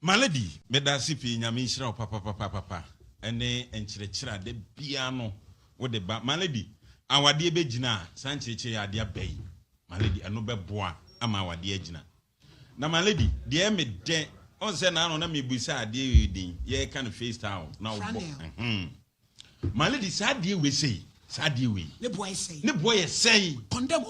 Malady, Medasipi, Yamishra, papa, ene enchirechira de piano with the malady. Our dear Bejina, Sanche, dear bay. Malady, and no bebois, am our dear Gina. Now, my lady, dear me, dear, on send on me beside dear you, ye kind of face town now. My lady, sad dear we say, sad dear we. The boy say, condemn